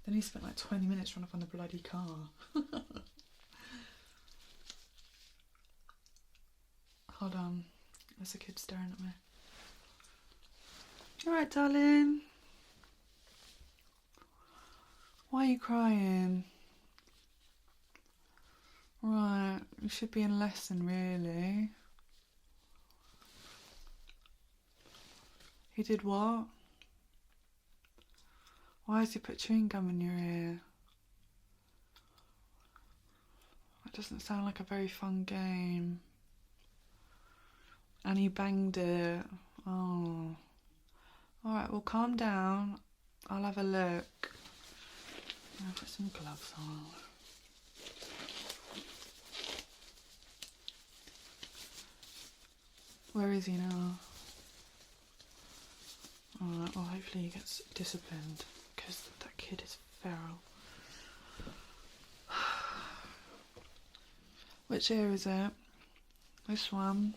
Then he spent like 20 minutes trying to find the bloody car. Hold on. There's a kid staring at me. Alright, darling. Why are you crying? Right, you should be in lesson, really. He did what? Why has he put chewing gum in your ear? That doesn't sound like a very fun game. And he banged it. Oh. Alright, well, calm down. I'll have a look. I'll put some gloves on. Where is he now? Alright, well, hopefully he gets disciplined, because that kid is feral. Which ear is it? This one.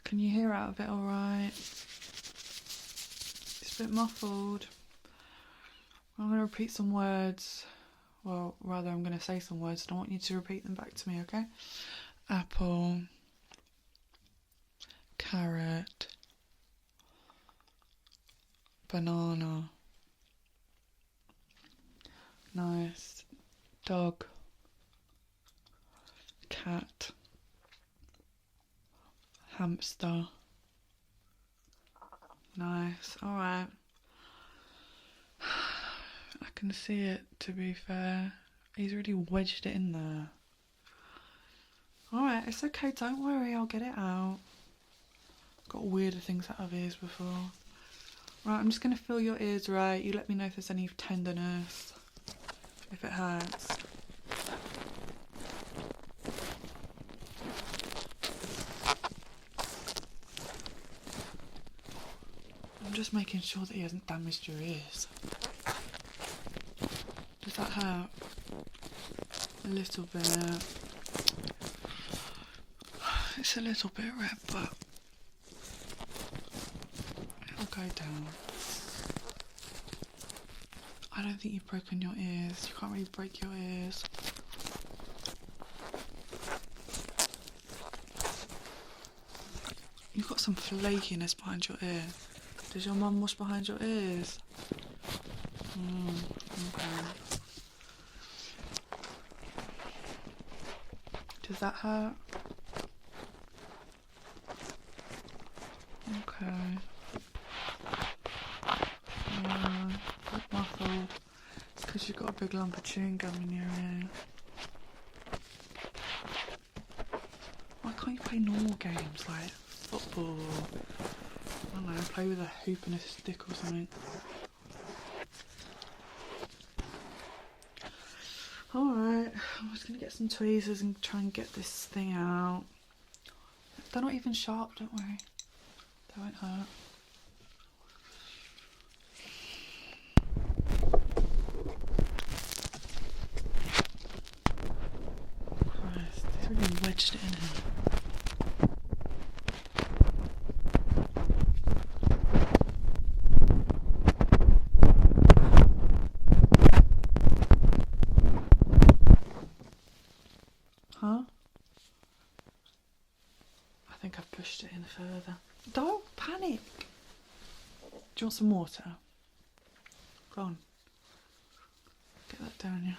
Can you hear out of it alright? It's a bit muffled. I'm going to repeat some words. Well, rather I'm going to say some words and I want you to repeat them back to me, okay? Apple. Carrot. Banana. Nice. Dog. Cat. Hamster. Nice. Alright. I can see it, to be fair. He's really wedged it in there. Alright, it's okay, don't worry, I'll get it out. Got weirder things out of ears before. Right, I'm just going to feel your ears right. You let me know if there's any tenderness. If it hurts. I'm just making sure that he hasn't damaged your ears. Does that hurt? A little bit. It's a little bit red, but it'll go down. I don't think you've broken your ears. You can't really break your ears. You've got some flakiness behind your ear. Does your mum wash behind your ears? Okay. Does that hurt? Okay. Good muffled. It's because you've got a big lump of chewing gum in your ear. Why can't you play normal games like football? I don't know, play with a hoop and a stick or something. Alright, I'm just going to get some tweezers and try and get this thing out. They're not even sharp, don't worry. They won't hurt. Christ, he's really wedged it in here. Huh? I think I've pushed it in further. Don't panic! Do you want some water? Go on. Get that down, yeah.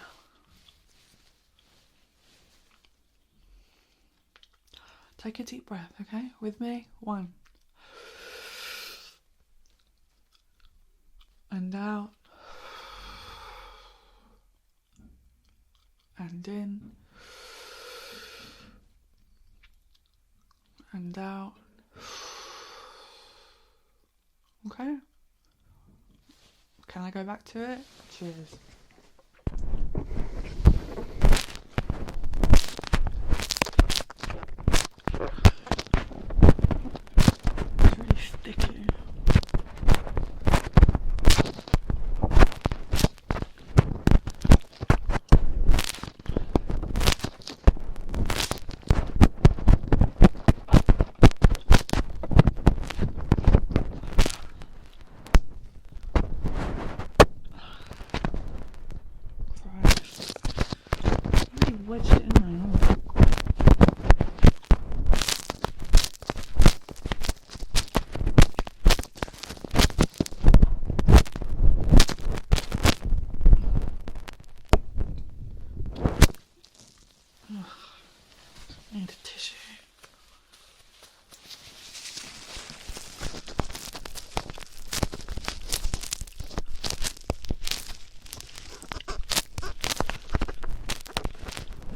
Take a deep breath, okay? With me? 1. And out. And in. And out. Okay. Can I go back to it? Cheers. It's really sticky.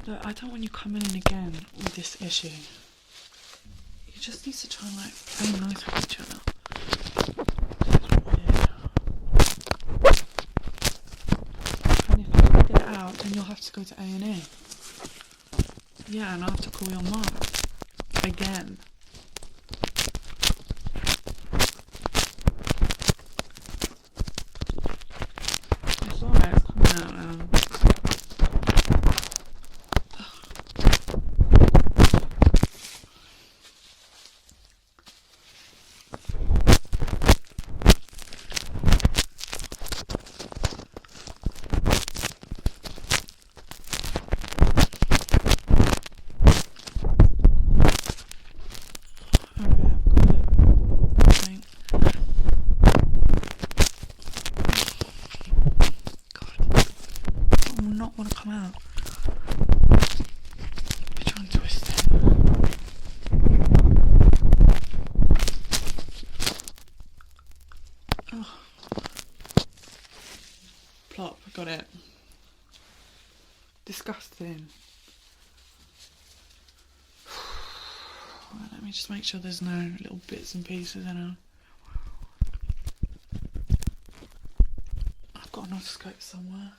Look, I don't want you coming in again with this issue. You just need to try and like play nice with each other. And if you can't get it out, then you'll have to go to A&E. Yeah, and I'll have to call your mum. Again. It's alright, it's coming out now. Want to come out. You're trying to twist it. Oh. Plop, I got it. Disgusting. Right, let me just make sure there's no little bits and pieces in her. I've got an otoscope somewhere.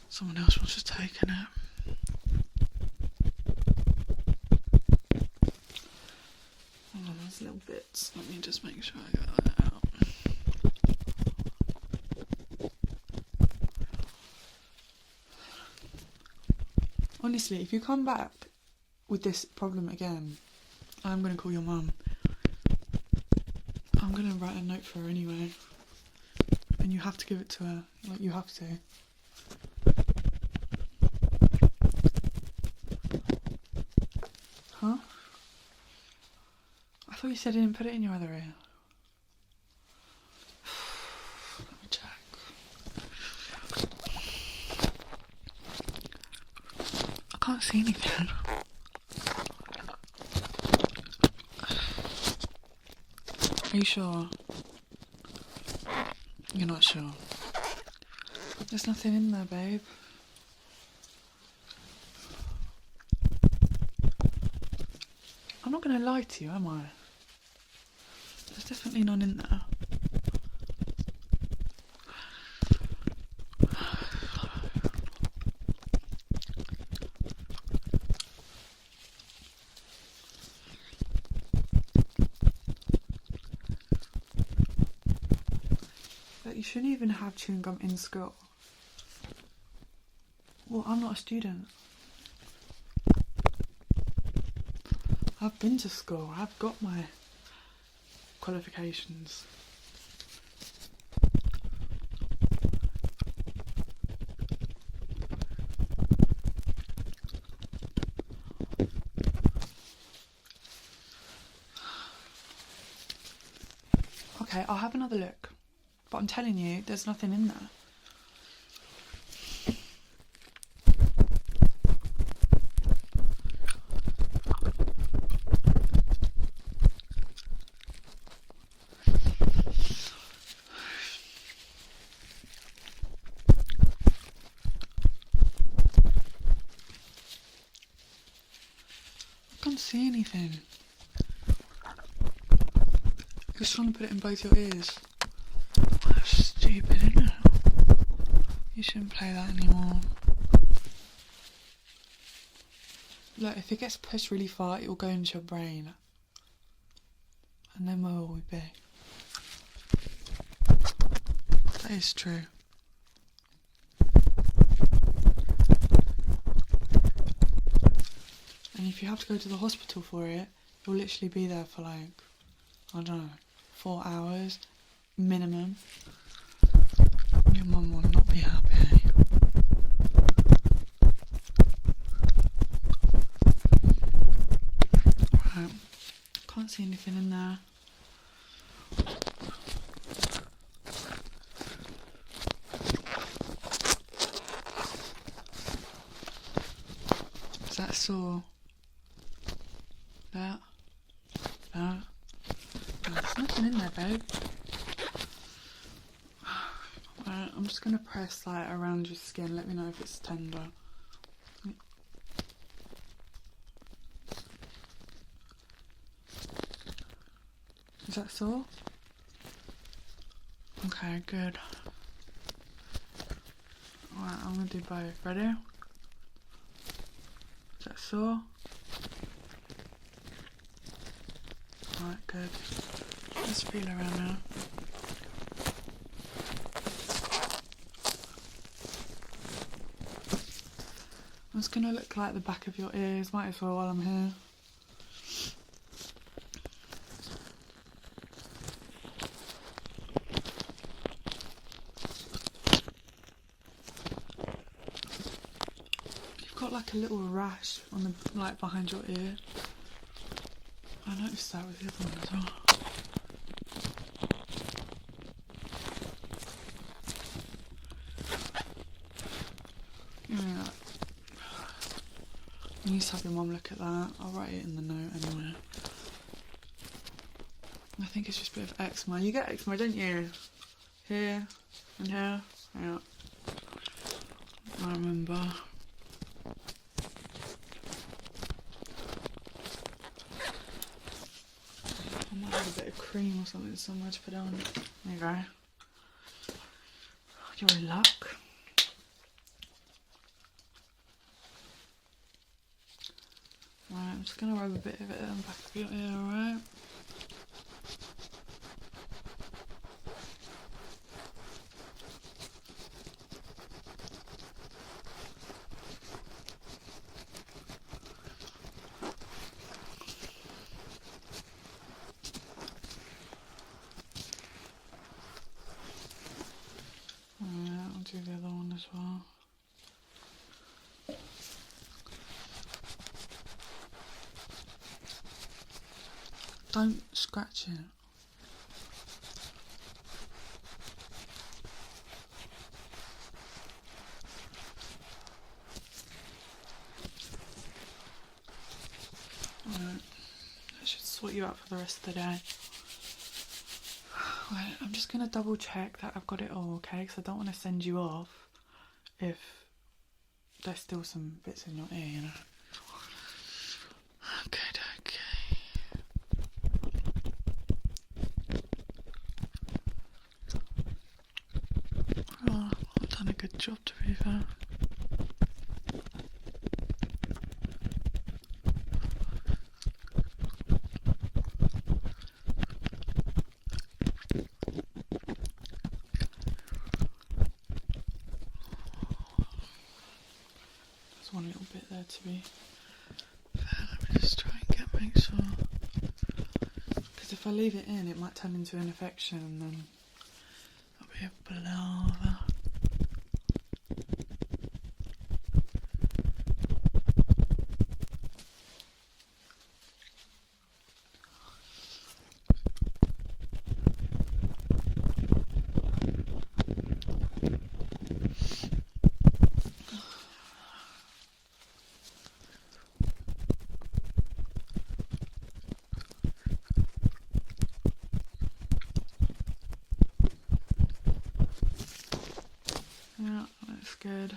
Someone else must have taken it. Oh, there's little bits. Let me just make sure I get that out. Honestly, if you come back with this problem again, I'm going to call your mum. I'm going to write a note for her anyway. And you have to give it to her. Like, you have to. Huh? I thought you said you didn't put it in your other ear. Let me check. I can't see anything. Are you sure? You're not sure? There's nothing in there, babe. I'm not going to lie to you, am I? There's definitely none in there. But you shouldn't even have chewing gum in school. Well, I'm not a student. I've been to school, I've got my qualifications. Okay, I'll have another look. But I'm telling you, there's nothing in there. I can't see anything. You're just trying to put it in both your ears. That's stupid, isn't it? You shouldn't play that anymore. Look, if it gets pushed really far, it will go into your brain. And then where will we be? That is true. And if you have to go to the hospital for it, you'll literally be there for like, I don't know, 4 hours minimum. Your mum will not be happy. Right, can't see anything in there. Is that sore? That? That? No, there's nothing in there, babe. Right, I'm just gonna press like around your skin. Let me know if it's tender. Is that sore? Okay, good. Alright, I'm gonna do both. Ready? Is that sore? Alright, good. Let's feel around now. It's gonna look like the back of your ears. Might as well while I'm here. You've got like a little rash on the like behind your ear. I noticed that with the other one as well. Give me that. You need to have your mum look at that. I'll write it in the note anyway. I think it's just a bit of eczema. You get eczema, don't you? Here and here. Yeah. I remember. I might have a bit of cream or something somewhere to put on. There you go. You're in luck. Right, I'm just going to rub a bit of it on the back of your ear, alright? Alright, I'll do the other one as well. Don't scratch it. Alright, that should sort you out for the rest of the day. Right, I'm just going to double check that I've got it all, okay? Because I don't want to send you off if there's still some bits in your ear, you know. Okay. Oh, I've done a good job to be fair. There's one little bit there to be fair. Let me just try and make sure. Because if I leave it in, it might turn into an infection and then that'll be a palaver. Yeah, that's good.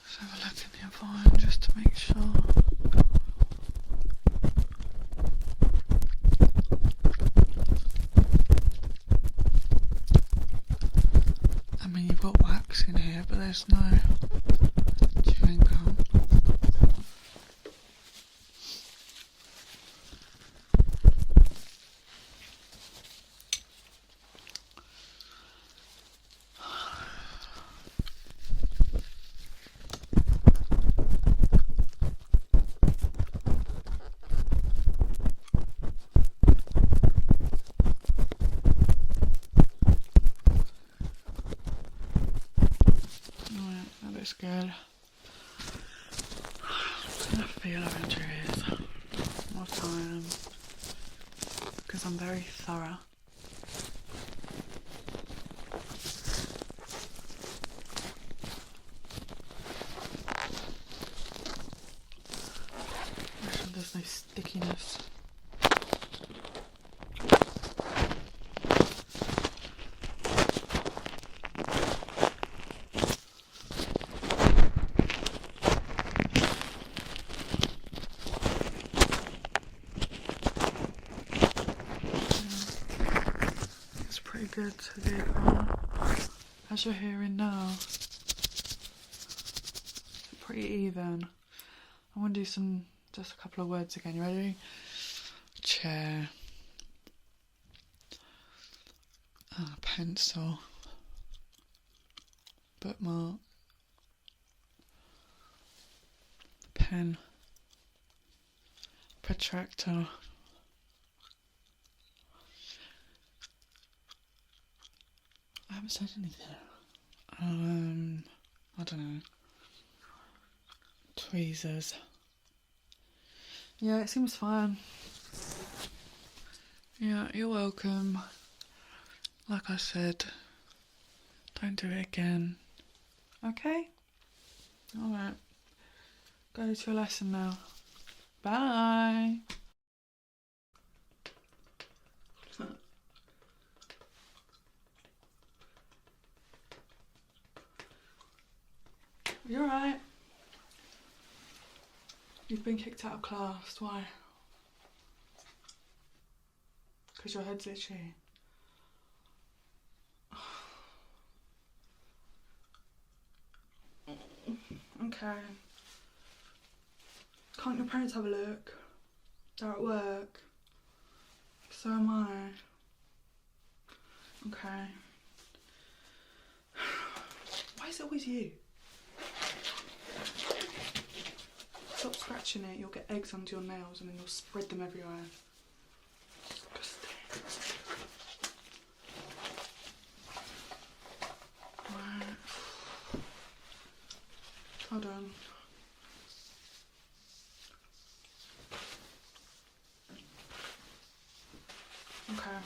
Let's have a look in the other one just to make sure. I mean, you've got wax in here, but there's no chewing gum. That's good. I'm gonna feel around your ears one more time because I'm very thorough. Make sure there's no stickiness. good to vehicle. How's your hearing now? Pretty even. I want to do just a couple of words again. You ready? Chair. Pencil. Bookmark. Pen. Protractor. I haven't said anything. I don't know. Tweezers. Yeah, it seems fine. Yeah, you're welcome. Like I said, don't do it again. Okay? Alright. Go to your lesson now. Bye. You're right. You've been kicked out of class. Why? Because your head's itchy. Okay. Can't your parents have a look? They're at work. So am I. Okay. Why is it always you? Stop scratching it, you'll get eggs under your nails and then you'll spread them everywhere. Disgusting. Right. Hold on. Okay.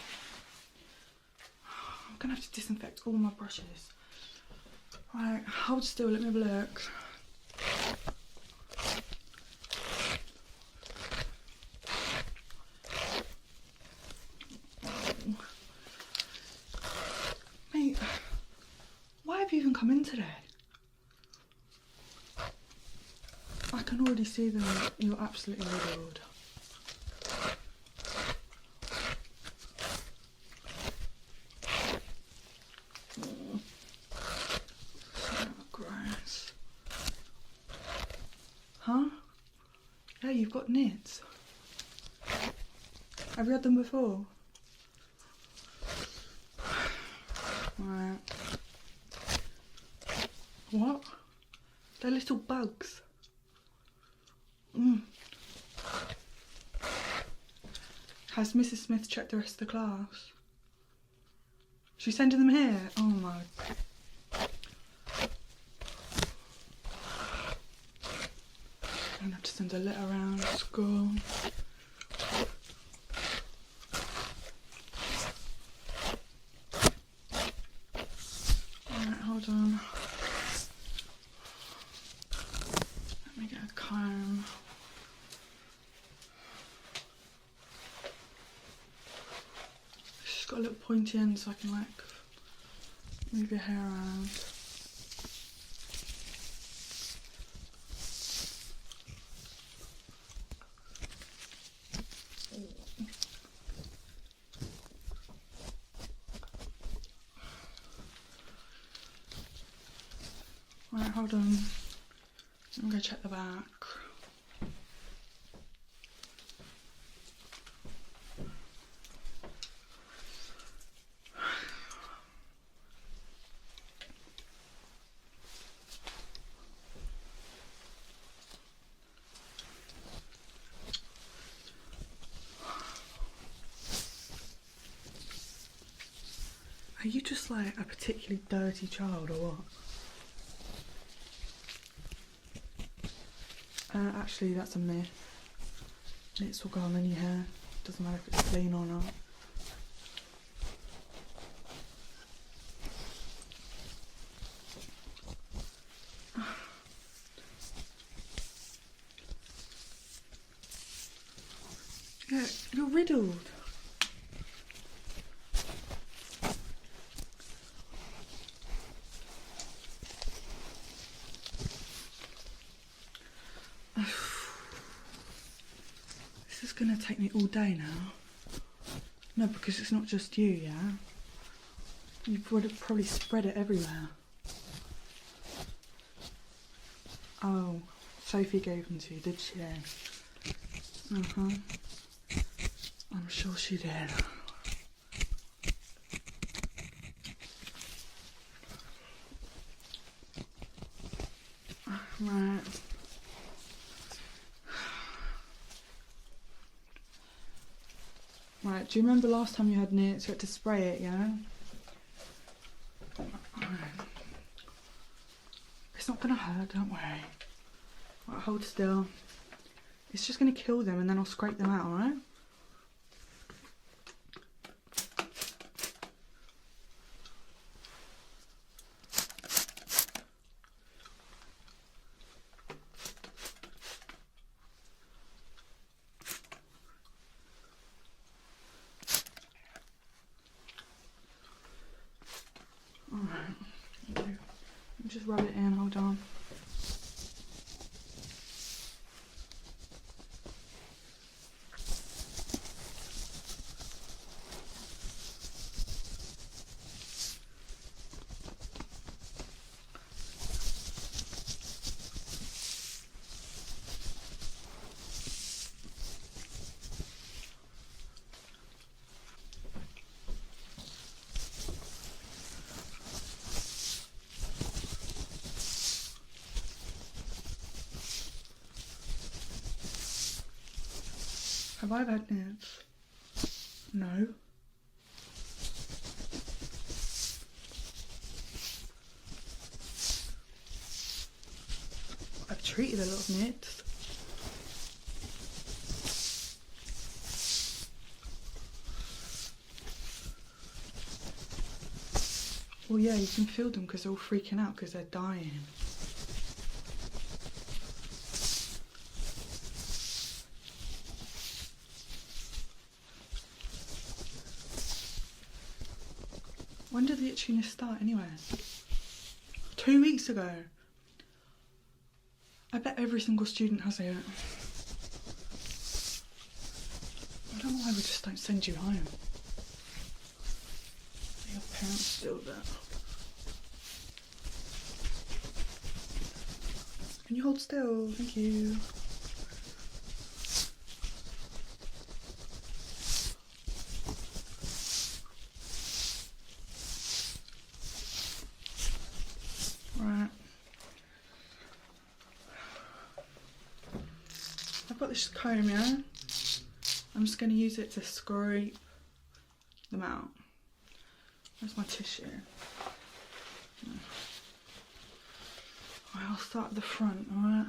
I'm gonna have to disinfect all my brushes. Right, hold still, let me have a look. Mate, why have you even come in today? I can already see them, you're absolutely riddled. Huh? Yeah, you've got nits. Have you had them before? Right. What? They're little bugs. Has Mrs. Smith checked the rest of the class? She's sending them here? Oh my. I'm gonna have to send a letter around school. Alright, hold on. Let me get a comb. She's got a little pointy end so I can like move your hair around. Right, hold on. I'm gonna check the back. Are you just like a particularly dirty child or what? Actually, that's a myth. Nits will go on any hair. Doesn't matter if it's clean or not. Yeah, you're riddled. This is gonna take me all day now. No, because it's not just you, yeah? You would have probably spread it everywhere. Oh, Sophie gave them to you, did she? Uh-huh. I'm sure she did. Right. Right, do you remember last time you had nits? You had to spray it, yeah? Right. It's not gonna hurt, don't worry. Right, hold still. It's just gonna kill them and then I'll scrape them out, alright? Alright. Just rub it in, hold on. Have I ever had nits? No. I've treated a lot of nits. Well, yeah, you can feel them because they're all freaking out because they're dying. When did the itchiness start anyway? 2 weeks ago. I bet every single student has it. I don't know why we just don't send you home. Your parents still there. Can you hold still? Thank you. Right. I've got this comb, yeah? I'm just going to use it to scrape them out. Where's my tissue? Right, I'll start at the front, alright?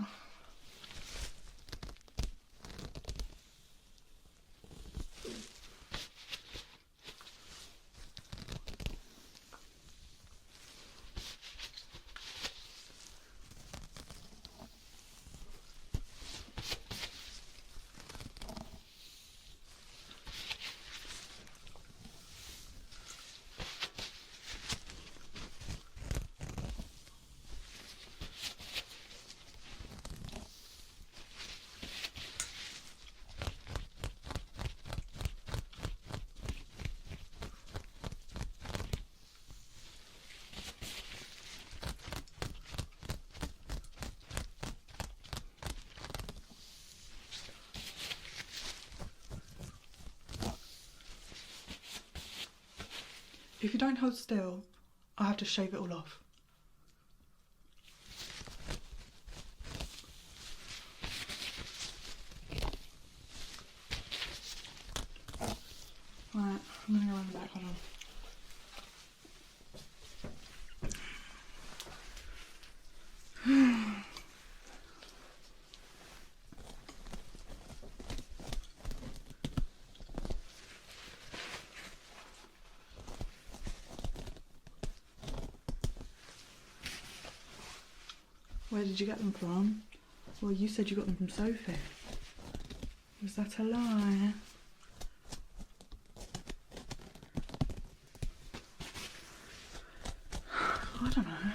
If you don't hold still, I have to shave it all off. Right, I'm gonna go around the back, hold on. Where did you get them from? Well, you said you got them from Sophie. Was that a lie? I don't know.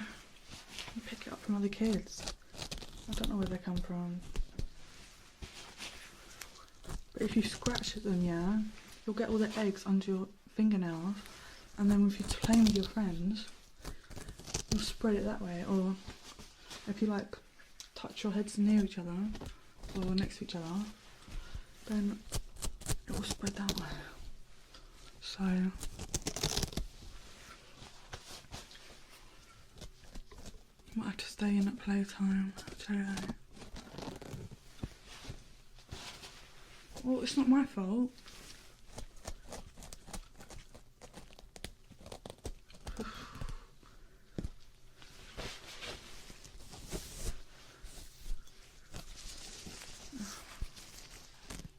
You pick it up from other kids. I don't know where they come from. But if you scratch at them, yeah, you'll get all the eggs under your fingernails And then if you're playing with your friends, you'll spread it that way. Or if you like touch your heads near each other or next to each other, then it will spread that way. So might have to stay in at playtime today. Well, it's not my fault.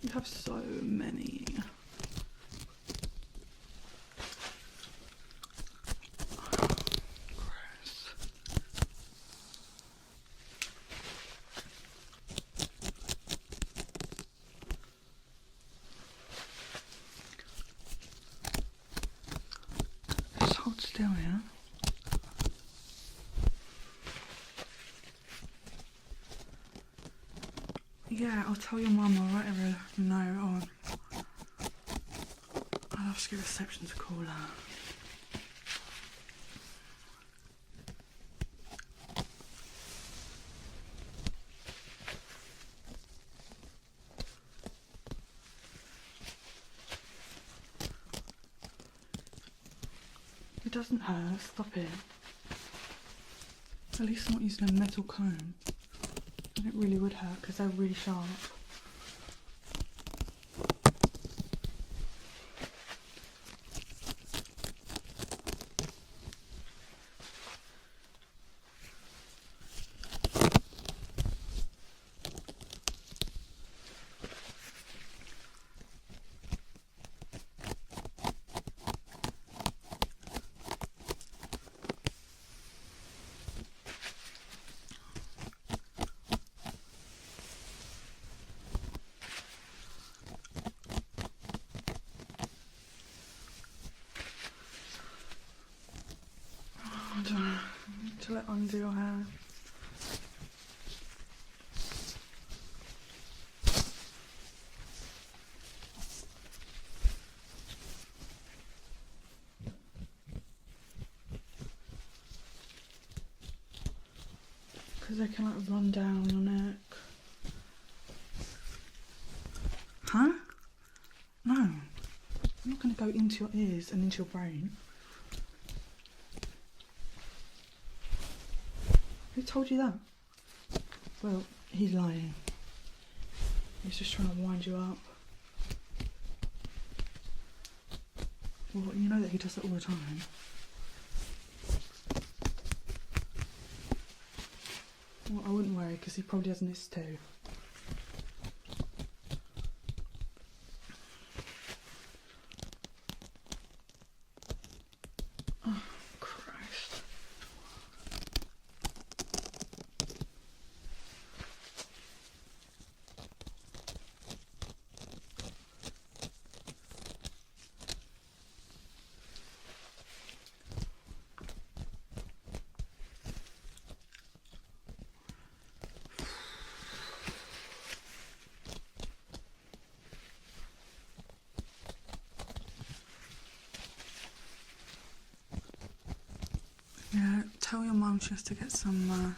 You have so many. Just hold still, yeah? Yeah, I'll tell your mum or whatever, no, or I'll ask your reception to call her. It doesn't hurt, stop it. At least I'm not using a metal comb. And it really would hurt because they're really sharp. To let undo your hair. Because they can like run down your neck. Huh? No. I'm not going to go into your ears and into your brain. Who told you that? Well, he's lying. He's just trying to wind you up. Well, you know that he does it all the time. Well, I wouldn't worry because he probably does this too. Oh, Christ. Yeah, tell your mum she has to get some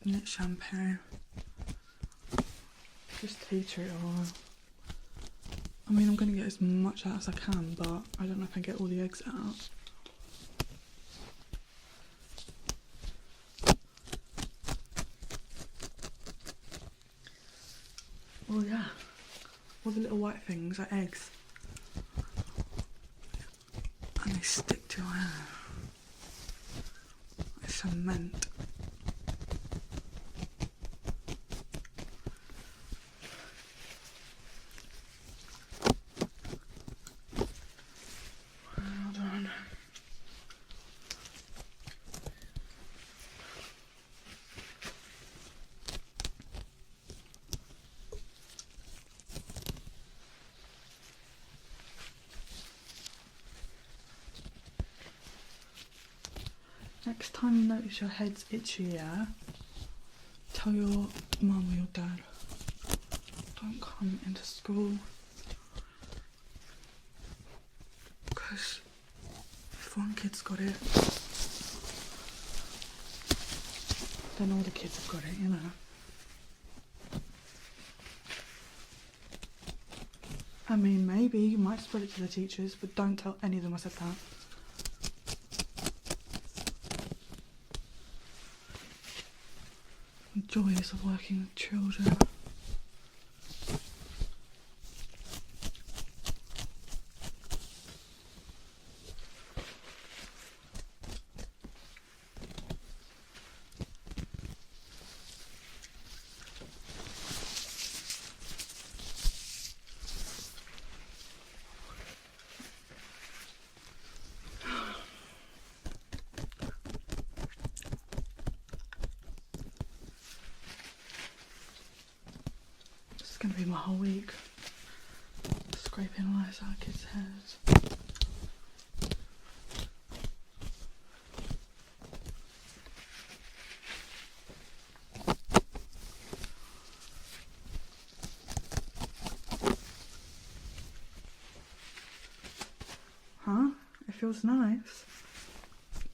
knit shampoo. Just tea tree oil. I mean, I'm going to get as much out as I can, but I don't know if I get all the eggs out. Oh yeah, all the little white things are eggs. And they stick to your hair. It's cement. Hold on. Next time you notice your head's itchy, yeah, tell your mum or your dad, don't come into school. got it. Then all the kids have got it, you know. I mean, maybe you might spread it to the teachers, but don't tell any of them I said that. The joys of working with children. It's going to be my whole week, scraping lice out of kids' hairs. Huh? It feels nice.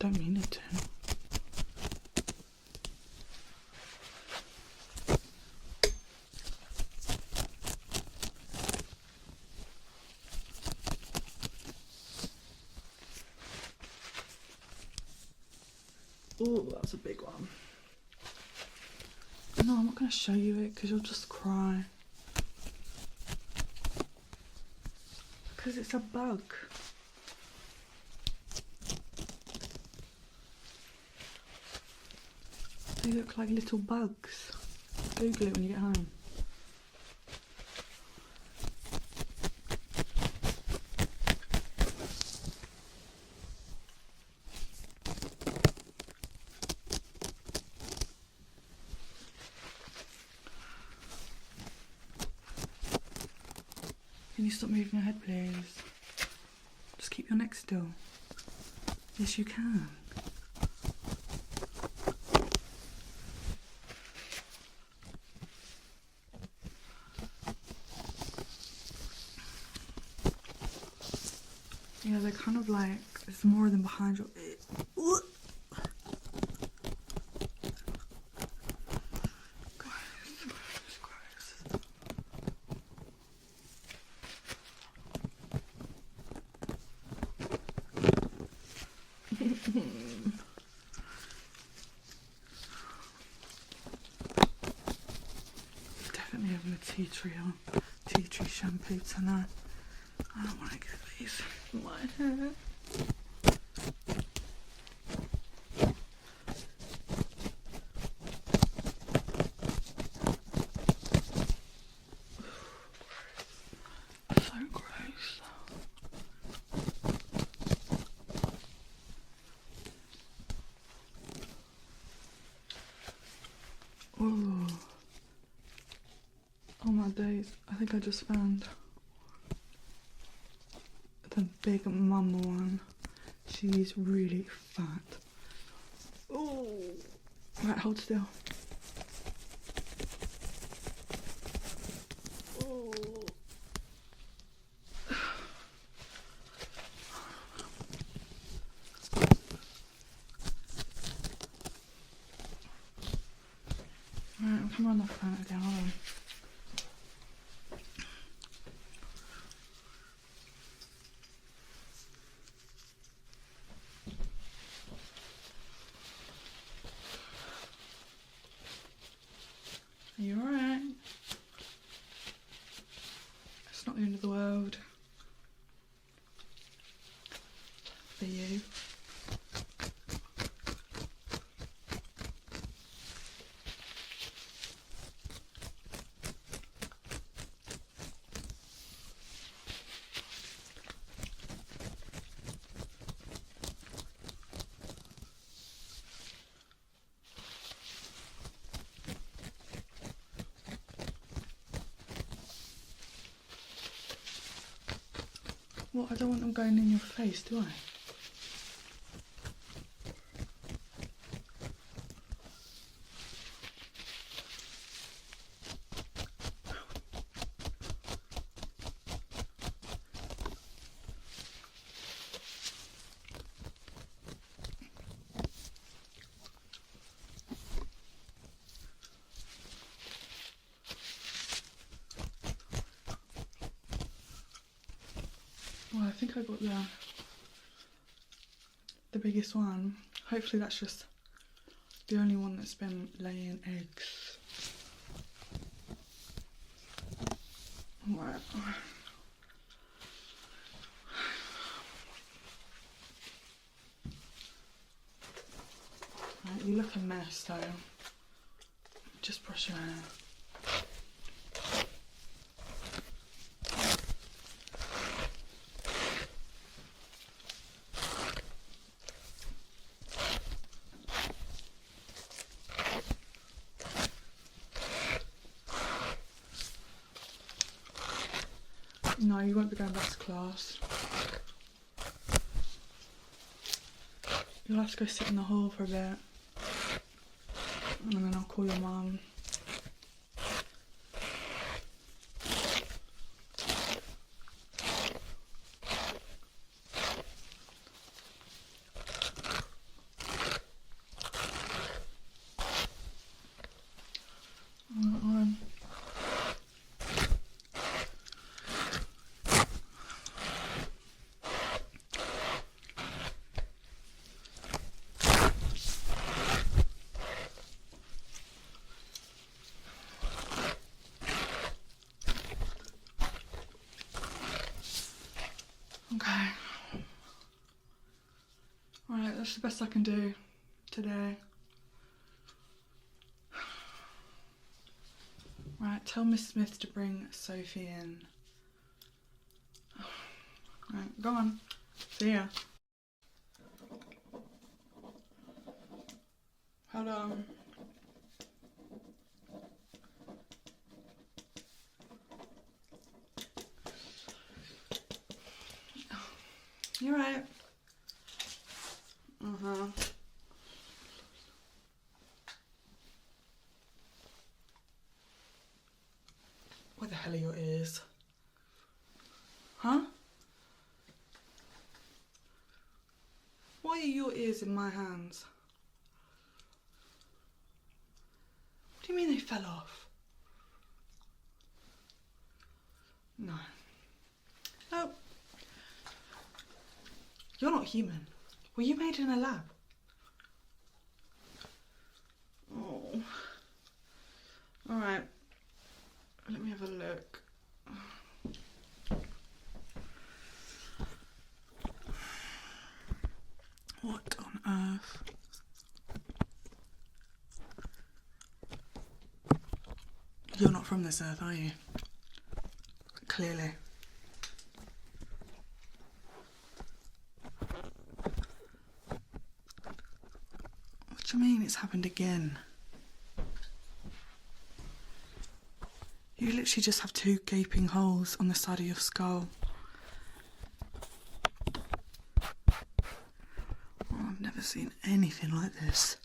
Don't mean it to. Oh, that's a big one. No, I'm not going to show you it because you'll just cry. Because it's a bug. They look like little bugs. Google it when you get home. Can you stop moving your head, please? Just keep your neck still. Yes, you can. Yeah, they're kind of like, it's more than behind your ear. Definitely having a tea tree shampoo tonight. I don't want to get these in my hair. So gross. Oh. Oh my days. I think I just found the big mama one. She's really fat. Oh. Right, hold still. Oh. Right, I'll come around the front again, hold on. Are you alright? It's not the end of the world. For you. What? I don't want them going in your face, do I? Well, I think I got the biggest one. Hopefully that's just the only one that's been laying eggs. Right. Right, you look a mess though. Just brush your hair. No, you won't be going back to class. You'll have to go sit in the hall for a bit. And then I'll call your mum. Okay. Alright, that's the best I can do today. Right, tell Miss Smith to bring Sophie in. Right, go on. See ya. Hold on. You right? Uh-huh. Where the hell are your ears? Huh? Why are your ears in my hands? What do you mean they fell off? No. Nope. You're not human. Were you made in a lab? Oh. Alright. Let me have a look. What on earth? You're not from this earth, are you? Clearly. What do you mean it's happened again? You literally just have 2 gaping holes on the side of your skull. Oh, I've never seen anything like this.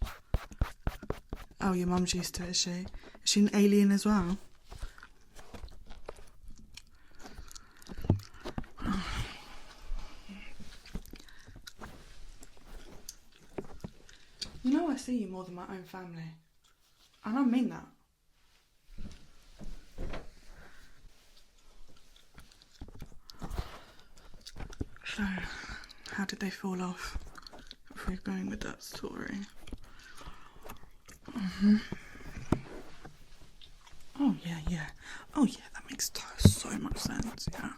Oh, your mum's used to it, is she? Is she an alien as well? You know I see you more than my own family. And I mean that. So, how did they fall off? If we're going with that story. Oh yeah. Oh yeah, that makes so much sense, yeah.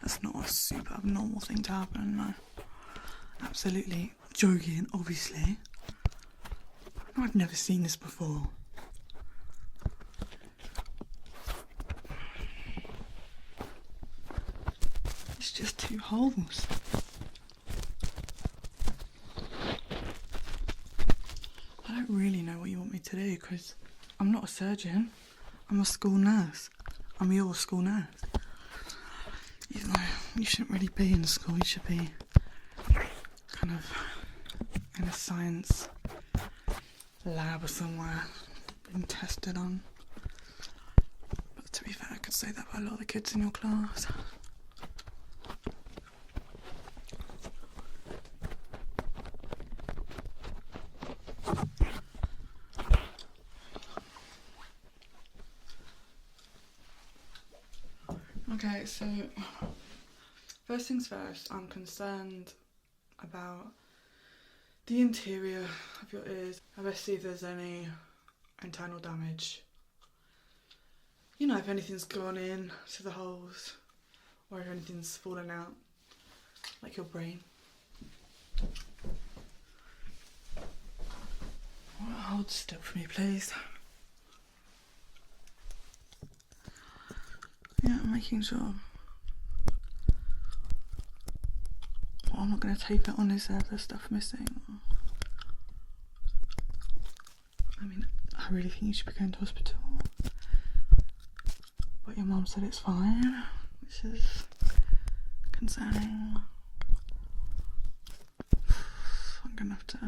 That's not a super abnormal thing to happen, no. Absolutely joking, obviously. I've never seen this before. It's just 2 holes. I don't really know what you want me to do because I'm not a surgeon. I'm a school nurse. I'm your school nurse. Even though you shouldn't really be in school, you should be kind of in a science lab or somewhere being tested on. But to be fair, I could say that about a lot of the kids in your class. Okay, so First things first, I'm concerned about the interior of your ears. I best see if there's any internal damage. You know, if anything's gone in to the holes or if anything's fallen out, like your brain. Hold still for me, please. Yeah, I'm making sure. Well, I'm not going to tape it on, is there? There's stuff missing. I mean, I really think you should be going to hospital. But your mum said it's fine, which is concerning. I'm going to have to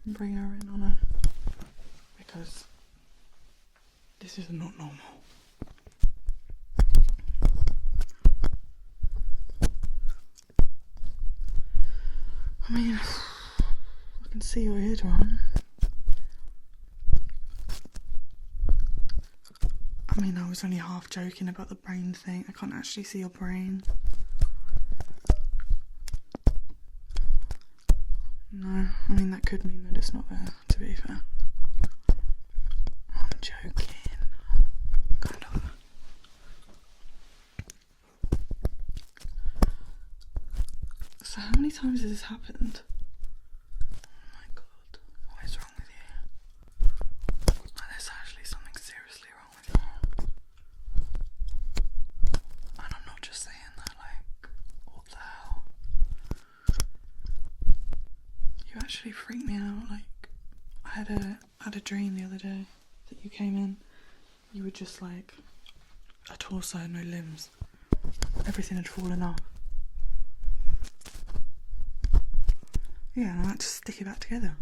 bring her in on her. Because this is not normal. I mean, I can see your eardrum. I mean, I was only half joking about the brain thing. I can't actually see your brain. No, I mean, that could mean that it's not there, to be fair. I'm joking. Kind of. So how many times has this happened? Oh my god, what is wrong with you? Like, there's actually something seriously wrong with you. And I'm not just saying that, like, what the hell? You actually freaked me out. Like, I had a dream the other day that you came in. You were just like a torso, no limbs. Everything had fallen off. Yeah, and I had to stick it back together.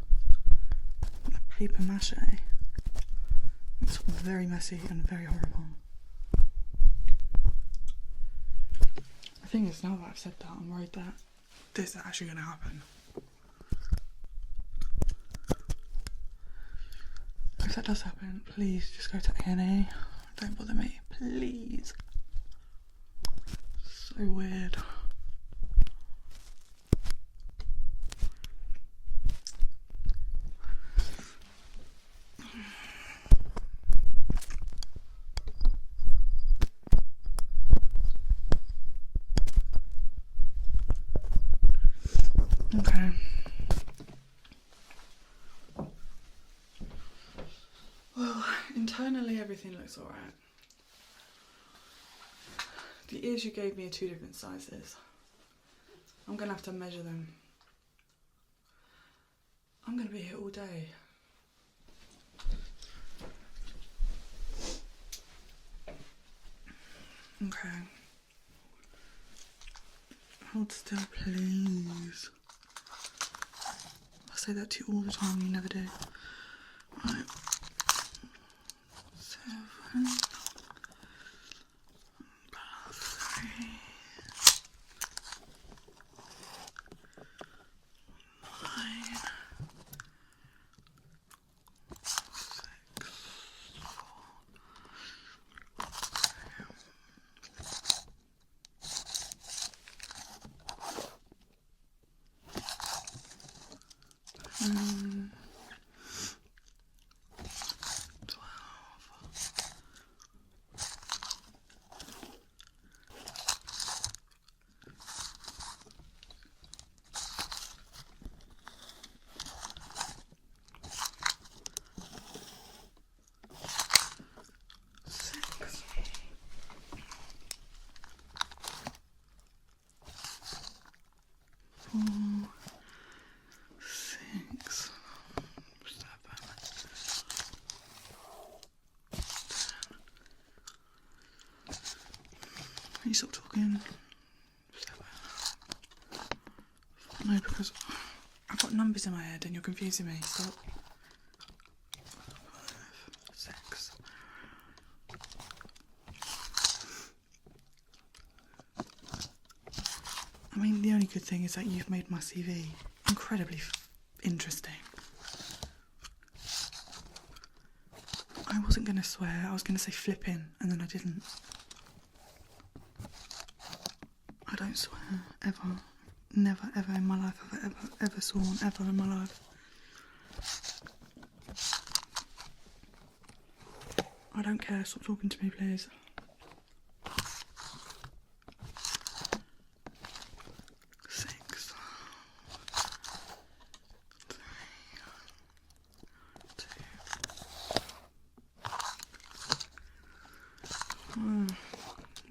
Like paper mache. It's very messy and very horrible. The thing is, now that I've said that, I'm worried that this is actually going to happen. If that does happen, please just go to A&E. Don't bother me, please. So weird. Okay. Well, internally everything looks alright. The ears you gave me are 2 different sizes. I'm gonna have to measure them. I'm gonna be here all day. Okay. Hold still, please. I say that to you all the time, you never do. Right. 7 plus 3. 9. 6. 12. Can you stop talking? 7. No, because I've got numbers in my head and you're confusing me. Stop. 5, 6. I mean, the only good thing is that you've made my CV incredibly interesting. I wasn't going to swear, I was going to say flipping, and then I didn't. I don't swear, ever. Never, ever in my life have I ever sworn, ever in my life. I don't care, stop talking to me, please.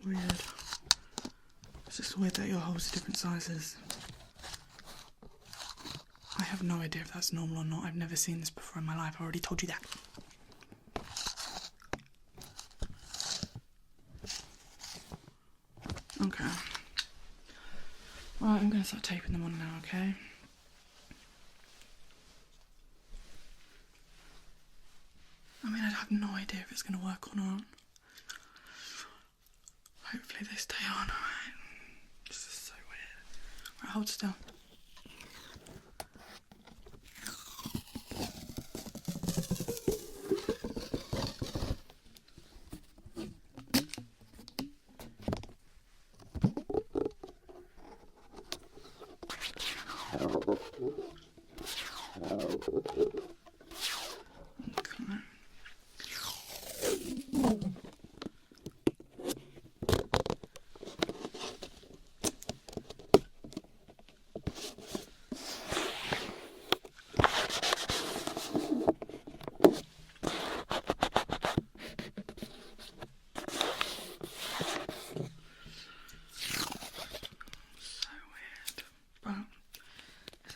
Weird. It's just weird that your holes are different sizes. I have no idea if that's normal or not. I've never seen this before in my life. I already told you that. Okay. Right, I'm going to start taping them on now, okay? I mean, I have no idea if it's going to work or not. Hopefully they stay on, alright? This is so weird. Right, hold still.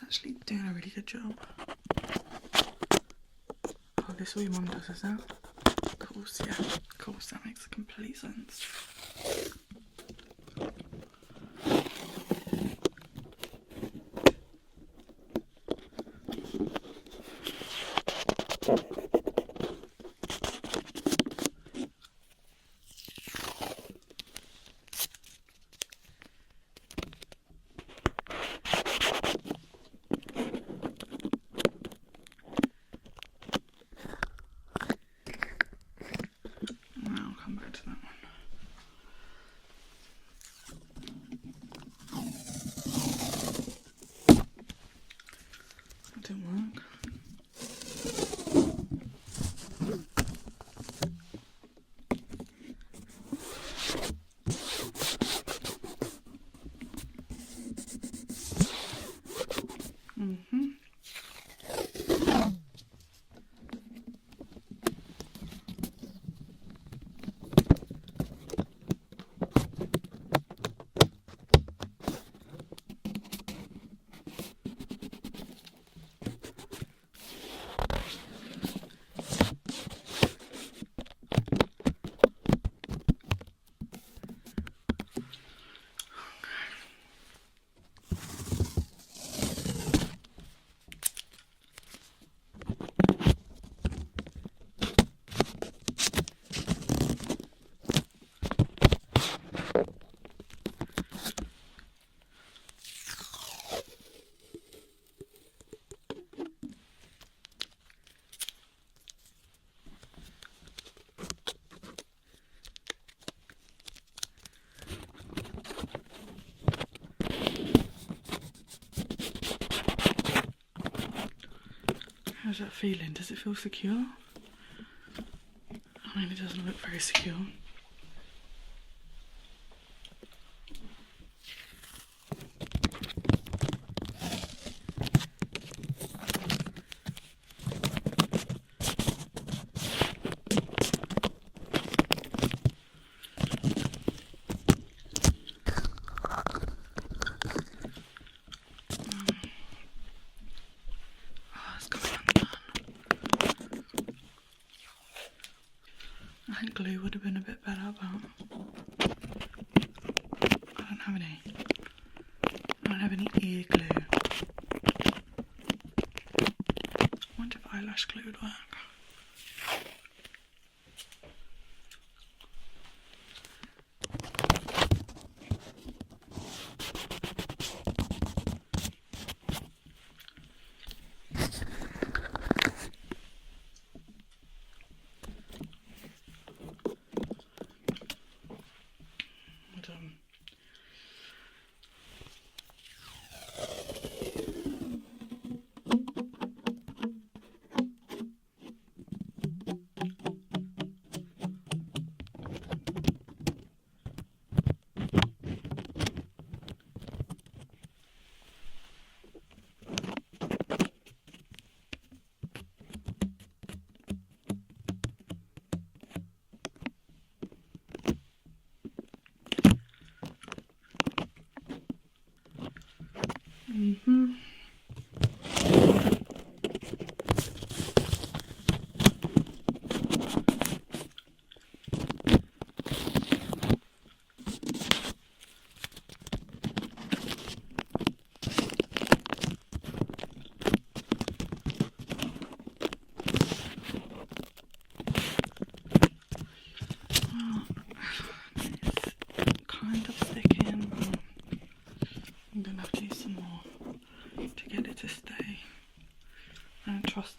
Actually doing a really good job. Oh, this is what your mum does, is that? Of course, yeah. Of course, that makes complete sense. I'll come back to that one. That didn't work. How's that feeling? Does it feel secure? I mean, it doesn't look very secure. I think glue would have been a bit better, but I don't have any. I don't have any ear glue. I wonder if eyelash glue would work.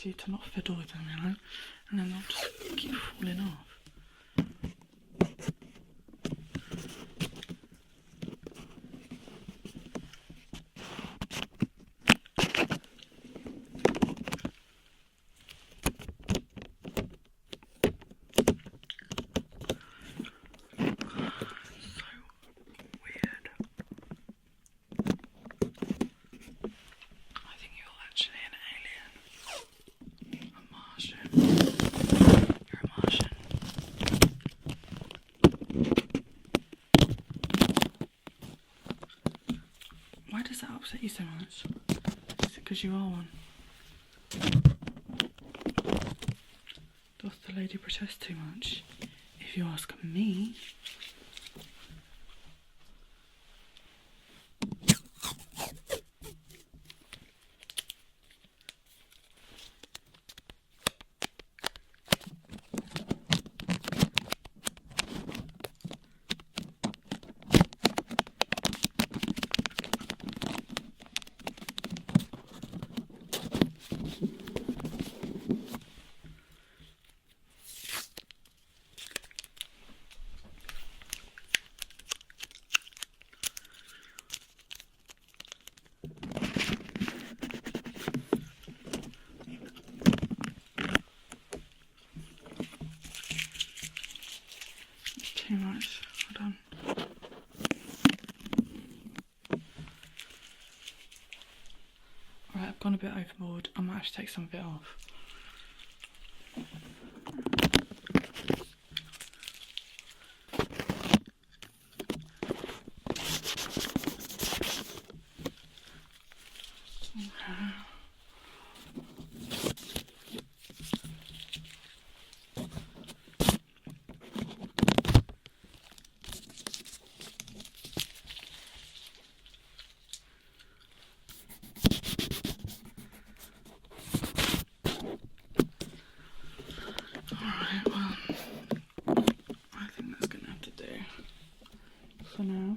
you to not fiddle with them, you know, and then they'll just keep falling off. Why does that upset you so much? Is it because you are one? Doth the lady protest too much? If you ask me. Too much. Hold on. Alright, I've gone a bit overboard. I might have to take some of it off. Alright, well, I think that's going to have to do for now.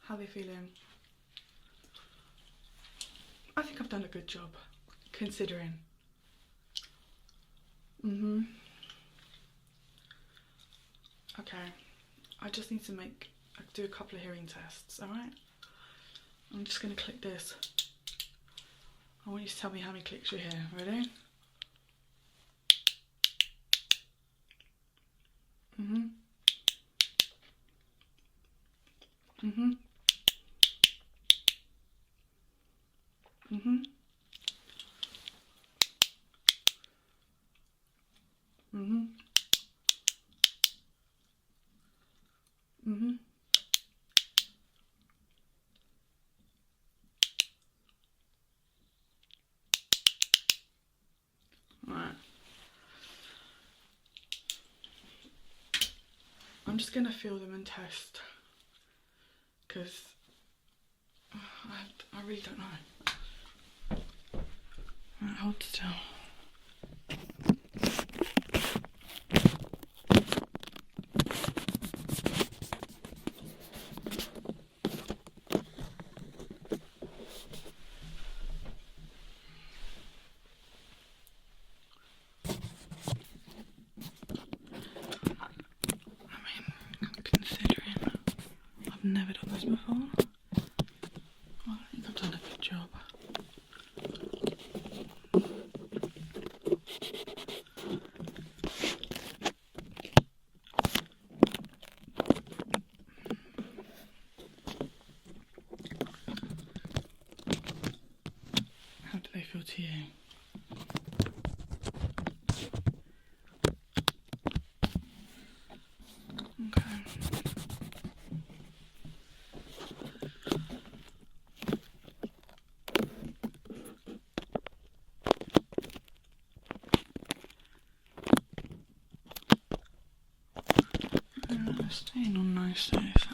How are they feeling? I think I've done a good job, considering. Okay, I just need to do a couple of hearing tests, alright? I'm just going to click this. I want you to tell me how many clicks you hear. Ready? Mhm. Mhm. Mhm. Mhm. Mhm. Right. I'm just gonna feel them and test, because I really don't know. Right, hold still. Considering I've never done this before, well, I think I've done a good job. How do they feel to you? Okay. Staying on nicely, so.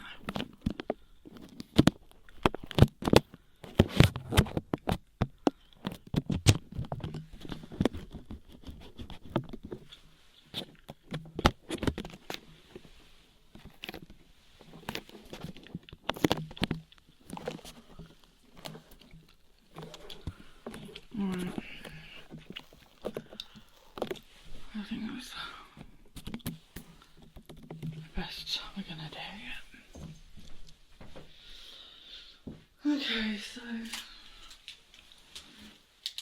Okay, so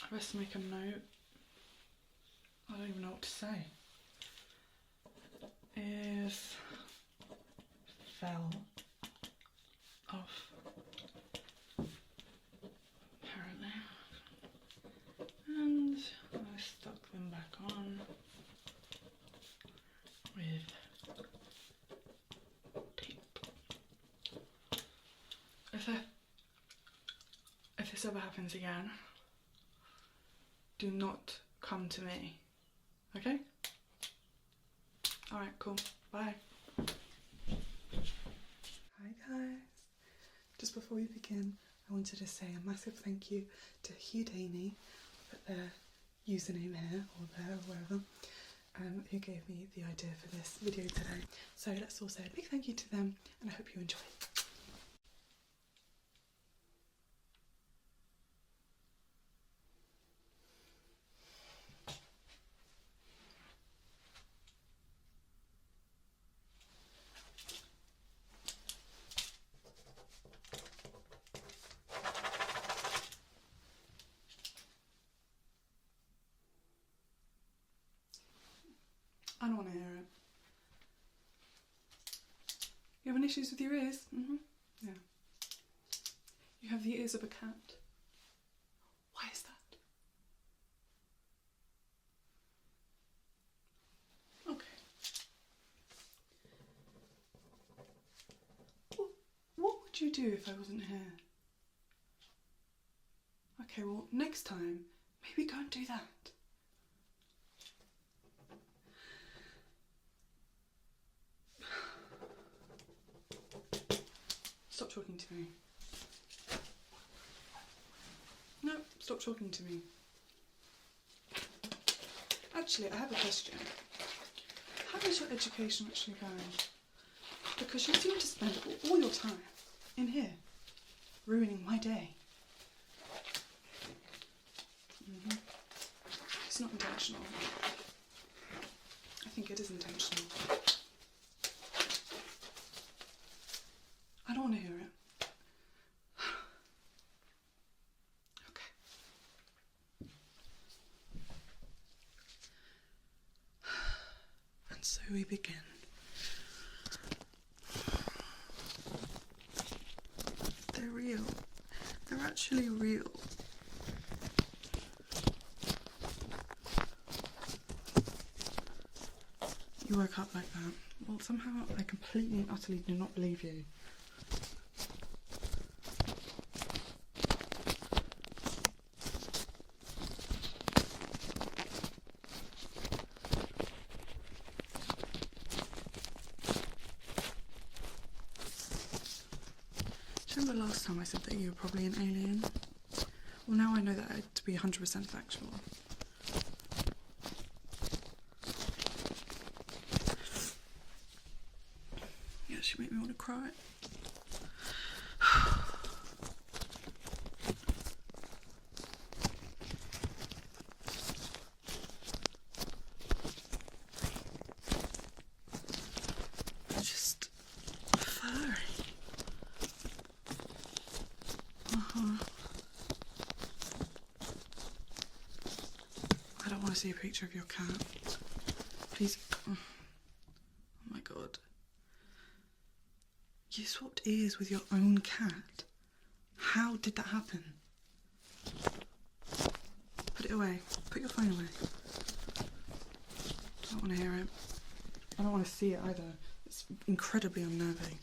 I best make a note. I don't even know what to say. Ears fell off, apparently, and I stuck them back on with tape. If this ever happens again, do not come to me, okay? Alright, cool, bye. Hi guys, just before we begin, I wanted to say a massive thank you to Hugh Daney, put their username here, or there, or wherever, who gave me the idea for this video today. So let's all say a big thank you to them, and I hope you enjoy. I don't want to hear it. You having issues with your ears? Yeah. You have the ears of a cat. Why is that? Okay. What would you do if I wasn't here? Okay, well, next time, maybe go and do that. Stop talking to me. No, stop talking to me. Actually, I have a question. How is your education actually going? Because you seem to spend all your time in here, ruining my day. It's not intentional. I think it is intentional. I don't want to hear it. Okay. And so we begin. They're real. They're actually real. You woke up like that. Well, somehow I completely and utterly do not believe you. Do you remember last time I said that you were probably an alien? Well, now I know that to be 100% factual. Yeah, she made me want to cry. Just furry. I don't want to see a picture of your cat. Please. Oh my god. You swapped ears with your own cat? How did that happen? Put it away. Put your phone away. I don't want to hear it. I don't want to see it either. It's incredibly unnerving.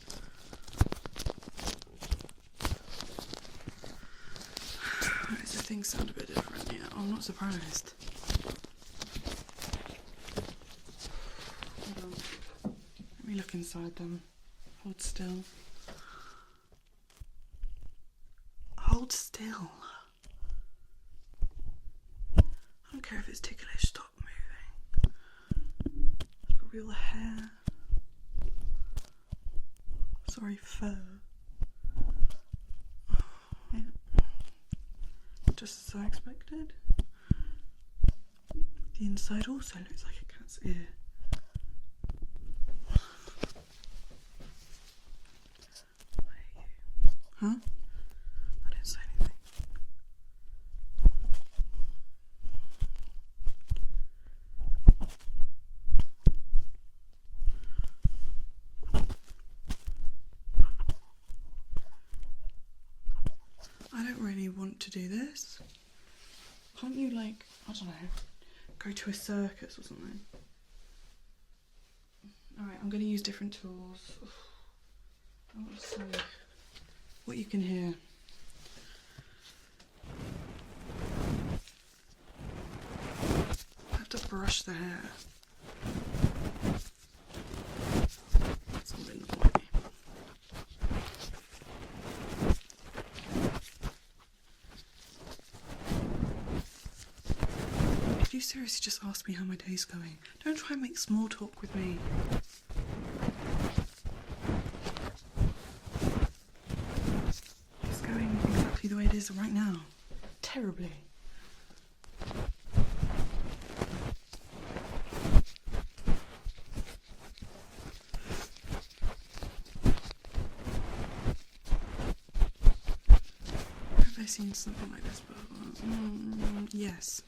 Right, so things sound a bit different. Yeah, I'm not surprised. Hold on. Let me look inside them. Hold still. Hold still. I don't care if it's ticklish, stop moving. It's probably all the hair. Sorry, fur. Yeah. Just as I expected. The inside also looks like a cat's ear. Huh? I want to do this? Can't you, like, I don't know, go to a circus or something? Alright, I'm going to use different tools. I want to see what you can hear. I have to brush the hair. That's all in the way. Could you seriously just ask me how my day's going? Don't try and make small talk with me. It's going exactly the way it is right now. Terribly. Have I seen something like this before? Yes.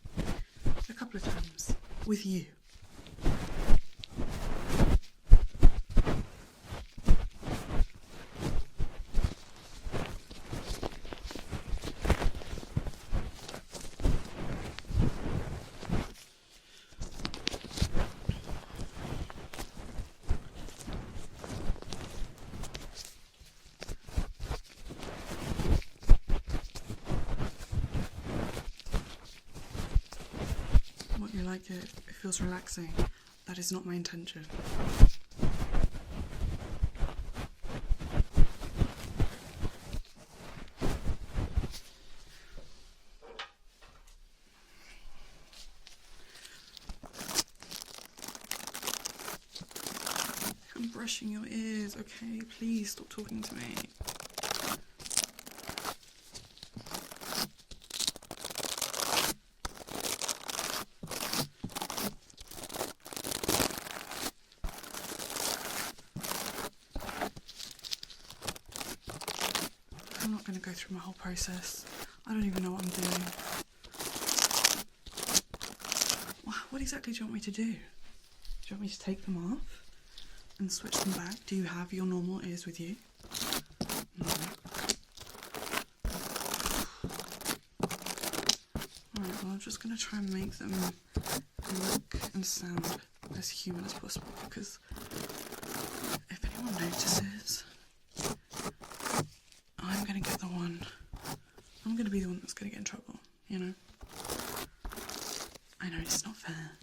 A couple of times. With you. You like it, it feels relaxing. That is not my intention. I'm brushing your ears, okay? Please stop talking to me. I'm not going to go through my whole process. I don't even know what I'm doing. What exactly do you want me to do? Do you want me to take them off and switch them back? Do you have your normal ears with you? No. Alright, well I'm just going to try and make them look and sound as human as possible, because if anyone notices, I'm going to get the one, I'm going to be the one that's going to get in trouble, you know? I know, it's not fair.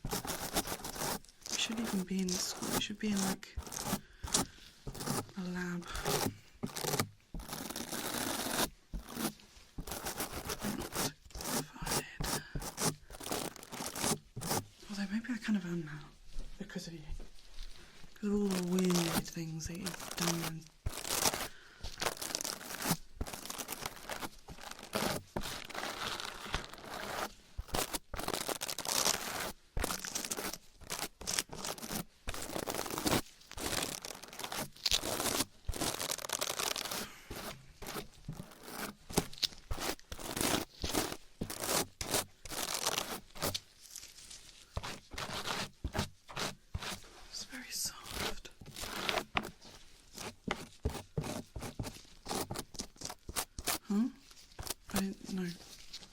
We shouldn't even be in school, we should be in like a lab. I'm not qualified. Although maybe I kind of am now, because of you. Because of all the weird things that you've done and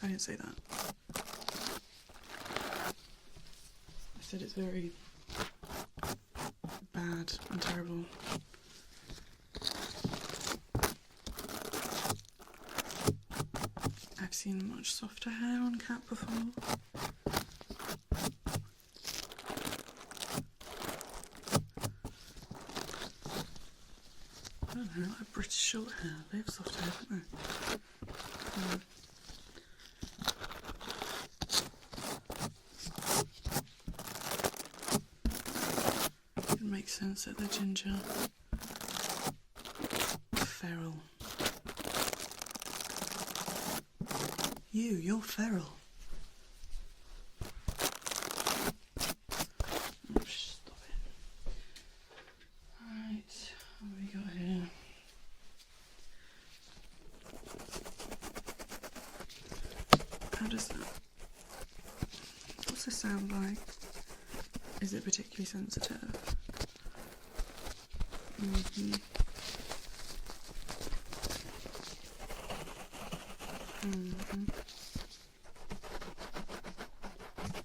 I didn't say that. I said it's very bad and terrible. I've seen much softer hair on cat before. I don't know, like British short hair. They have soft hair, don't they? It makes sense that they're ginger. Feral. You're feral. Oh, stop it. Alright, what have we got here? How does that... What's the sound like? Is it particularly sensitive? Mm-hmm.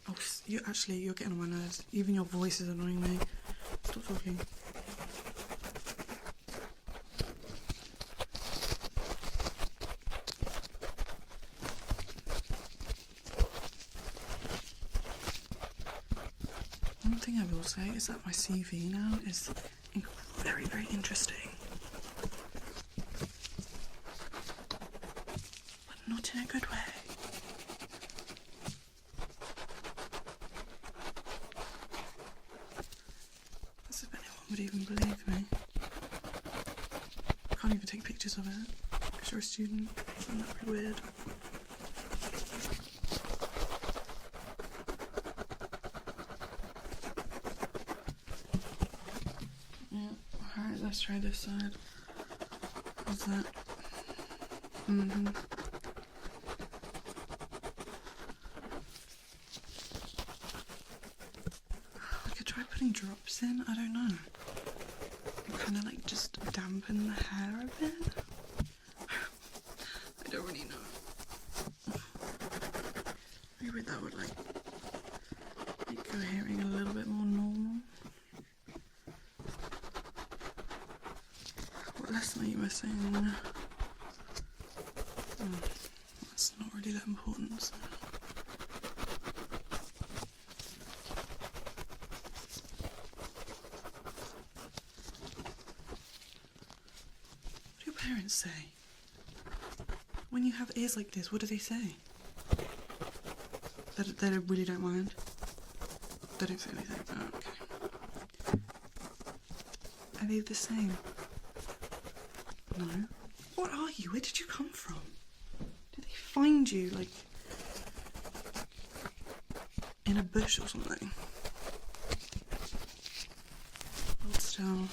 Oh, you're getting on my nerves. Even your voice is annoying me. Stop talking. One thing I will say is that my CV now is very, very interesting. But not in a good way. As if anyone would even believe me. I can't even take pictures of it because you're a student. Isn't that pretty weird? Alright, let's try this side. How's that? Mm-hmm. I could try putting drops in, I don't know. And kind of like just dampen the hair a bit. I don't really know. Maybe that would like make your hearing a little bit more normal. What lesson are you missing? Oh, that's not really that important. So. What do your parents say? When you have ears like this, what do they say? They really don't mind? They don't say anything? Oh, okay. Are they the same? No. What are you? Where did you come from? Did they find you, like, in a bush or something? Hold still.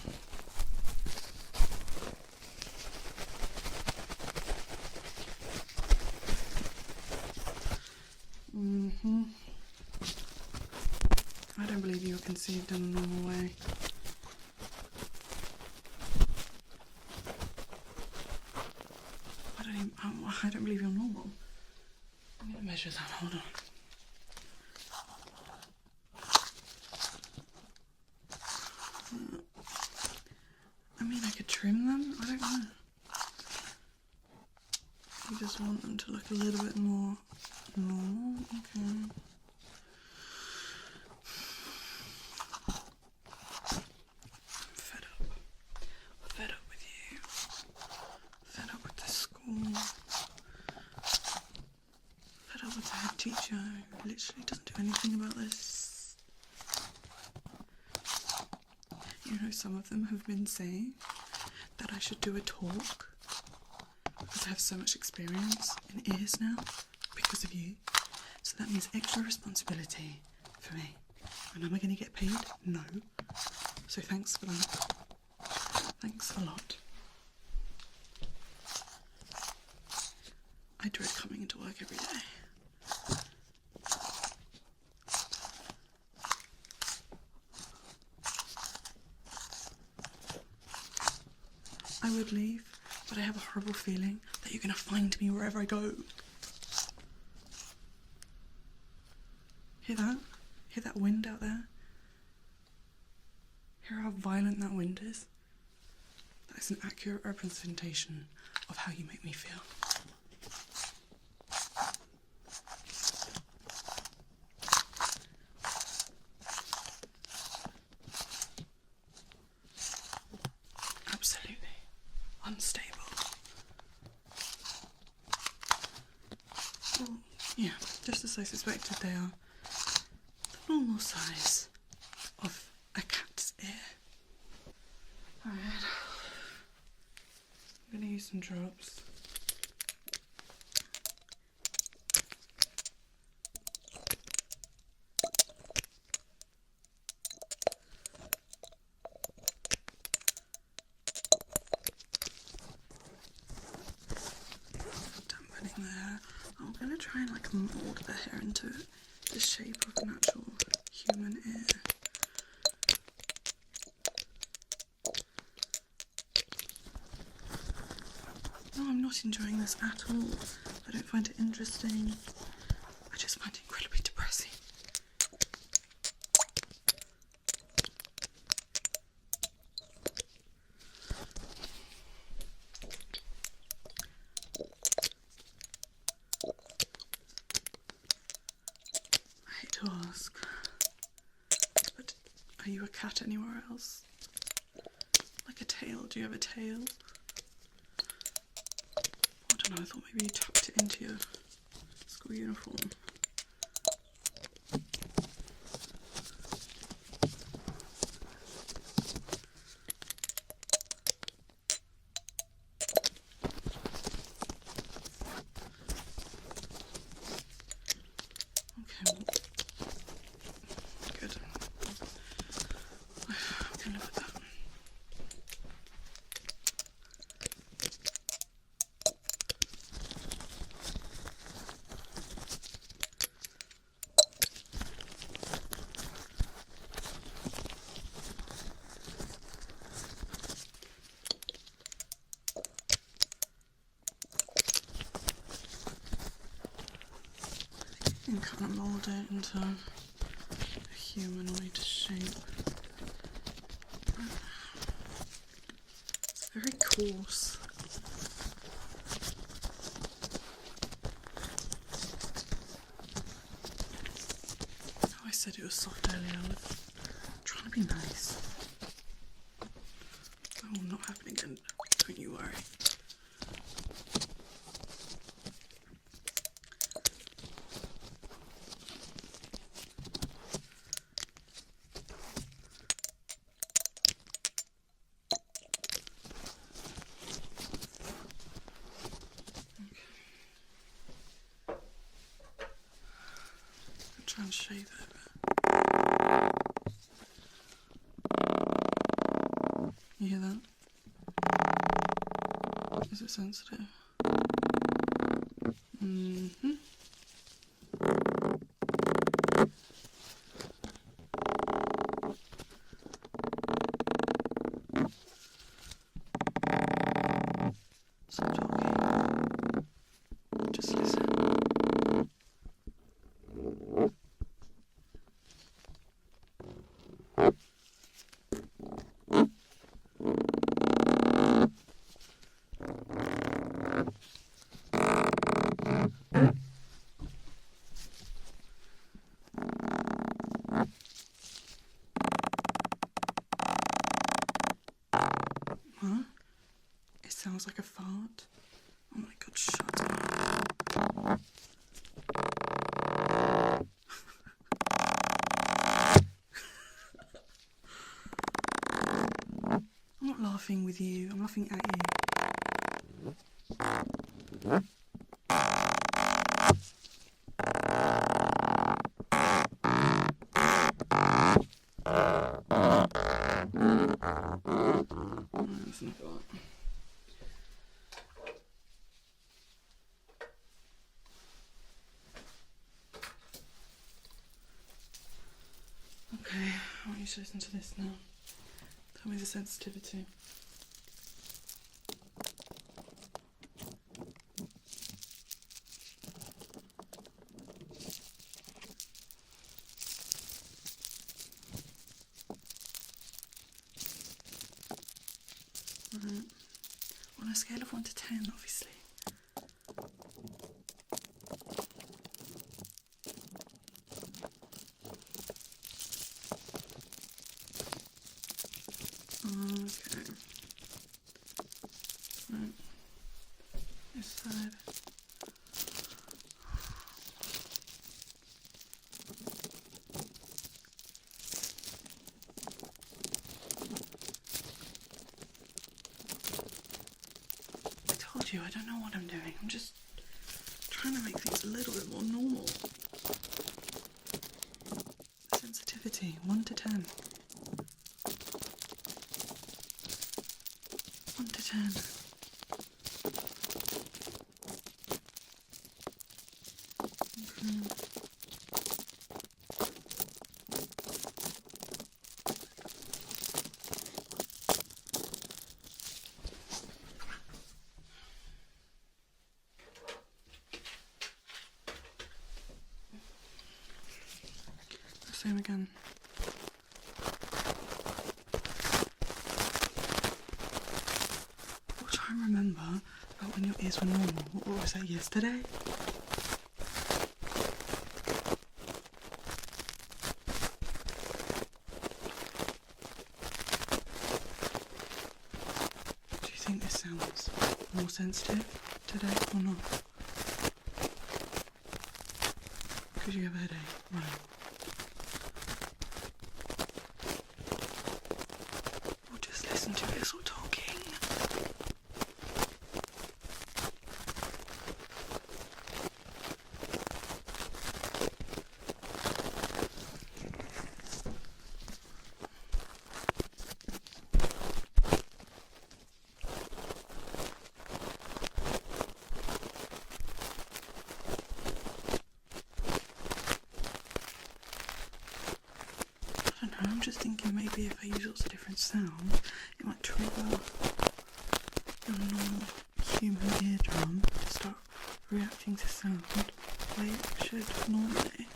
Mm-hmm. I don't believe you were conceived in a normal way. I don't believe you're normal. I'm gonna measure that, hold on. I mean, I could trim them, I don't know. You just want them to look a little bit more normal, okay. I'm fed up. I'm fed up with you. Fed up with the school. Fed up with the head teacher who literally doesn't do anything about this. You know, some of them have been saying that I should do a talk because I have so much experience in ears now because of you. So that means extra responsibility for me. And am I going to get paid? No. So thanks for that. Thanks a lot. I dread coming into work every day. I would leave, but I have a horrible feeling that you're going to find me wherever I go. Hear that? Hear that wind out there? Hear how violent that wind is? That is an accurate representation of how you make me feel. Absolutely unstable. Well, yeah, just as I suspected, they are the normal size of a cat's ear. Alright, I'm gonna use some drops. Dampening the hair. I'm gonna try and like mold the hair into the shape of an actual human ear. No, I'm not enjoying this at all. I don't find it interesting. I just find it incredibly depressing. I hate to ask, but are you a cat anywhere else? Like a tail? Do you have a tail? I don't know, I thought maybe you tucked it into your school uniform. Okay, well, good. I can live with that. And kind of mould it into a humanoid shape. It's very coarse. Oh, I said it was soft earlier. I was trying to be nice. That will not happen again, don't you worry. Try and shave it a bit. You hear that? Is it sensitive? Mm-hmm. Stop talking. Just listen. Huh? It sounds like a fart. Oh my god, shut up. I'm not laughing with you, I'm laughing at you. That's enough of that. Okay, I want you to listen to this now. Tell me the sensitivity. Right. On a scale of 1 to 10, obviously. Okay. Right. This side. I told you, I don't know what I'm doing. I'm just trying to make things a little bit more normal. Sensitivity, 1 to 10. 1 to 10. Okay. same again. I'll try and remember about when your ears were normal. What was that, yesterday? Do you think this sounds more sensitive today or not? Could you have a headache? Right. Or just listen to it sort of talking. I don't know, I'm just thinking maybe if I use lots of different sounds, it might trigger your normal human eardrum to start reacting to sound the way it should normally.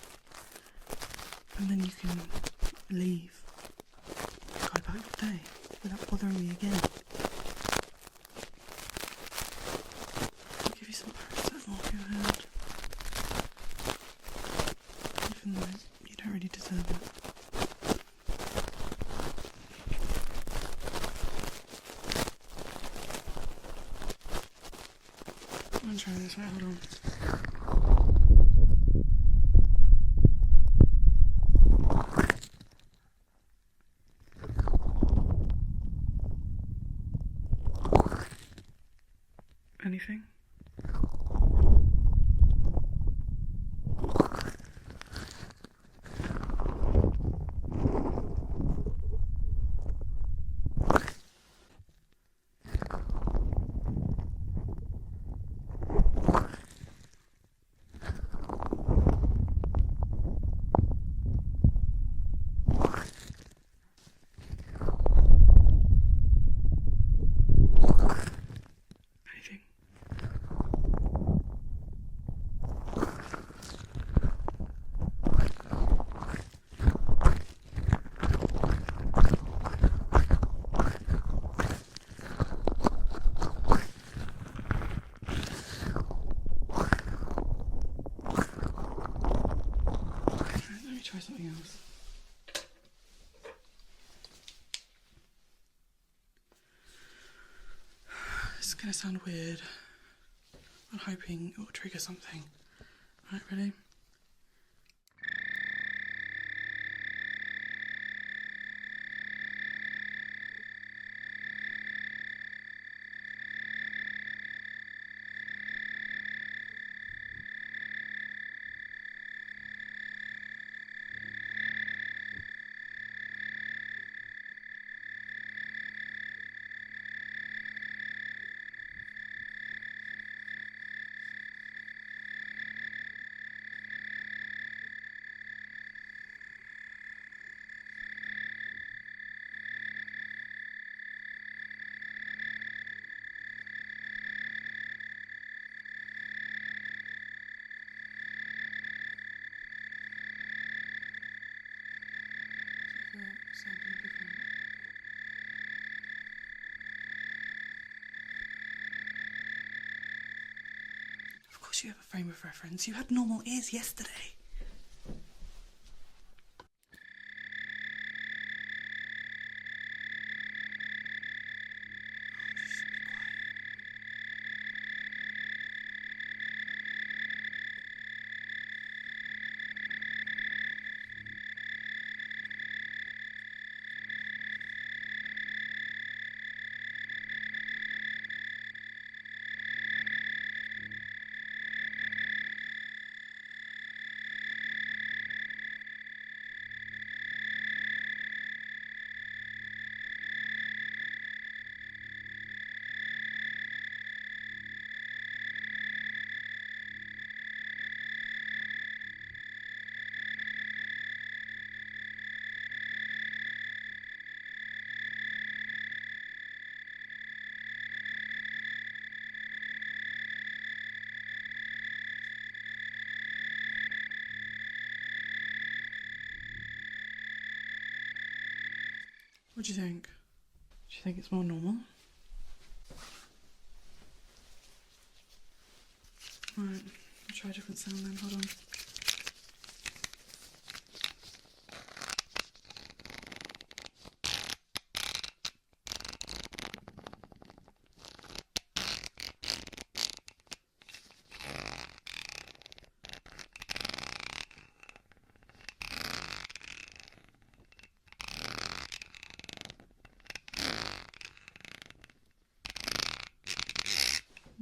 And then you can leave, go about your day without bothering me again. I'll give you some paracetamol for your head, even though you don't really deserve it. I'm trying this out, hold on. Anything? Try something else. This is going to sound weird. I'm hoping it will trigger something. Alright, ready? Something different. Of course you have a frame of reference. You had normal ears yesterday. What do you think? Do you think it's more normal? Right, I'll try a different sound then, hold on.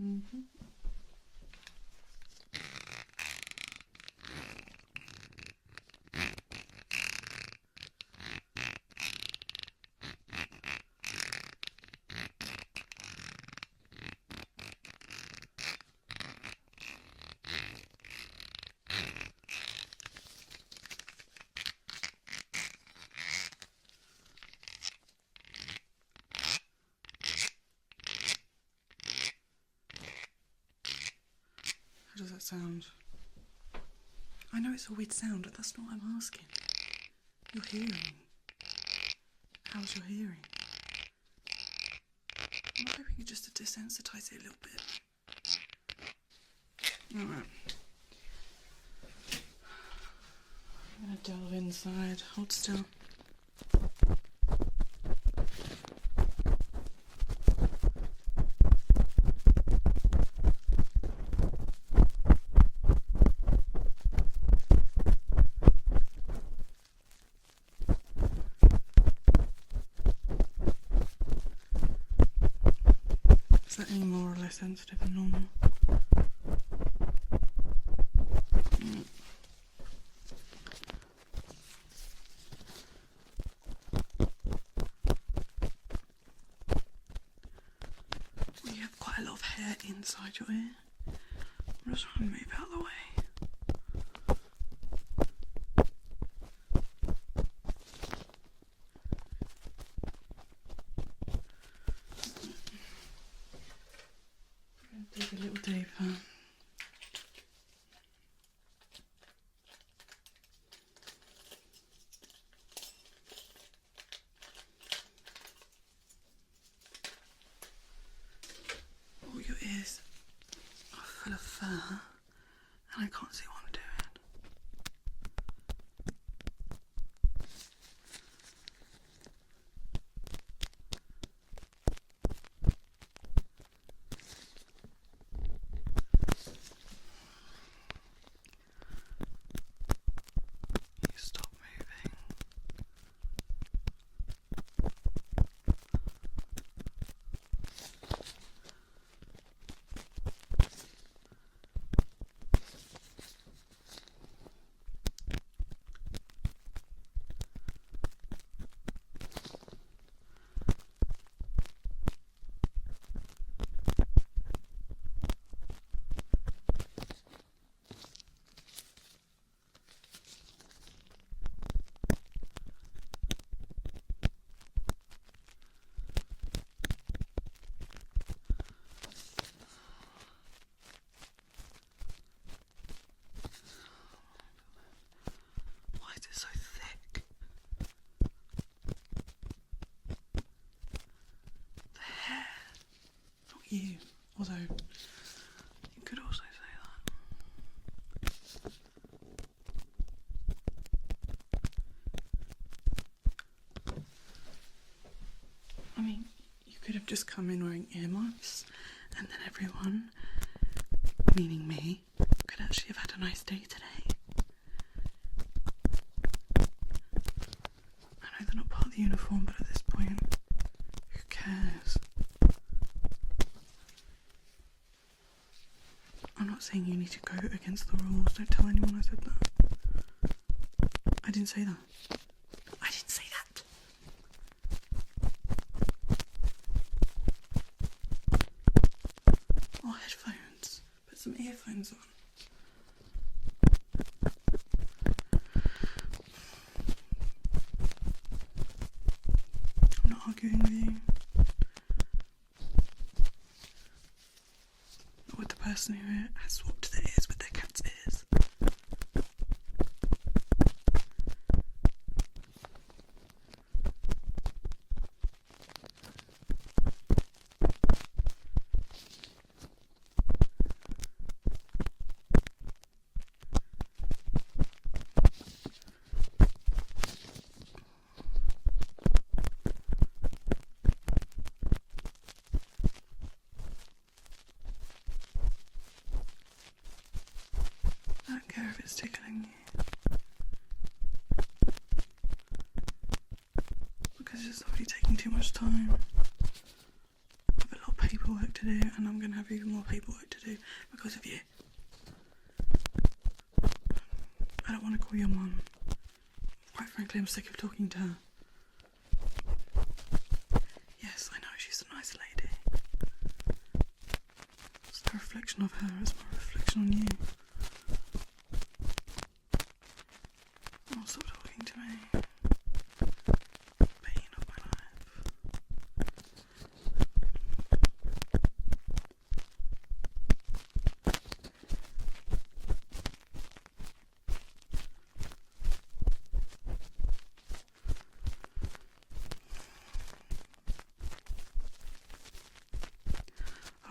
Mm-hmm. How does that sound? I know it's a weird sound, but that's not what I'm asking. Your hearing. How's your hearing? I'm hoping you just to desensitise it a little bit. Alright. I'm going to delve inside. Hold still. Is that any more or less sensitive than normal? Well, you have quite a lot of hair inside your ear. I'm just trying to move out of the way. Dig a little deeper. All your ears are full of fur, and I can't see what I'm doing. Stop moving. Why is it so thick? The hair, not you. Although, you could also say that. I mean, you could have just come in wearing earmuffs, and then everyone, meaning me, could actually have had a nice day today. I know they're not part of the uniform, but at this point, who cares? I'm not saying you need to go against the rules. Don't tell anyone I said that. I didn't say that. I didn't say that. Or headphones. Put some earphones on. I'm not arguing with you. Not with the person who has swapped their ears with their cat's ears. I don't care if it's tickling you. Because it's already taking too much time. I have a lot of paperwork to do, and I'm going to have even more paperwork to do because of you. I don't want to call your mum. Quite frankly, I'm sick of talking to her. Yes, I know, she's a nice lady. It's no reflection of her, it's my reflection on you. Oh, stop talking to me. Pain of my life.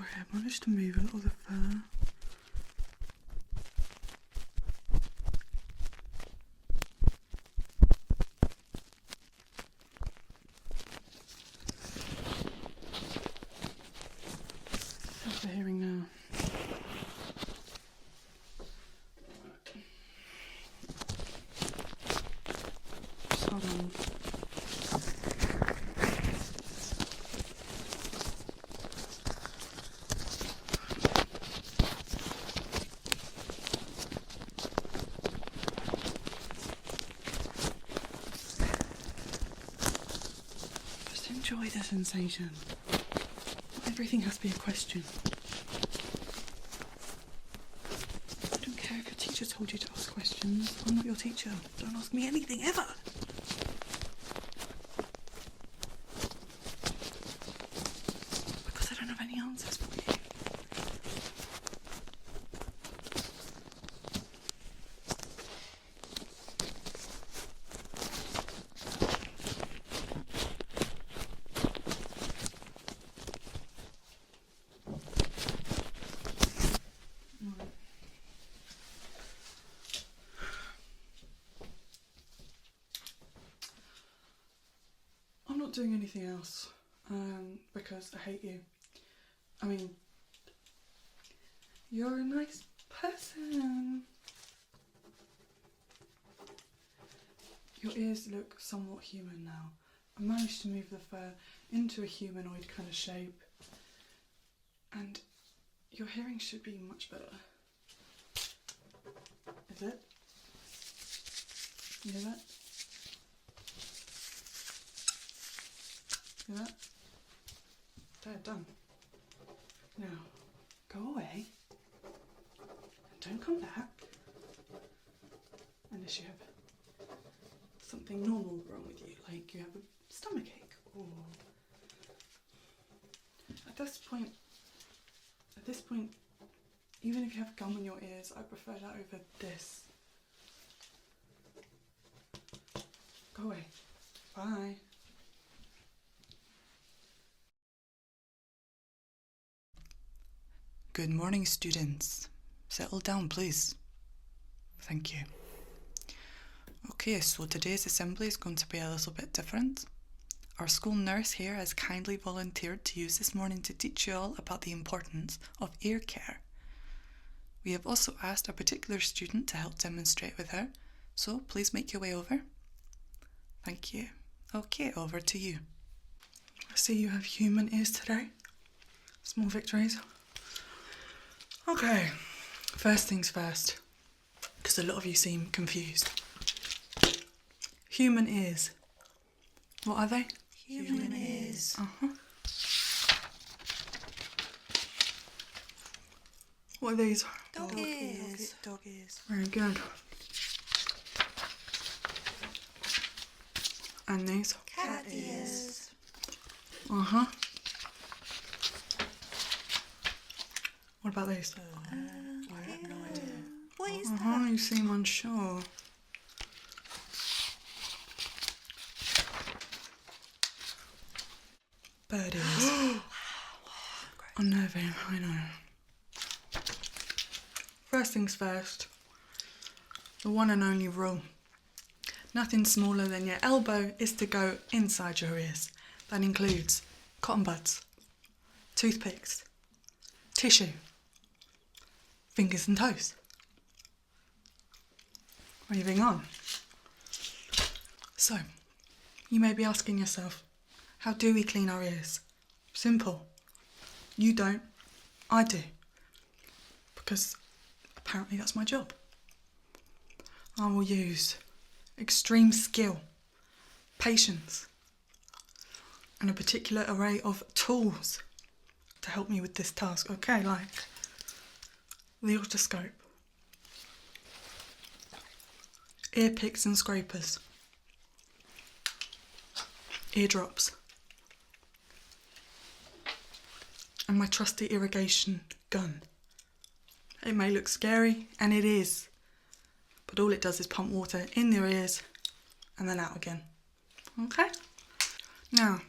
Okay, I've managed to move a lot of the fur. How's the hearing now? Just hold on. Just enjoy the sensation. Not everything has to be a question. I don't care if your teacher told you to ask questions. I'm not your teacher. Don't ask me anything ever. Because I don't have any answers for you. I'm not doing anything else because I hate you. I mean, you're a nice person. Your ears look somewhat human now. I managed to move the fur into a humanoid kind of shape, and your hearing should be much better. Is it? You hear that? Hear that? There, done. Now, go away and don't come back unless you have something normal wrong with you, like you have a stomachache or... At this point, even if you have gum in your ears, I prefer that over this. Go away. Bye. Good morning, students. Settle down, please. Thank you. Okay, so today's assembly is going to be a little bit different. Our school nurse here has kindly volunteered to use this morning to teach you all about the importance of ear care. We have also asked a particular student to help demonstrate with her, so please make your way over. Thank you. Okay, over to you. I see you have human ears today. Small victories. Okay, first things first, because a lot of you seem confused. Human ears. What are they? Human ears. What are these? Dog ears. Dog ears. Very good. And these? Cat ears. What about these? I have no idea. What is that? You seem unsure. Bird ears. Unnerving, I know. First things first. The one and only rule. Nothing smaller than your elbow is to go inside your ears. That includes cotton buds, toothpicks, tissue, fingers and toes. moving on. So, you may be asking yourself, how do we clean our ears? Simple. You don't, I do. Because apparently that's my job. I will use extreme skill, patience, and a particular array of tools to help me with this task. Okay, like the otoscope, ear picks and scrapers, eardrops, and my trusty irrigation gun. It may look scary, and it is, but all it does is pump water in your ears and then out again. Okay? Now,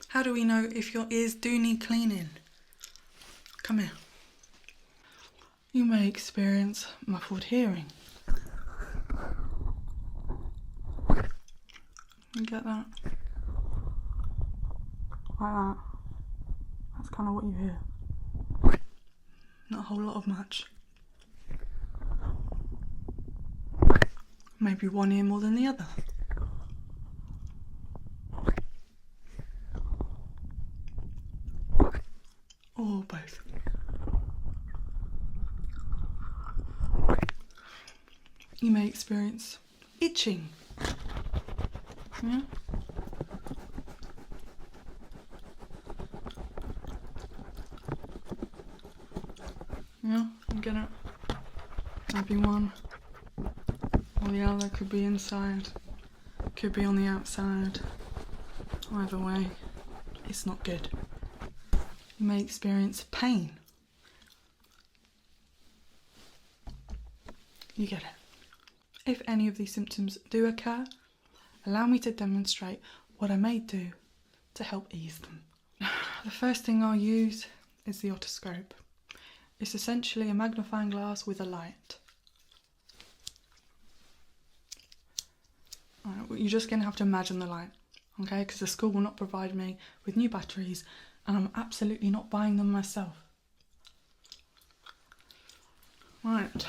how do we know if your ears do need cleaning? Come here. You may experience muffled hearing. You get that? Like that. That's kind of what you hear. Not a whole lot of much. Maybe one ear more than the other. Or both. You may experience itching. Yeah? Yeah, you get it? Maybe one or the other, could be inside, could be on the outside. Either way, it's not good. You may experience pain. You get it. If any of these symptoms do occur, allow me to demonstrate what I may do to help ease them. The first thing I'll use is the otoscope. It's essentially a magnifying glass with a light. Alright, well, you're just going to have to imagine the light, okay? Because the school will not provide me with new batteries, and I'm absolutely not buying them myself. Right,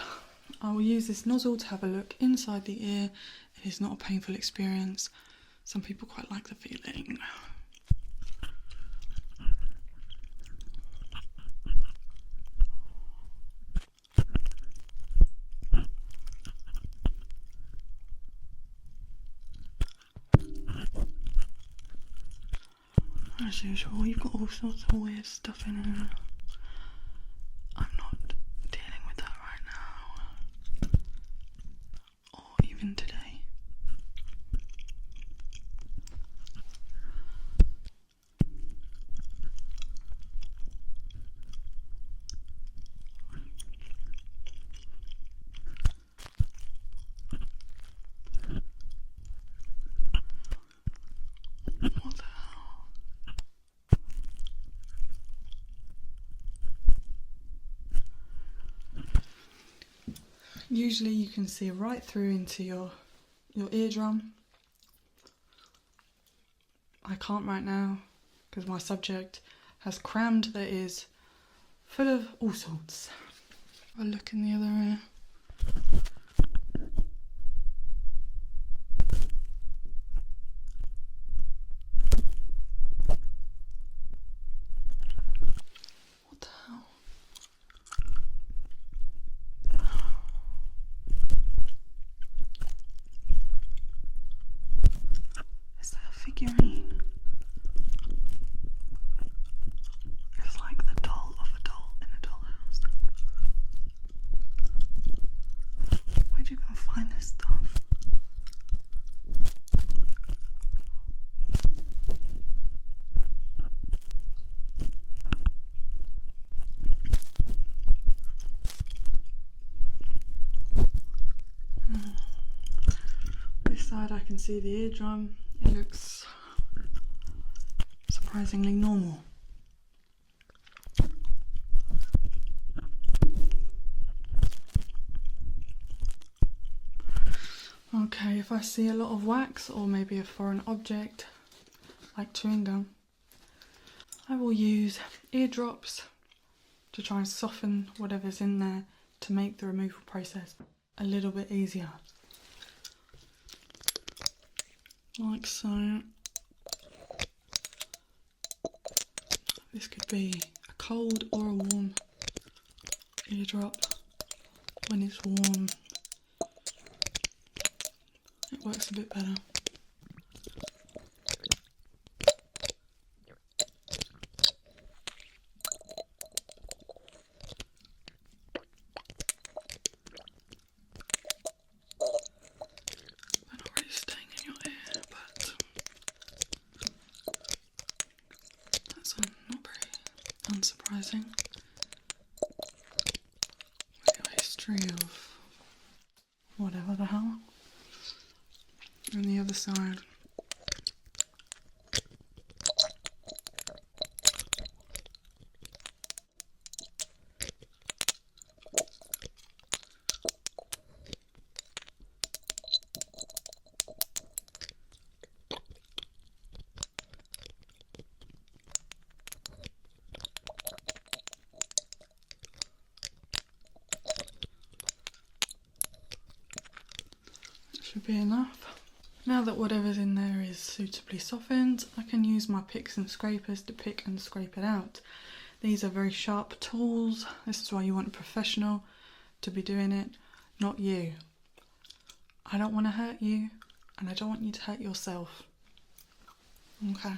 I will use this nozzle to have a look inside the ear. It is not a painful experience. Some people quite like the feeling. As usual, you've got all sorts of weird stuff in here. I'm not dealing with that right now. Or even today. What the hell? Usually you can see right through into your eardrum. I can't right now because my subject has crammed their ears full of all sorts. I'll look in the other ear. What the hell? Is that a figurine? It's like the doll of a doll in a dollhouse. Where'd you go find this stuff? This side I can see the eardrum. It looks surprisingly normal. Okay, if I see a lot of wax or maybe a foreign object like chewing gum, I will use eardrops to try and soften whatever's in there to make the removal process a little bit easier. like so. This could be a cold or a warm eardrop. When it's warm, it works a bit better. They're not really staying in your ear, but that's not very unsurprising. With your history of whatever the hell. And the other side. Should be enough. Now that whatever's in there is suitably softened, I can use my picks and scrapers to pick and scrape it out. These are very sharp tools. This is why you want a professional to be doing it, not you. I don't want to hurt you, and I don't want you to hurt yourself. Okay.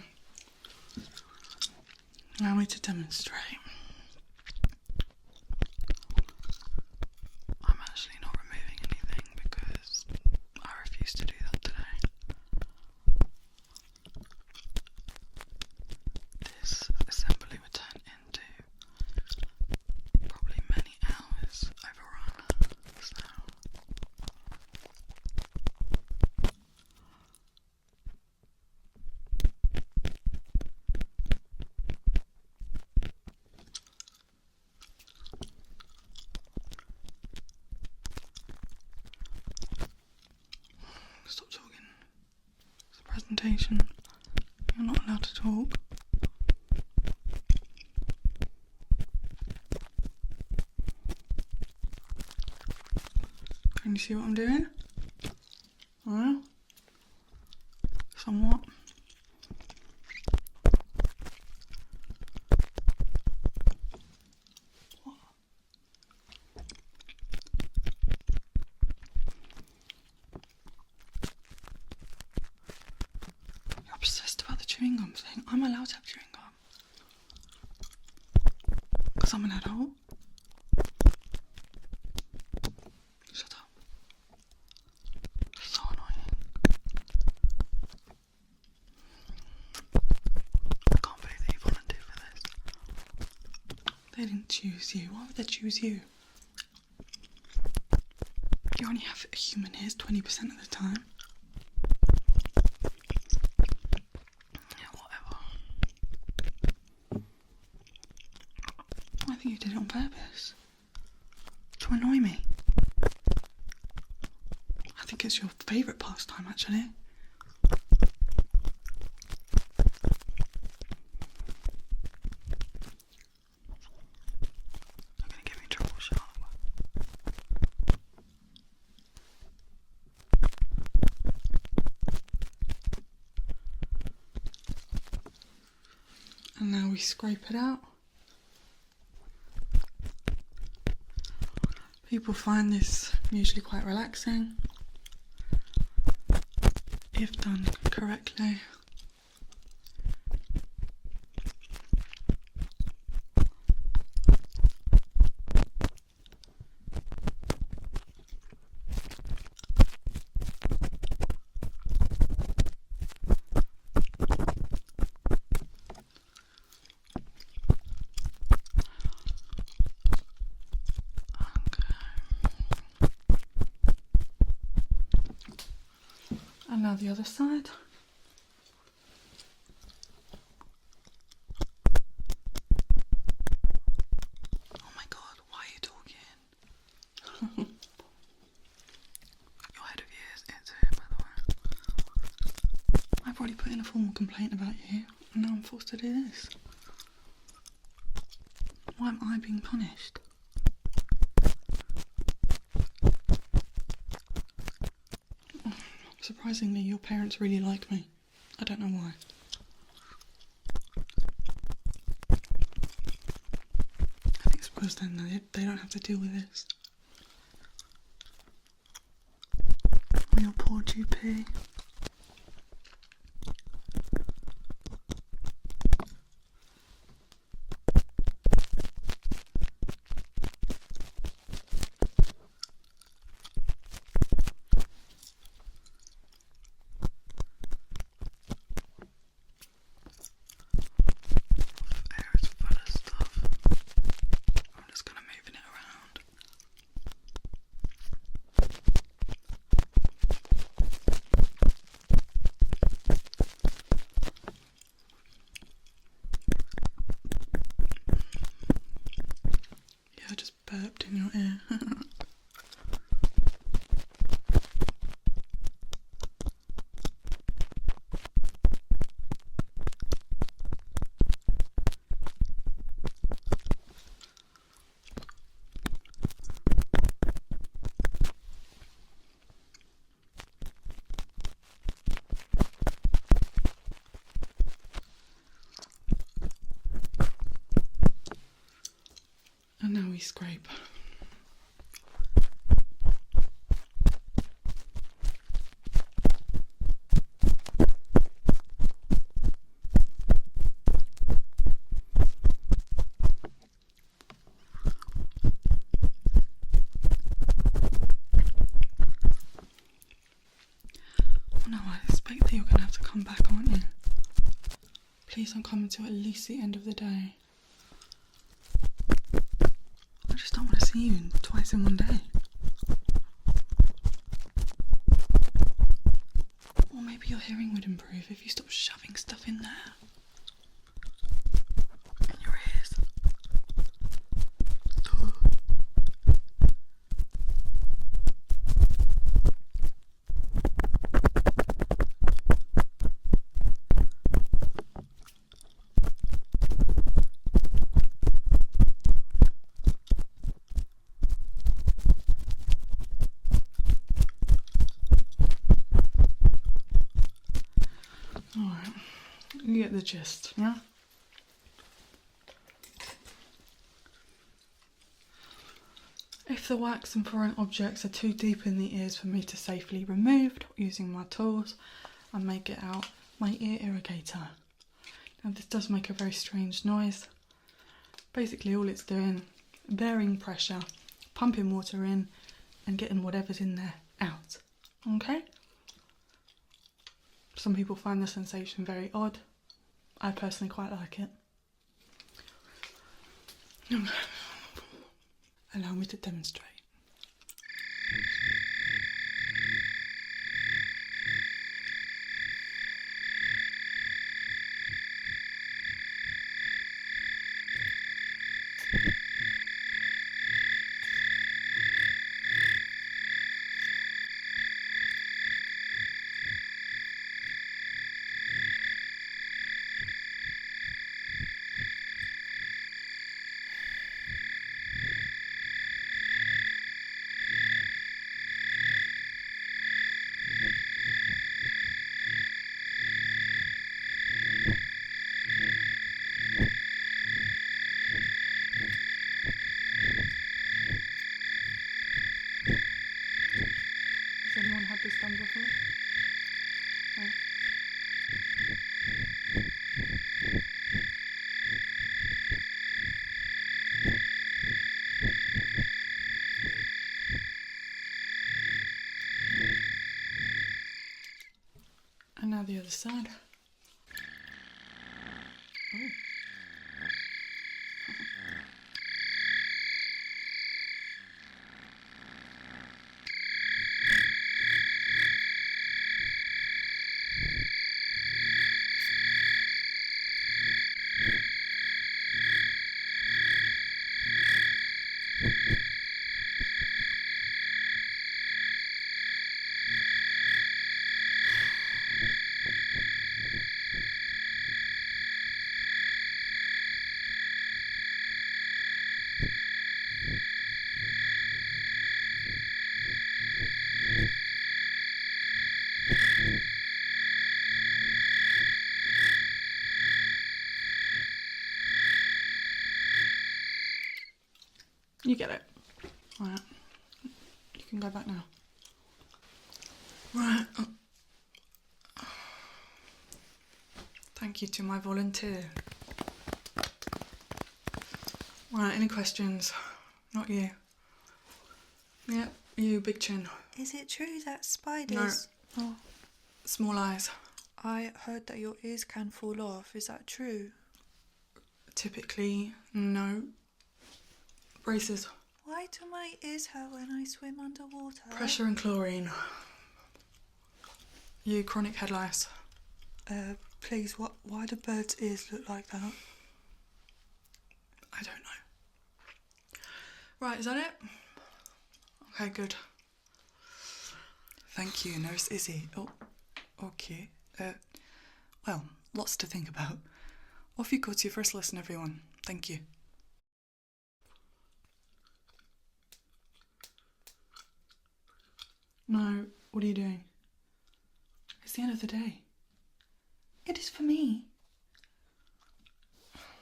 Allow me to demonstrate. I'm actually not removing anything because I refuse to do that today. This assembly would turn into probably many hours overrun, so stop talking. It's a presentation. You're not allowed to talk. Can you see what I'm doing? Well, somewhat. What? You're obsessed about the chewing gum thing. I'm allowed to have chewing gum. Because I'm an adult. Shut up. So annoying. I can't believe that you volunteered for this. They didn't choose you. Why would they choose you? You only have human ears 20% of the time. Yeah, whatever. I think you did it on purpose. To annoy me. I think it's your favourite pastime, actually. You're going to give me trouble, shut up. And now we scrape it out. People find this usually quite relaxing if done correctly. And now the other side. Oh my god, why are you talking? Your head of years, it's here, by the way. I've already put in a formal complaint about you, and now I'm forced to do this. Why am I being punished? Surprisingly, your parents really like me. I don't know why. I think it's because then they don't have to deal with this. Oh, your poor GP. I just burped in your ear. And now we scrape. Oh no, I expect that you're going to have to come back, aren't you? Please don't come until at least the end of the day. I just don't want to see you twice in one day. Or maybe your hearing would improve if you stopped shoving stuff in there. In your ears. Alright, you get the gist, yeah? If the wax and foreign objects are too deep in the ears for me to safely remove using my tools, I may get out my ear irrigator. Now this does make a very strange noise. Basically all it's doing, varying pressure, pumping water in and getting whatever's in there out, okay? Some people find the sensation very odd. I personally quite like it. Allow me to demonstrate. Has anyone had this done before? No? And now the other side. Oh. You get it. Right. You can go back now. Right. Thank you to my volunteer. Right, any questions? Not you. Yep, you, big chin. Is it true that spiders... No. Oh. Small eyes. I heard that your ears can fall off. Is that true? Typically, no. Braces. Why do my ears hurt when I swim underwater? Pressure and chlorine. You, chronic head lice. Please, why do birds' ears look like that? I don't know. Right, is that it? Okay, good. Thank you, Nurse Izzy. Oh, okay. Well, lots to think about. Off you go to your first lesson, everyone. Thank you. No, what are you doing? It's the end of the day. It is for me.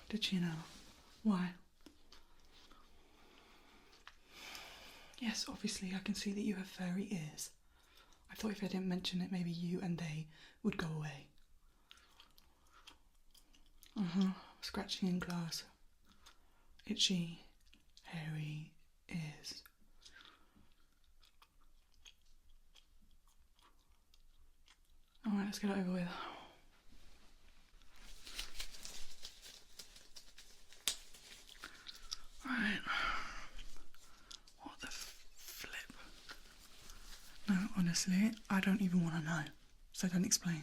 Did she know? Why? Yes, obviously, I can see that you have furry ears. I thought if I didn't mention it, maybe you and they would go away. Scratching in class. Itchy, hairy ears. Alright, let's get it over with. Right. What the flip? No, honestly, I don't even want to know. So don't explain.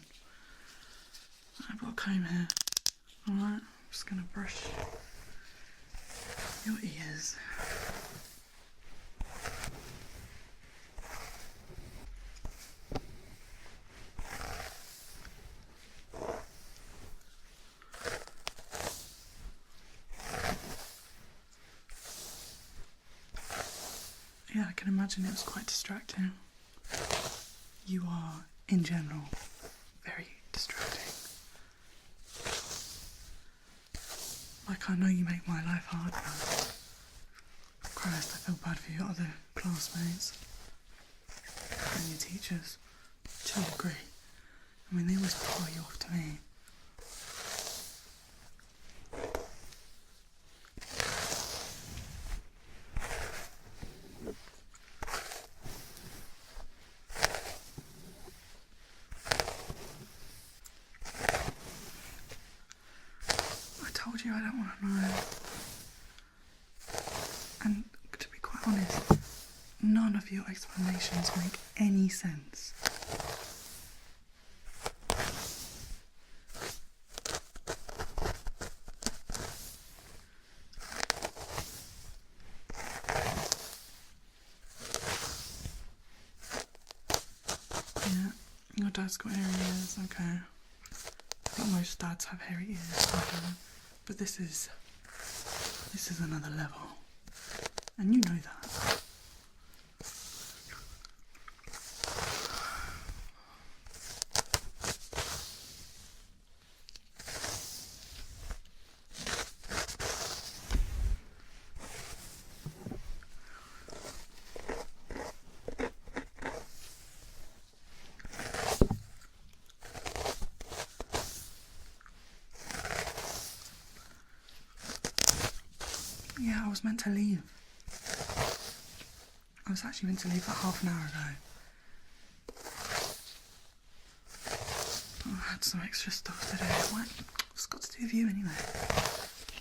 I've got a comb here. Alright, I'm just gonna brush your ears. Yeah, I can imagine it was quite distracting. You are, in general, very distracting. Like, I know you make my life hard, but Christ, I feel bad for your other classmates and your teachers, to a degree. I mean, they always pull you off to me. I told you I don't want to know. And to be quite honest, none of your explanations make any sense. Yeah, your dad's got hairy ears, okay. I think most dads have hairy ears, okay. But this is another level. And you know that. Yeah, I was meant to leave. I was actually meant to leave about half an hour ago. I had some extra stuff to do. What? It's got to do with you anyway.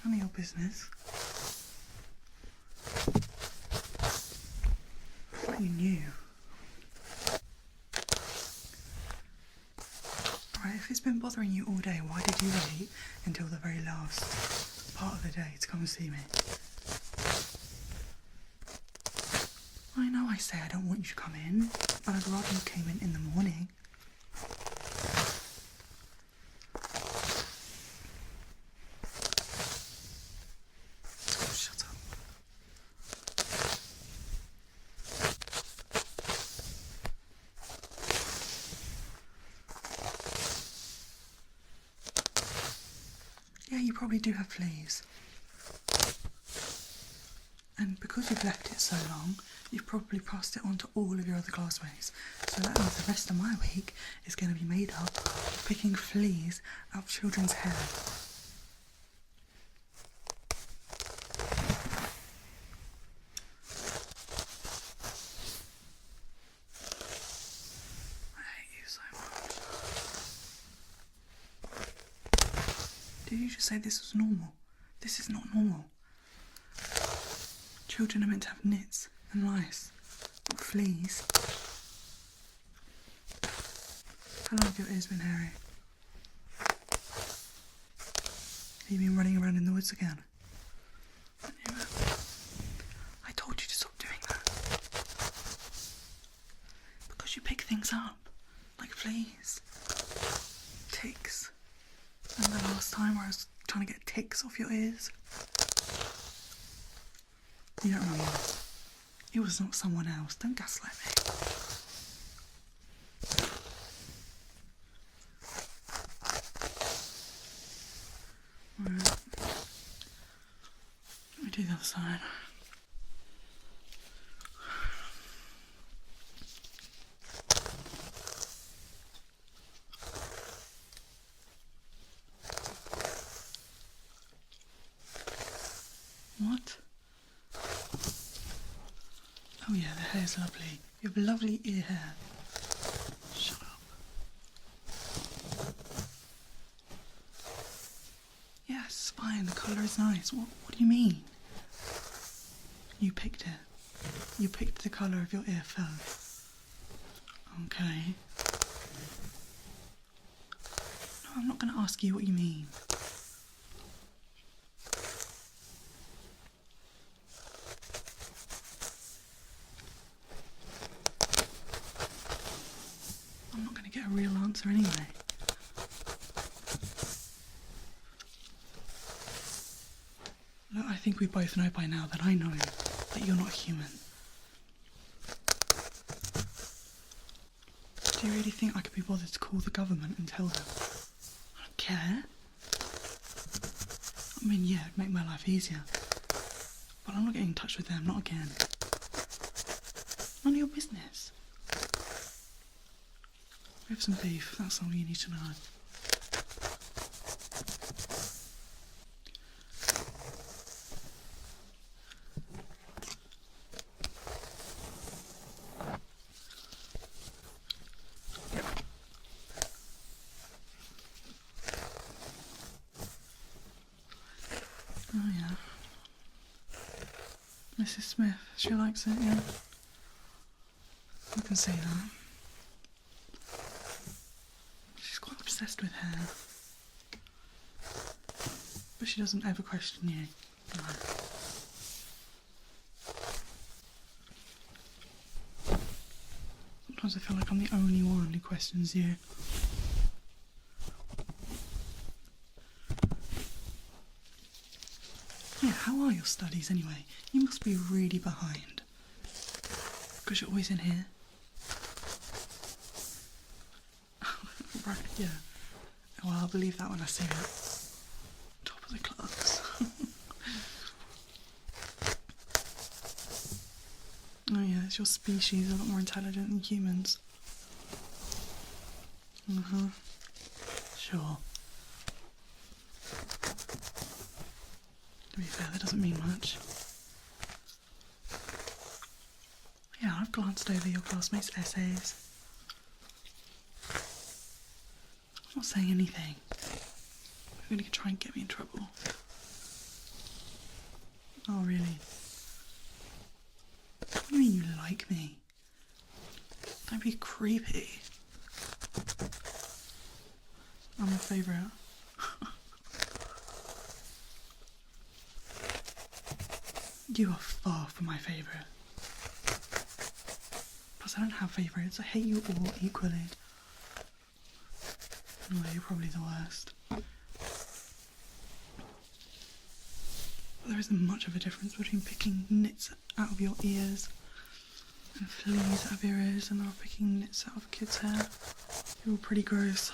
None of your business. I thought you knew. Alright, if it's been bothering you all day, why did you wait until the very last part of the day to come and see me? I know I say I don't want you to come in, but I'd rather you came in the morning. Oh, shut up. Yeah, you probably do have fleas. And And because you've left it so long, you've probably passed it on to all of your other classmates. So that means the rest of my week is going to be made up of picking fleas out of children's hair. I hate you so much. Did you just say this was normal? This is not normal. Children are meant to have nits and lice, not fleas. How long have your ears been hairy? Have you been running around in the woods again? I told you to stop doing that. Because you pick things up, like fleas, ticks. And the last time where I was trying to get ticks off your ears? You don't remember. It was not someone else. Don't gaslight me. Right. Let me do the other side. What? Oh yeah, the hair's lovely. You have lovely ear hair. Shut up. Yes, fine, the colour is nice. What do you mean? You picked it. You picked the colour of your ear fur. Okay. No, I'm not going to ask you what you mean. I'm not going to get a real answer anyway. Look, I think we both know by now that I know that you're not human. Do you really think I could be bothered to call the government and tell them? I don't care. I mean, yeah, it'd make my life easier. But I'm not getting in touch with them, not again. None of your business. We have some beef, that's all you need to know. Oh yeah. Mrs. Smith, she likes it, yeah. I can see that. She's quite obsessed with hair. But she doesn't ever question you. No. Sometimes I feel like I'm the only one who questions you. Yeah, how are your studies anyway? You must be really behind. Because you're always in here. Right, yeah. Well, I'll believe that when I see it. Top of the class. Oh yeah, it's your species a lot more intelligent than humans. Sure. To be fair, that doesn't mean much. Yeah, I've glanced over your classmates' essays. I'm not saying anything. You're going to try and get me in trouble. Oh, really? What do you mean you like me? Don't be creepy. I'm your favourite. You are far from my favourite. Plus, I don't have favourites. I hate you all equally. No, you're probably the worst. But there isn't much of a difference between picking nits out of your ears and fleas out of your ears and picking nits out of a kid's hair. You're all pretty gross.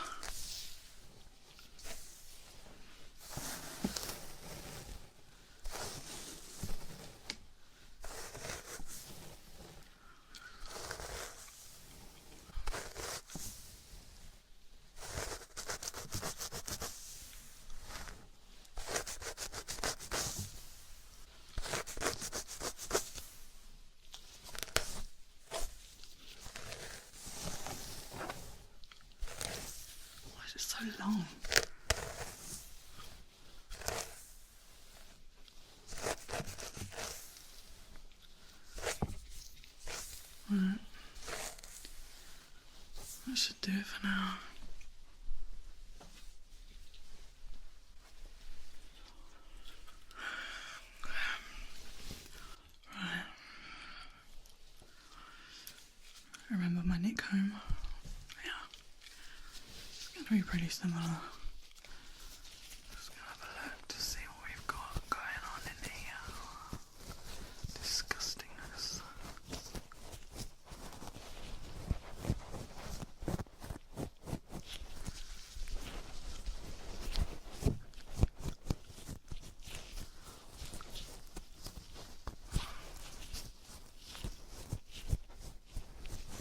long. Right. That should do it for now. Right. Remember my knit comb? Yeah. It's going to be pretty similar. Just going to have a look to see what we've got going on in here. Disgustingness.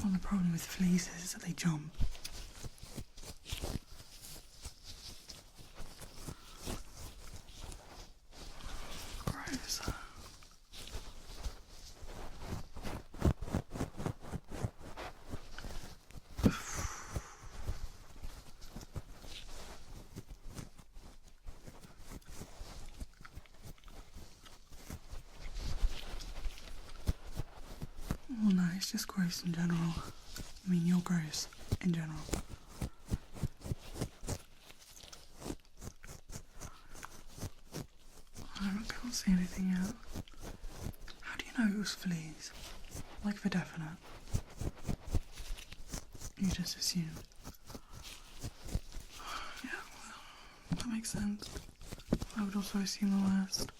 Well, the problem with fleas is that they jump. Gross. Well, no, it's just gross in general. I mean, you're gross in general. I can't see anything yet. How do you know it was fleas? Like for definite? You just assume. Yeah, well, that makes sense. I would also assume the worst.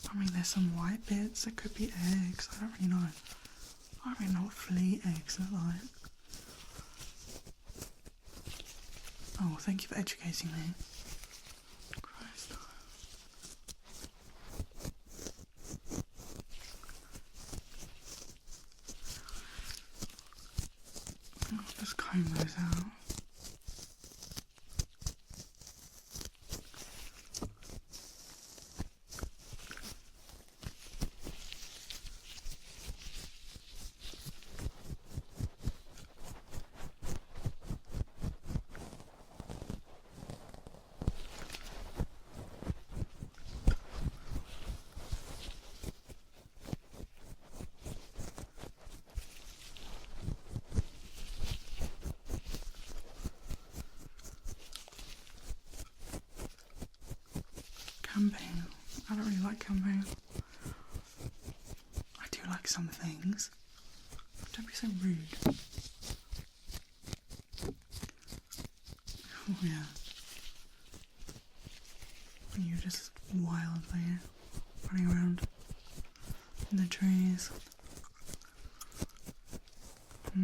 I mean, there's some white bits that could be eggs. I don't really know. I don't really know what flea eggs look like. Oh, thank you for educating me. Christ. I'll just comb those out. Camping. I don't really like camping. I do like some things. Don't be so rude. Oh yeah. You're just wildly running around in the trees. I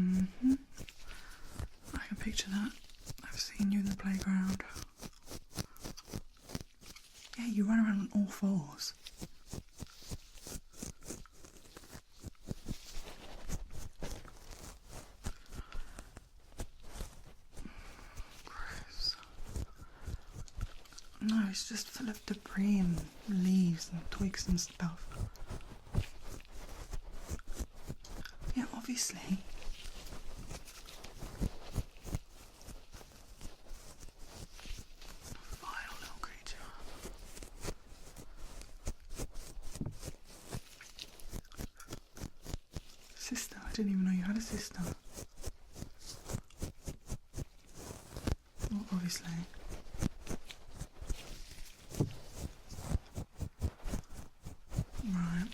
can picture that. I've seen you in the playground. Yeah, you run around on all fours. Gross. No, it's just full of debris and leaves and twigs and stuff. Yeah, obviously. Vile little creature. Sister, I didn't even know you had a sister. Well, obviously. Right.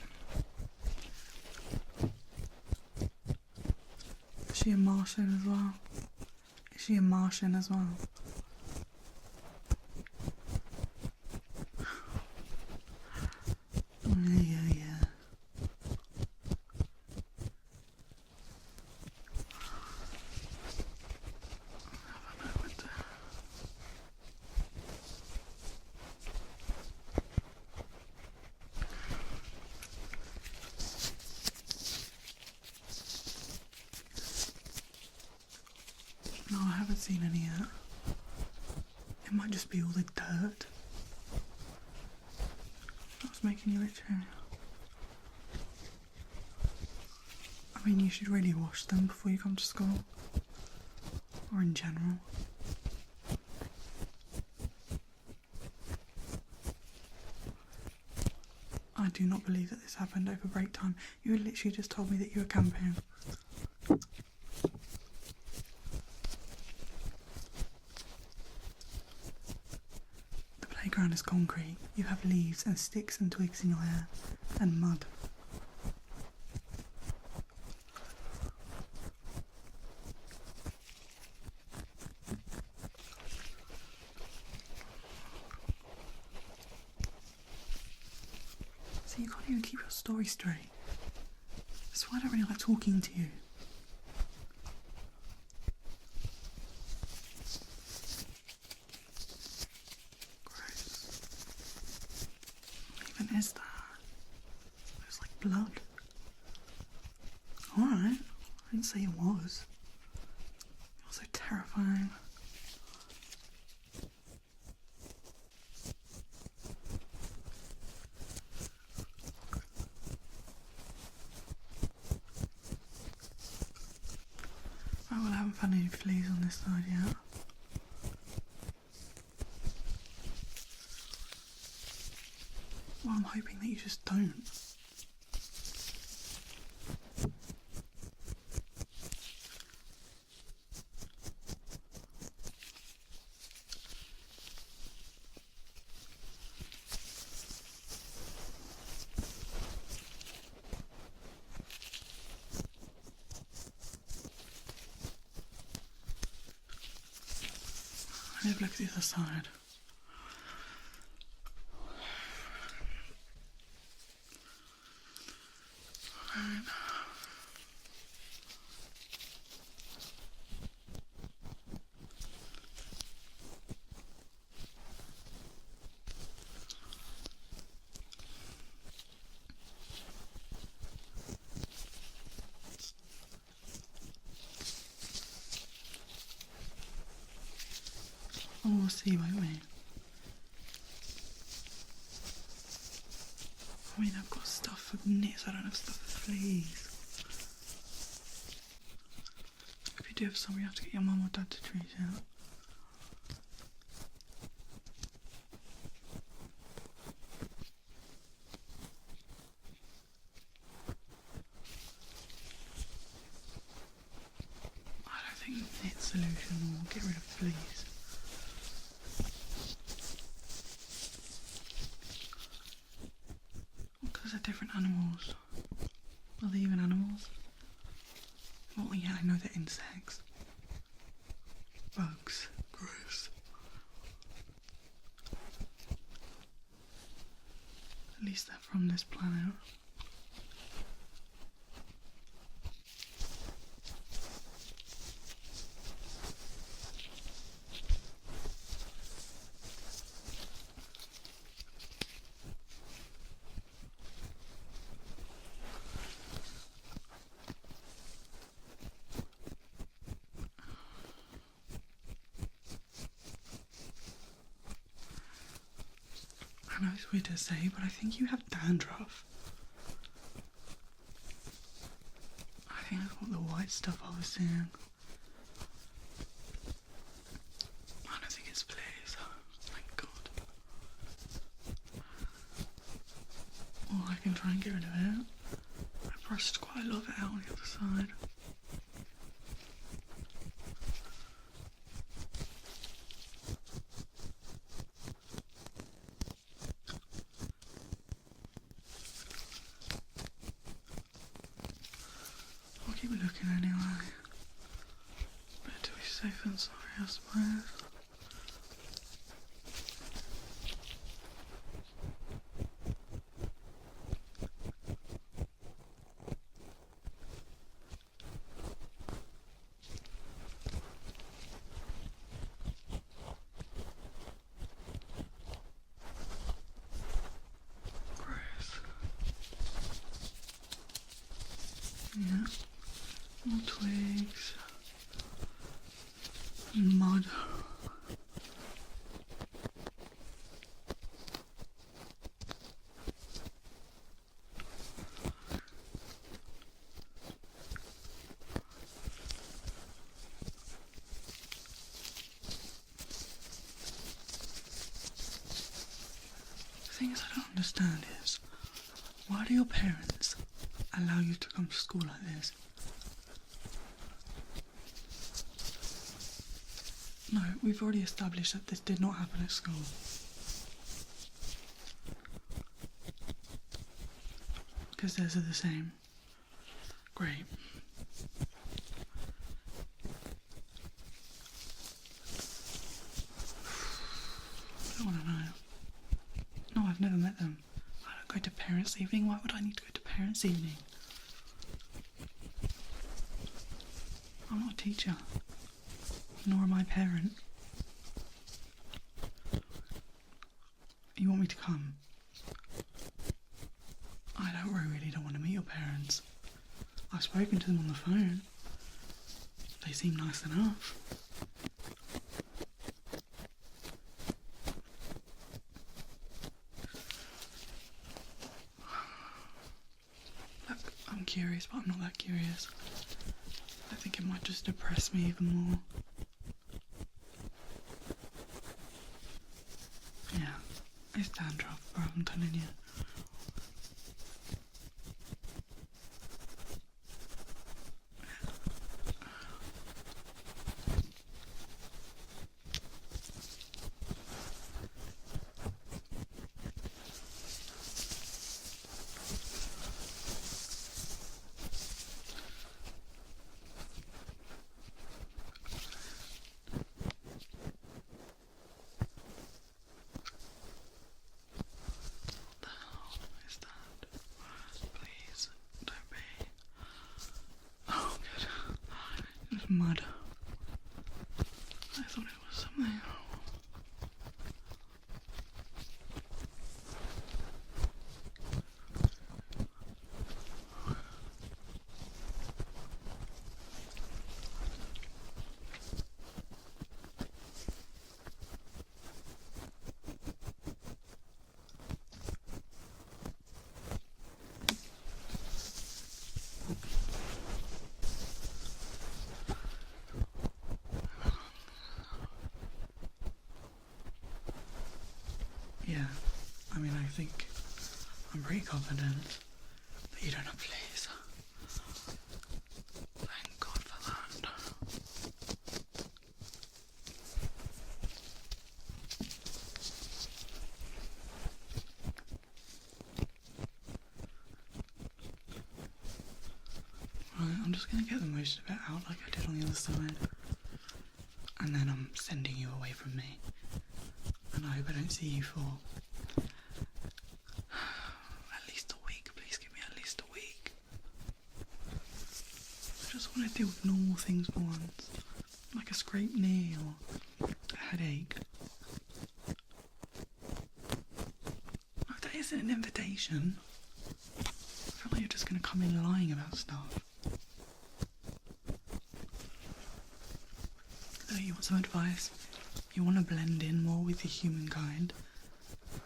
Is she a Martian as well? Is she a Martian as well? Yeah. No, I haven't seen any yet. It might just be all the dirt. That was making you itchy? I mean, you should really wash them before you come to school. Or in general. I do not believe that this happened over break time. You literally just told me that you were camping. The playground is concrete. You have leaves and sticks and twigs in your hair. And mud. So you can't even keep your story straight. That's why I don't really like talking to you. Gross. What even is that? It's like blood. Alright, I didn't say it was. It was so terrifying. Oh, well, I haven't found any fleas on this side yet. Well, I'm hoping that you just don't. Let me have a look at the other side. Right. Oh, we'll see, won't we? I mean, I've got stuff for nits, I don't have stuff for fleas. If you do have some, you have to get your mum or dad to treat it. I don't think nit solution will get rid of fleas. Because they're different animals. Are they even animals? Well, yeah, I know they're insects. Bugs. Gross. At least they're from this planet. I know it's weird to say, but I think you have dandruff. I think that's what the white stuff I was seeing. I don't think it's fleas. Thank God. Or I can try and get rid of it. I brushed quite a lot of it out on the other side. I'll keep looking anyway. Better to be safe than sorry, I suppose. Yeah, more twigs, mud. things I don't understand is, why do your parents allow you to come to school like this? No, we've already established that this did not happen at school. Because theirs are the same. Great. I don't want to know. No, I've never met them. I don't go to parents' evening. Why would I need to go to parents' evening? I'm not a teacher. Nor am I a parent. You want me to come? Really don't want to meet your parents. I've spoken to them on the phone. They seem nice enough. Look, I'm curious, but I'm not that curious. I think it might just depress me even more. Yeah, it's dandruff, bro, I'm telling you. Mud. I thought it was something. Yeah, I mean, I think I'm pretty confident that you don't have fleas. Thank God for that. Right, I'm just going to get the most of it out like I did on the other side. And then I'm sending you away from me. And I hope I don't see you for at least a week. Please give me at least a week. I just want to deal with normal things for once. Like a scraped knee or a headache. No, that isn't an invitation. I feel like you're just going to come in lying about stuff. Oh, you want some advice? You want to blend in more with the humankind?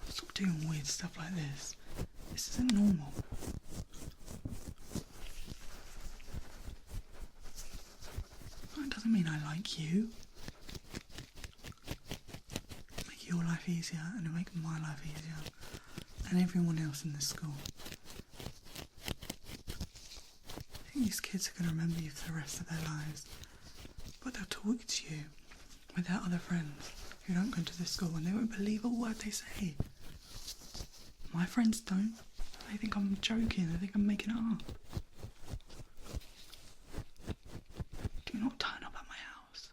Stop doing weird stuff like this. This isn't normal. That doesn't mean I like you. Make your life easier and it'll make my life easier. And everyone else in this school. I think these kids are going to remember you for the rest of their lives. But they'll talk to you with their other friends who don't go to this school and they won't believe a word they say. My friends don't. They think I'm joking. They think I'm making it up. Do not turn up at my house.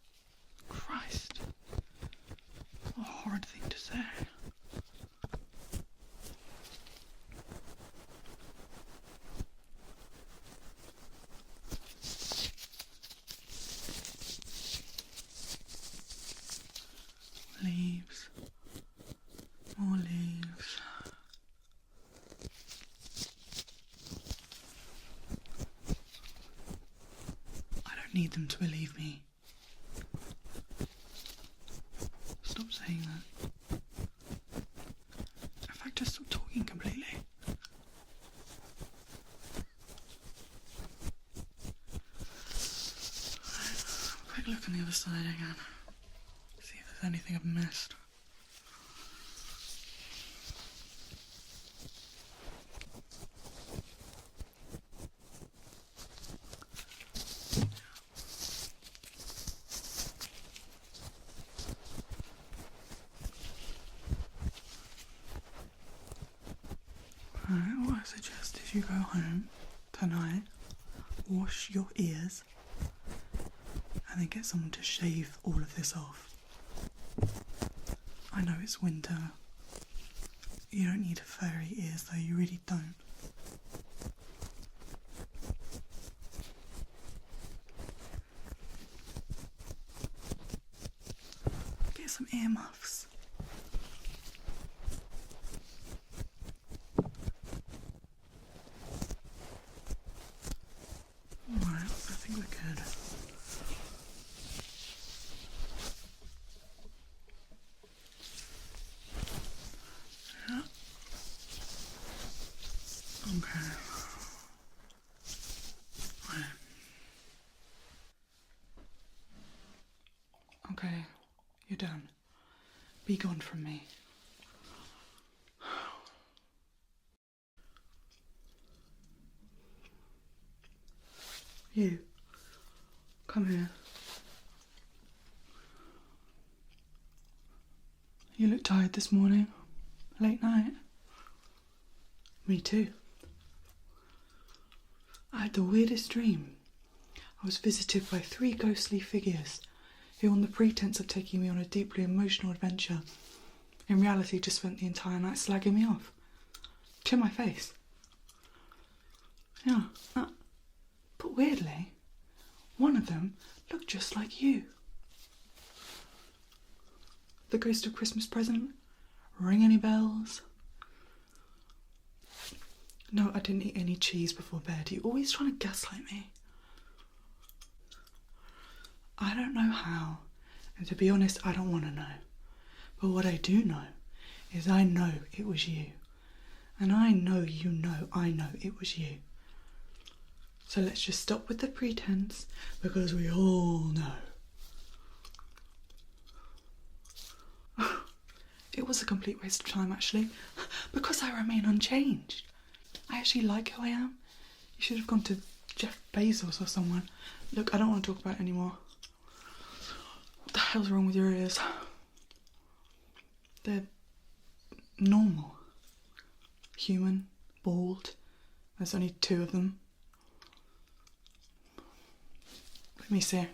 Christ. What a horrid thing to say. Leaves. More leaves. I don't need them to believe me. Stop saying that. In fact, just stop talking completely. Quick look on the other side again. See if there's anything I've missed. you go home tonight, wash your ears, and then get someone to shave all of this off. I know it's winter. You don't need furry ears though, you really don't. Get some earmuffs. Alright, I think we're good. Yeah. Okay. Right. Okay, you're done. Be gone from me. You, come here. You look tired this morning. Late night. Me too. I had the weirdest dream. I was visited by 3 ghostly figures who, on the pretense of taking me on a deeply emotional adventure, in reality just spent the entire night slagging me off. To my face. Yeah, but weirdly, one of them looked just like you. The ghost of Christmas present? Ring any bells? No, I didn't eat any cheese before bed. You're always trying to gaslight me. I don't know how, and to be honest, I don't want to know. But what I do know is I know it was you. And I know you know I know it was you. So let's just stop with the pretense, because we all know. It was a complete waste of time, actually, because I remain unchanged. I actually like who I am. You should have gone to Jeff Bezos or someone. Look, I don't want to talk about it anymore. What the hell's wrong with your ears? They're normal. Human, bald. There's only 2 of them. Let me see.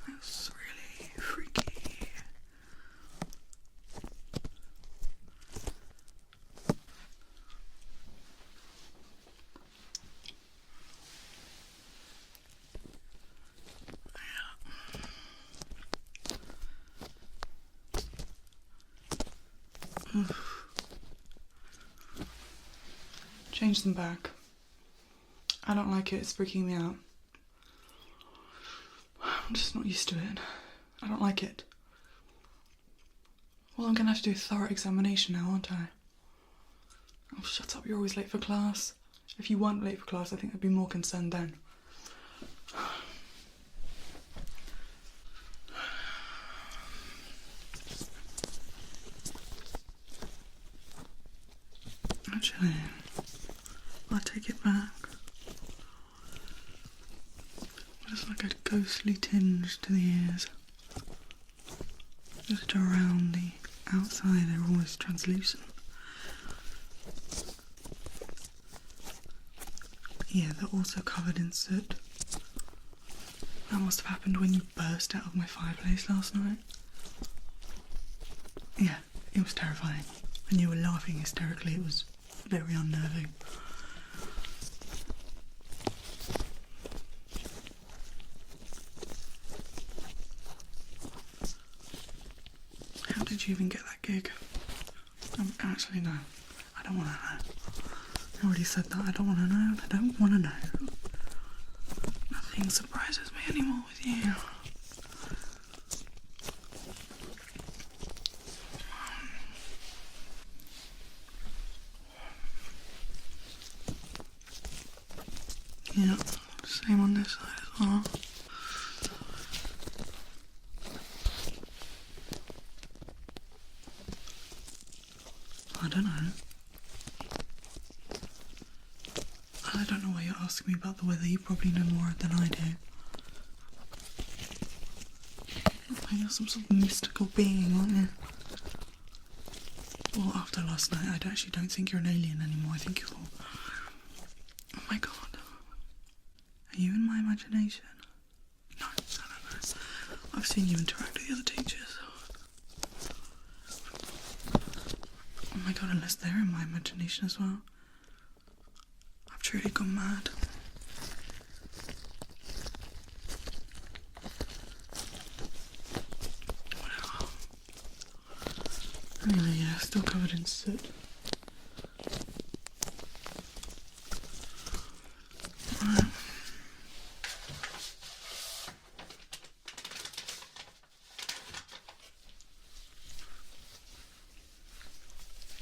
That's really freaky. Change them back. I don't like it, it's freaking me out. I'm just not used to it. I don't like it. Well, I'm gonna have to do a thorough examination now, aren't I? Oh, shut up, you're always late for class. If you weren't late for class, I think I'd be more concerned then. Actually, I'll take it back. There's like a ghostly tinge to the ears. Just around the outside, they're always translucent. Yeah, they're also covered in soot. That must have happened when you burst out of my fireplace last night. Yeah, it was terrifying. And you were laughing hysterically, it was very unnerving. How did you even get that gig? Actually, no. I don't want to know. I already said that. I don't want to know. I don't want to know. Nothing surprises me anymore with you. Yeah, same on this side as well. I don't know. I don't don't know why you're asking me about the weather. You probably know more than I do. Like you're some sort of mystical being, aren't you? Well, after last night, I actually don't think you're an alien anymore. I think you're... Oh my god. Are you in my imagination? No. I've seen you interact with the other teachers. Oh my god, unless they're in my imagination as well. I've truly gone mad. Anyway, yeah, still covered in soot. Right.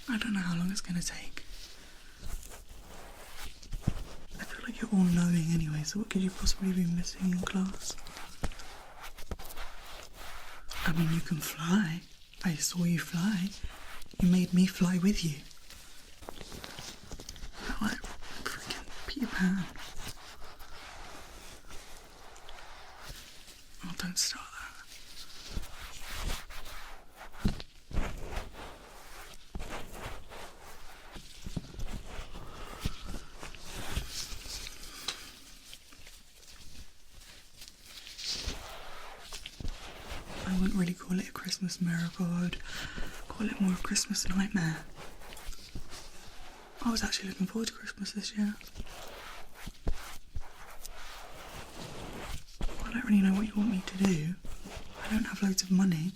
I don't know how long it's going to take. I feel like you're all knowing anyway, so what could you possibly be missing in class? I mean, you can fly. I saw you fly. You made me fly with you. Felt like freaking Peter Pan. Oh, don't start that. I wouldn't really call it a Christmas miracle. I would call it more of a Christmas nightmare. I was actually looking forward to Christmas this year. I don't really know what you want me to do. I don't have loads of money.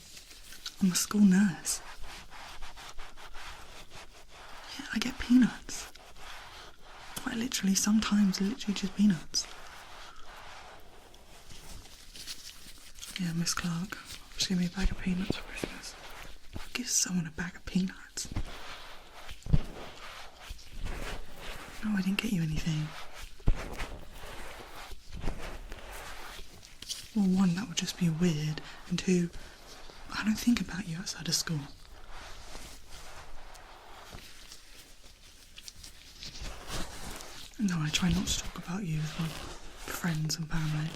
I'm a school nurse. Yeah, I get peanuts. Quite literally, sometimes literally just peanuts. Yeah, Miss Clark, just give me a bag of peanuts for Christmas. Give someone a bag of peanuts. No, I didn't get you anything. Well, one, that would just be weird, and two, I don't think about you outside of school. No, I try not to talk about you with my friends and family.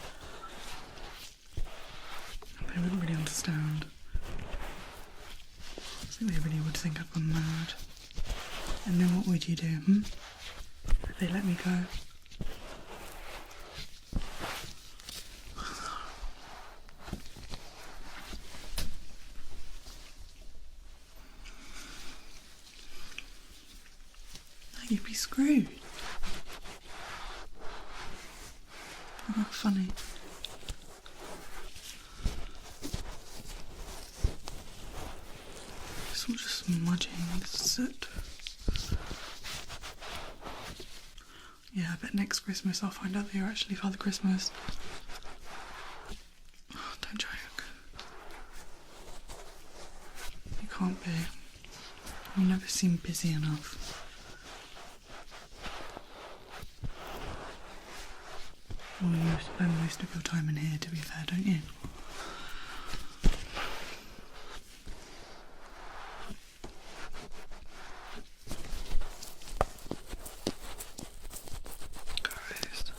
They wouldn't really understand. I think they really would think I've gone mad. And then what would you do, if they let me go? You'd be screwed. Oh, funny. It's all just smudging the soot. Yeah, I bet next Christmas I'll find out that you're actually Father Christmas. Oh, don't joke. You can't be. You never seem busy enough. Well, you spend most of your time in here, to be fair, don't you? Christ.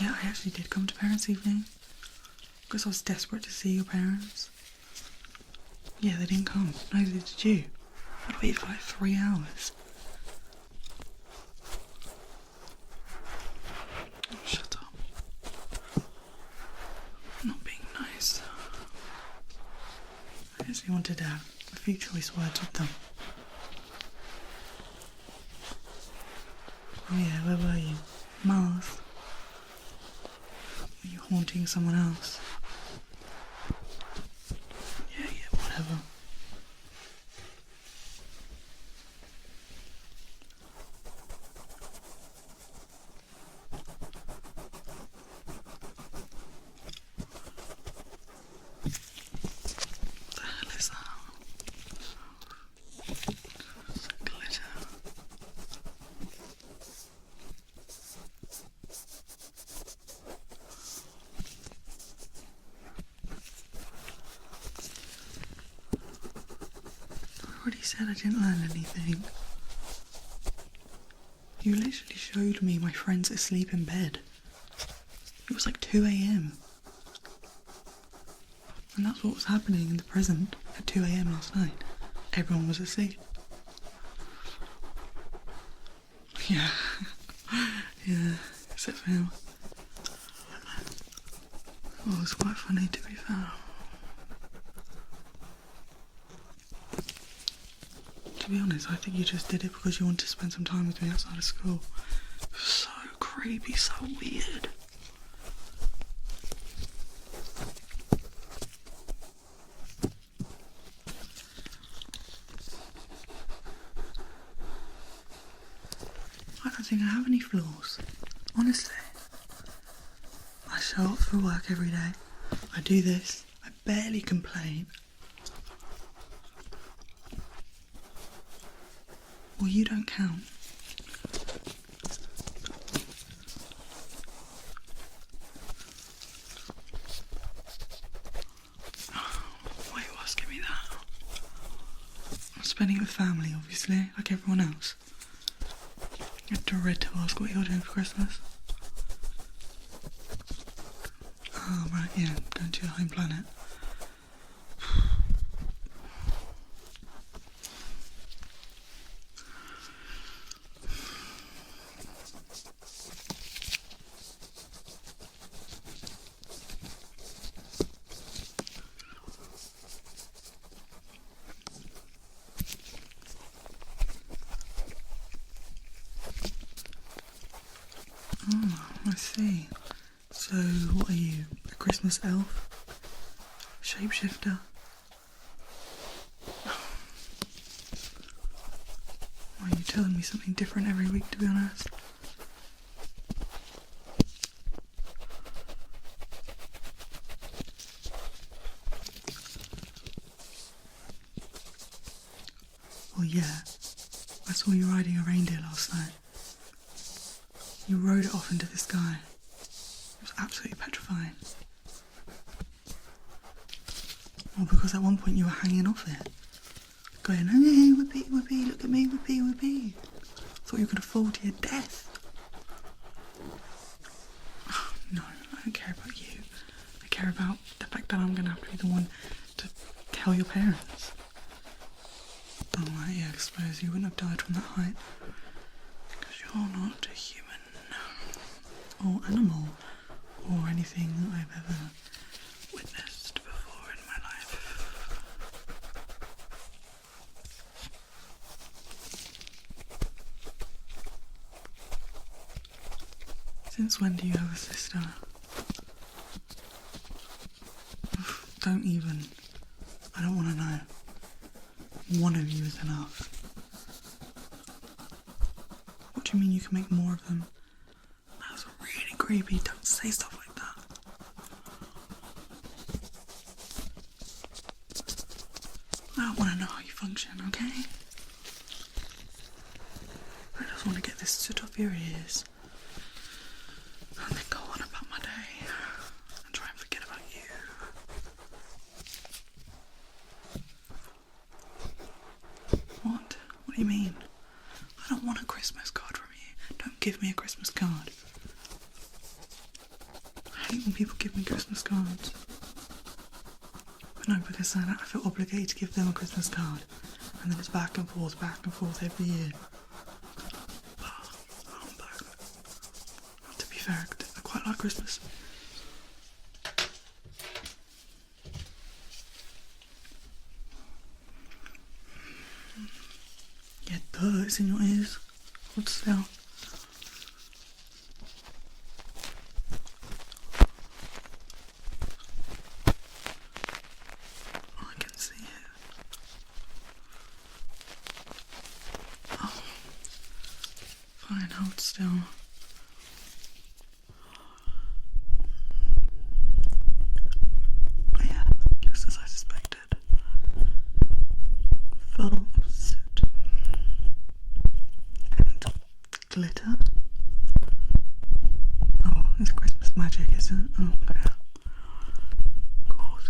Yeah, I actually did come to parents' evening because I was desperate to see your parents. Yeah, they didn't come. Neither did you. I'd waited for like 3 hours. Oh, shut up. I'm not being nice. I actually wanted to have a few choice words with them. Oh yeah, where were you? Mars? Were you haunting someone else? Whatever. What the hell is that? Glitter. said I didn't learn anything. You literally showed me my friends asleep in bed. It was like 2 AM. And that's what was happening in the present at 2 AM last night. Everyone was asleep. Yeah. Yeah, except for him. Oh, it was quite funny to be fair. To be honest, I think you just did it because you wanted to spend some time with me outside of school. So creepy, so weird. I don't think I have any flaws, honestly. I show up for work every day. I do this. I barely complain. Well, you don't count. Why are you asking me that? I'm spending it with family, obviously, like everyone else. I dread to ask what you're doing for Christmas. Oh, right, yeah, going to your home planet. Oh, I see. So, what are you? A Christmas elf? Shapeshifter? Why are you telling me something different every week, to be honest? Well, yeah. I saw you riding a reindeer last night. You rode it off into the sky. It was absolutely petrifying. Well, because at one point you were hanging off it. Going, hey, whippy, whippy, look at me, whippy, whippy. Thought you were going to fall to your death. No, I don't care about you. I care about the fact that I'm going to have to be the one to tell your parents. Oh, right, yeah, I suppose you wouldn't have died from that height. Because you're not a human. Or animal. Or anything that I've ever witnessed before in my life. Since when do you have a sister? Don't even. I don't want to know. One of you is enough. What do you mean you can make more of them? That's really creepy. Don't say stuff like that. I don't want to know how you function, okay? I just want to get this soot off your ears. And then go on about my day. And try and forget about you. What? What do you mean? I don't want a Christmas card from you. Don't give me a Christmas card. I hate when people give me Christmas cards. But no, because I feel obligated to give them a Christmas card. And then it's back and forth every year. Humbug. To be fair, I quite like Christmas. Yeah, duh, it's in your ears. What's that? I can see it. Oh. Fine, hold still. Oh yeah, just as I suspected. Full of soot. And glitter. Oh, it's Christmas magic, is it? Oh, okay. Of course.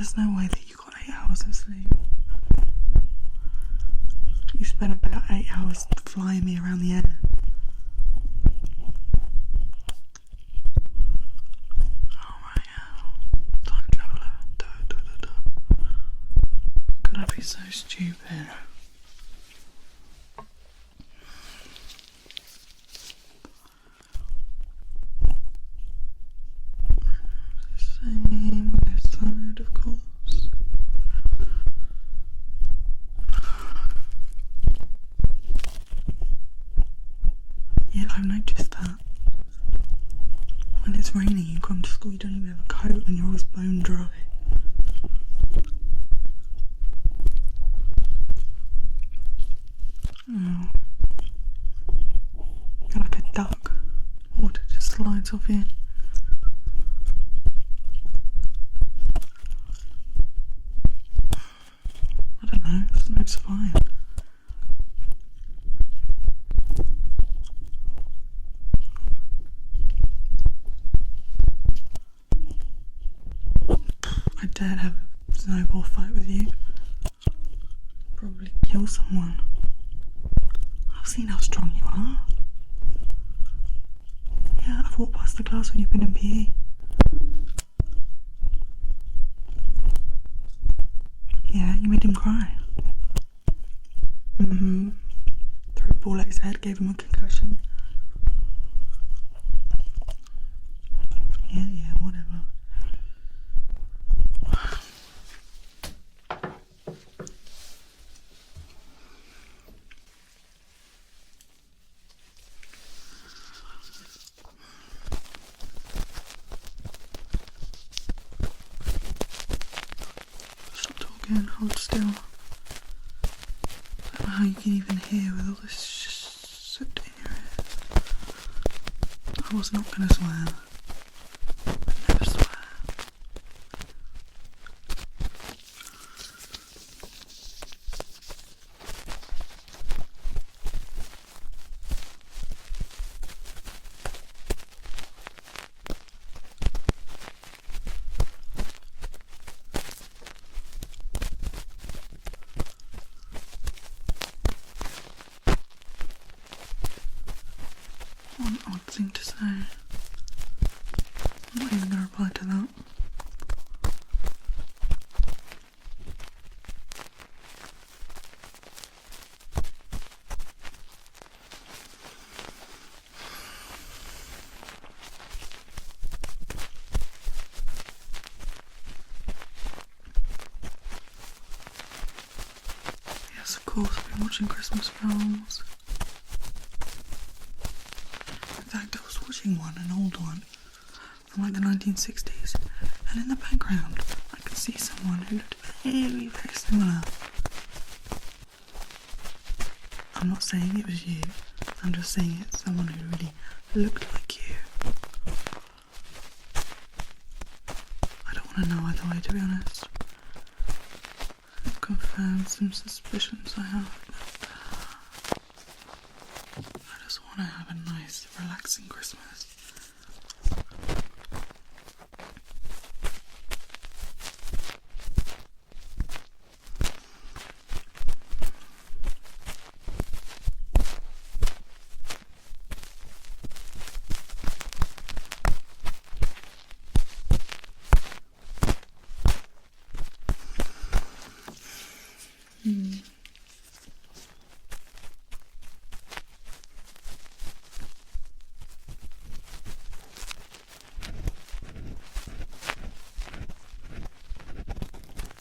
There's no way that you got 8 hours of sleep. You spent about 8 hours flying me around the air. Oh my god. Time traveller. Could I be so stupid? Same on this side, of course. Yeah, I've noticed that. When it's raining, you come to school, you don't even have a coat and you're always bone dry. Oh. You're like a duck. Water just slides off you. I don't know, snow's fine. I dared have a snowball fight with you. Probably kill someone. I've seen how strong you are. Yeah, I've walked past the class when you've been in PE. Yeah, you made him cry. Threw a ball at his head, gave him a concussion. Yeah, whatever. Stop talking, hold still. I don't know how you can even hear with all this soot in your ears. I was not going to swear. I never swear. One odd thing to say. I'm not even going to reply to that. Yes, of course, I've been watching Christmas films. In fact, I was watching one, an old one, from like the 1960s, and in the background I could see someone who looked very, very similar. I'm not saying it was you, I'm just saying it's someone who really looked like you. I don't want to know either way, to be honest. It confirms some suspicions I have. I just want to have a nice, relaxing Christmas.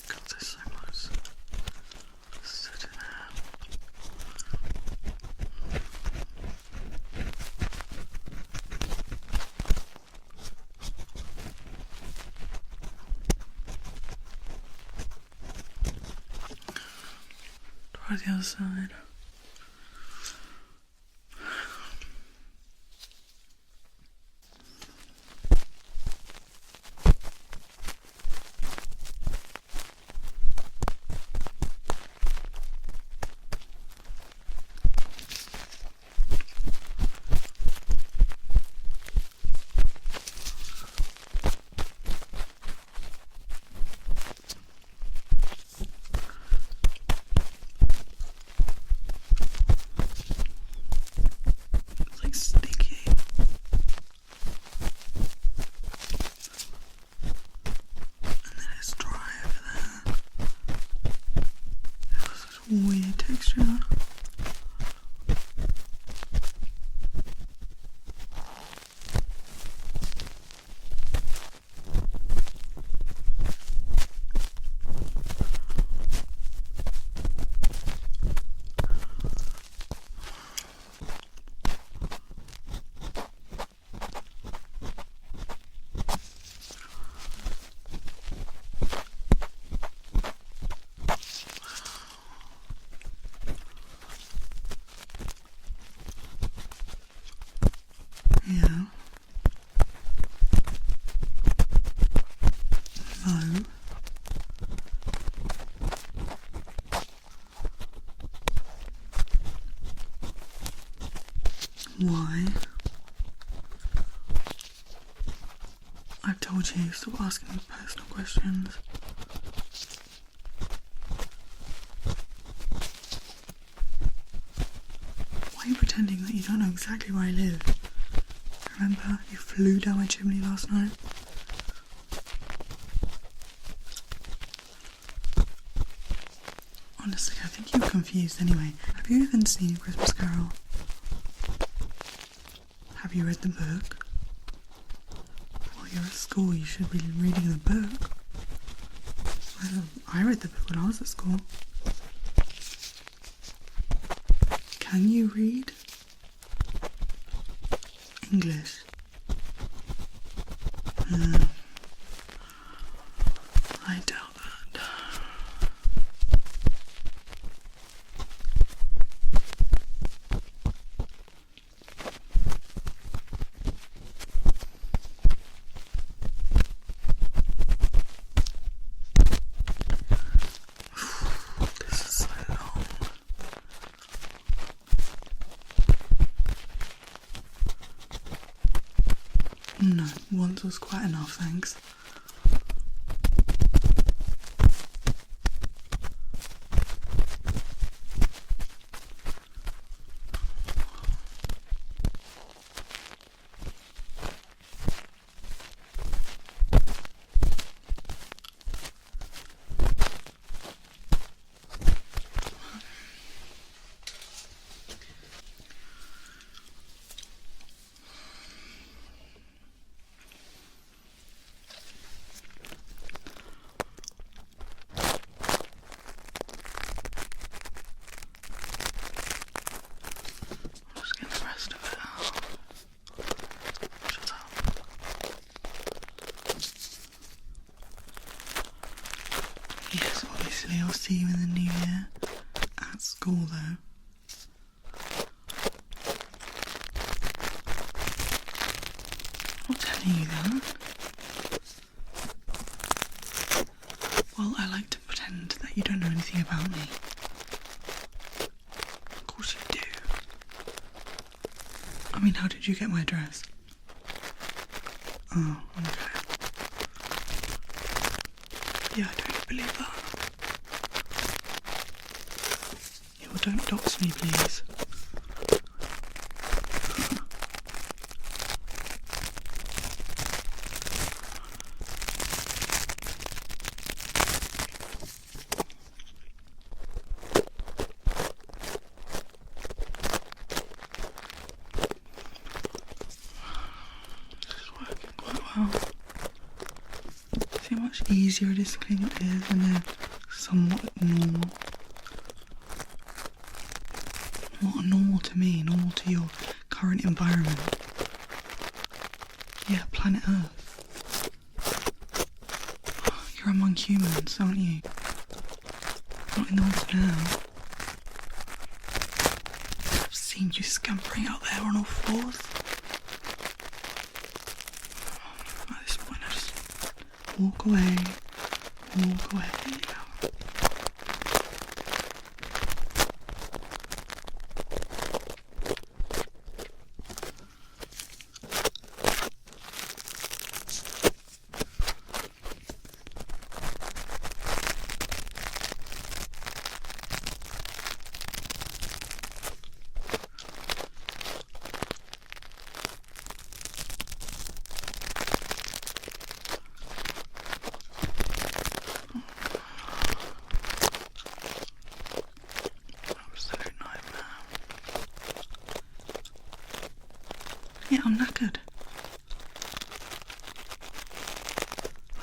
God, there's so much soot in there. Try the other side. Yeah. Yeah. No. Why? I've told you, stop asking me personal questions. Why are you pretending that you don't know exactly where I live? Remember, you flew down my chimney last night? Honestly, I think you're confused anyway. Have you even seen A Christmas Carol? Have you read the book? While you're at school, you should be reading the book. I read the book when I was at school. Can you read English? I doubt that. This is so long. No, once was quite enough, thanks. Just get the rest of it out. Shut up. Yes, obviously I'll see you in the new year. At school though. I'm not telling you that. Well, I like to pretend that you don't know anything about me. Of course you do. I mean, how did you get my address? Oh, okay. Yeah, I don't believe that. Yeah, well, don't dox me, please. Wow. See how much easier it is to clean your ears when they're somewhat normal. Not normal to me, normal to your current environment. Yeah, planet Earth. You're among humans, aren't you? Not in the woods now. I've seen you scampering out there on all fours. At this point, I just walk away, walk away. Yeah, I'm knackered.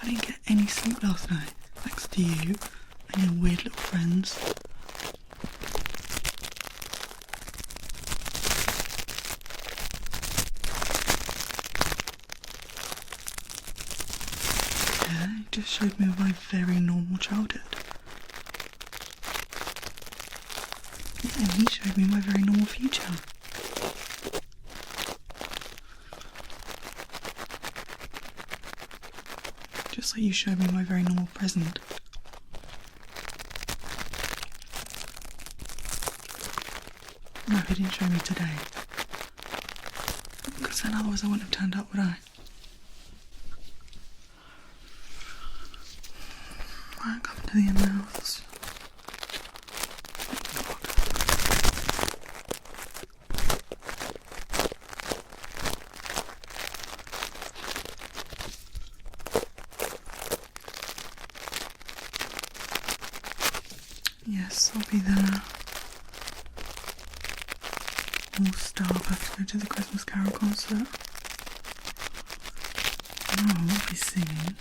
I didn't get any sleep last night, thanks to you and your weird little friends. Yeah, you just showed me my very normal childhood. Yeah, and he showed me my very normal future. Just like you showed me my very normal present. No, he didn't show me today. Because then otherwise I wouldn't have turned up, would I? Right, come to the in-laws. Yes, I'll be there. All Star have to go to the Christmas Carol concert. No, I won't be singing.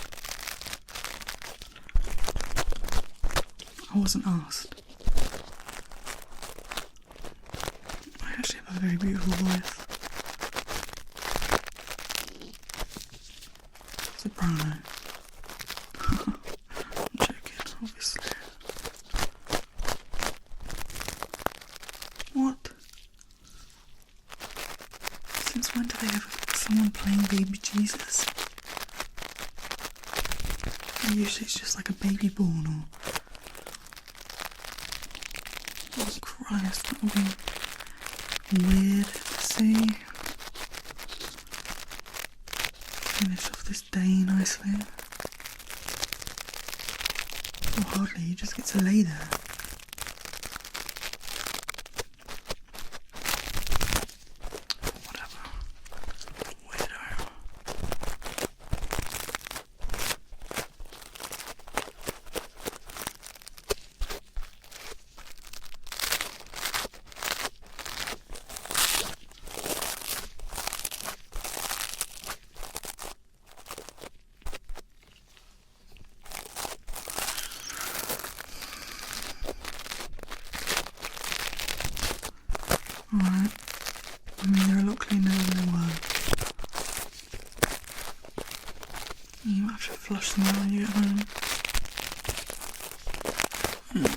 I wasn't asked. I actually have a very beautiful voice. Soprano. I'm joking, obviously. What? Since when do they have someone playing baby Jesus? Usually it's just like a baby born or... Oh Christ, that would be weird to see. Finish off this day nicely. Well, hardly, you just get to lay there. Whatever. Weirdo. Alright. I mean, they're a lot cleaner than they were. You might have to flush them out when you get home. Yeah.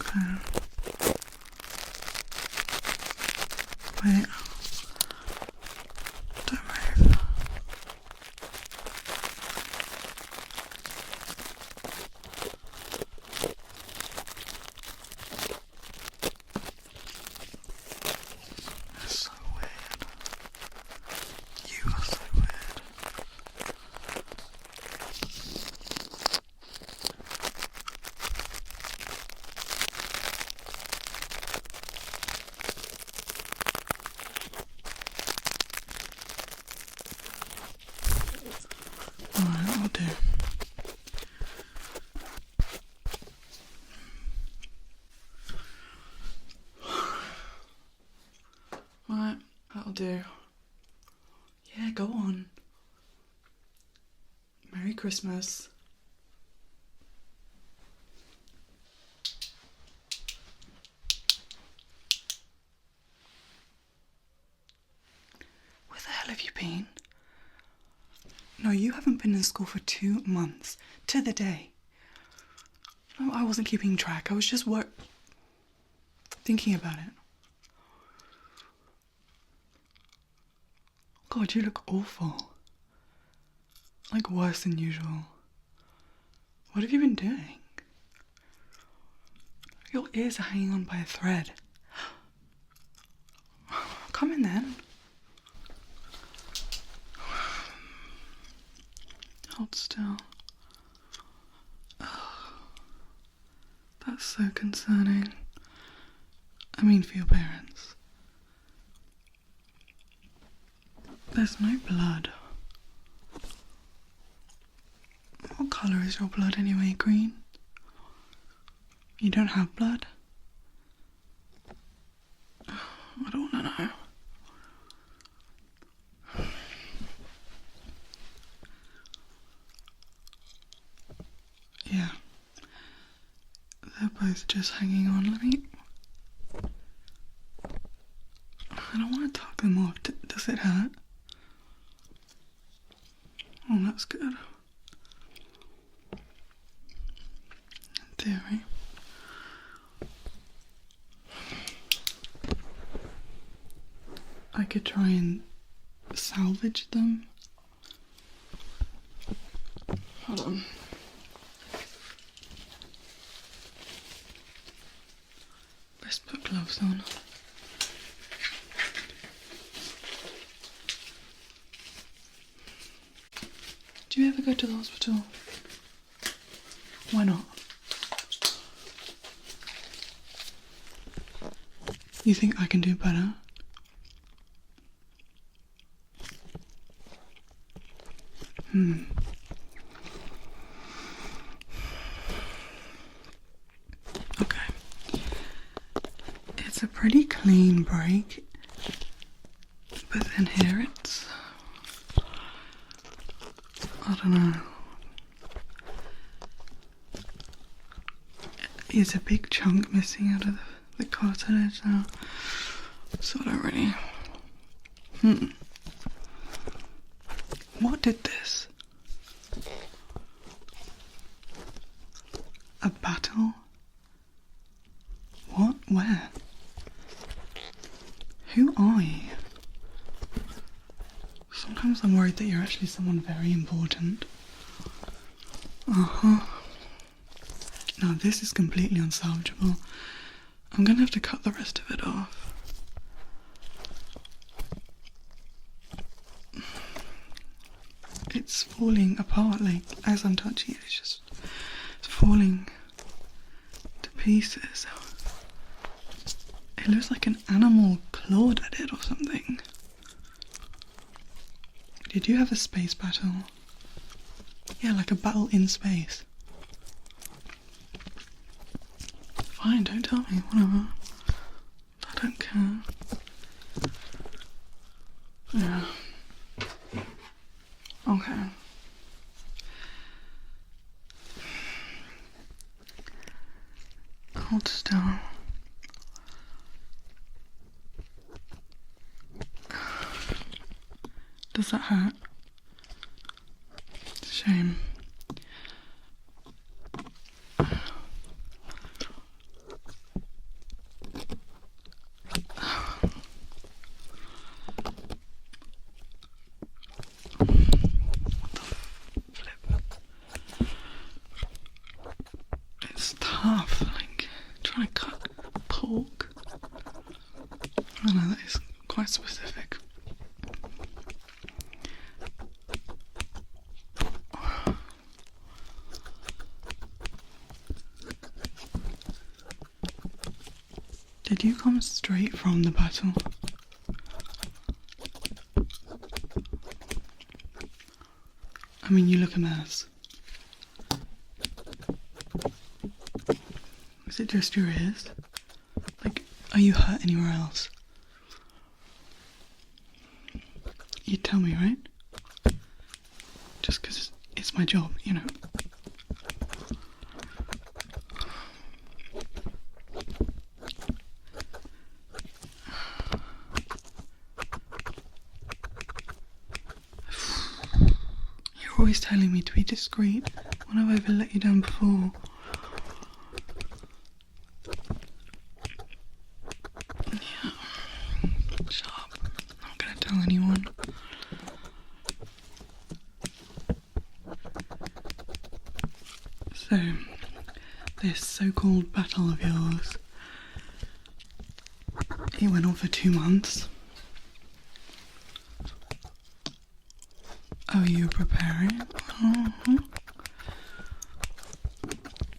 Okay. Wait. Don't move. That's so weird. You are so weird. Alright, that'll do. Right, that'll do. Yeah, go on. Merry Christmas. Where the hell have you been? No, you haven't been in school for 2 months. To the day. No, I wasn't keeping track. I was just thinking about it. God, you look awful. Like worse than usual. What have you been doing? Your ears are hanging on by a thread. Come in then. Hold still. That's so concerning. I mean, for your parents. There's no blood. colour is your blood anyway? Green? You don't have blood? I don't want to know. Yeah. They're both just hanging on. Let me... I don't want to tug them off. Does it hurt? Oh, that's good. In theory. I could try and salvage them. Hold on. Let's put gloves on. Do you ever go to the hospital? Why not? You think I can do better? Okay. It's a pretty clean break, but then here it's... I don't know. It's a big chunk missing out of the cartilage now, so I don't really... What did this? A battle? What? Where? Who are you? Sometimes I'm worried that you're actually someone very important. Now this is completely unsalvageable. I'm gonna have to cut the rest of it off. It's falling apart, like, as I'm touching it, it's falling to pieces. It looks like an animal clawed at it or something. Did you have a space battle? Yeah, like a battle in space. Fine, don't tell me, whatever. I don't care. Yeah. Okay. Hold still. Does that hurt? It's a shame. It's tough, like trying to cut pork. I know that is quite specific. Did you come straight from the battle? I mean, you look a mess. Is it just your ears? Like, are you hurt anywhere else? You'd tell me, right? Just 'cause it's my job, you know. You're always telling me to be discreet. When have I ever let you down before? Yeah. Shut up. I'm not gonna tell anyone. So, this so-called battle of yours, it went on for 2 months. Oh, you were preparing?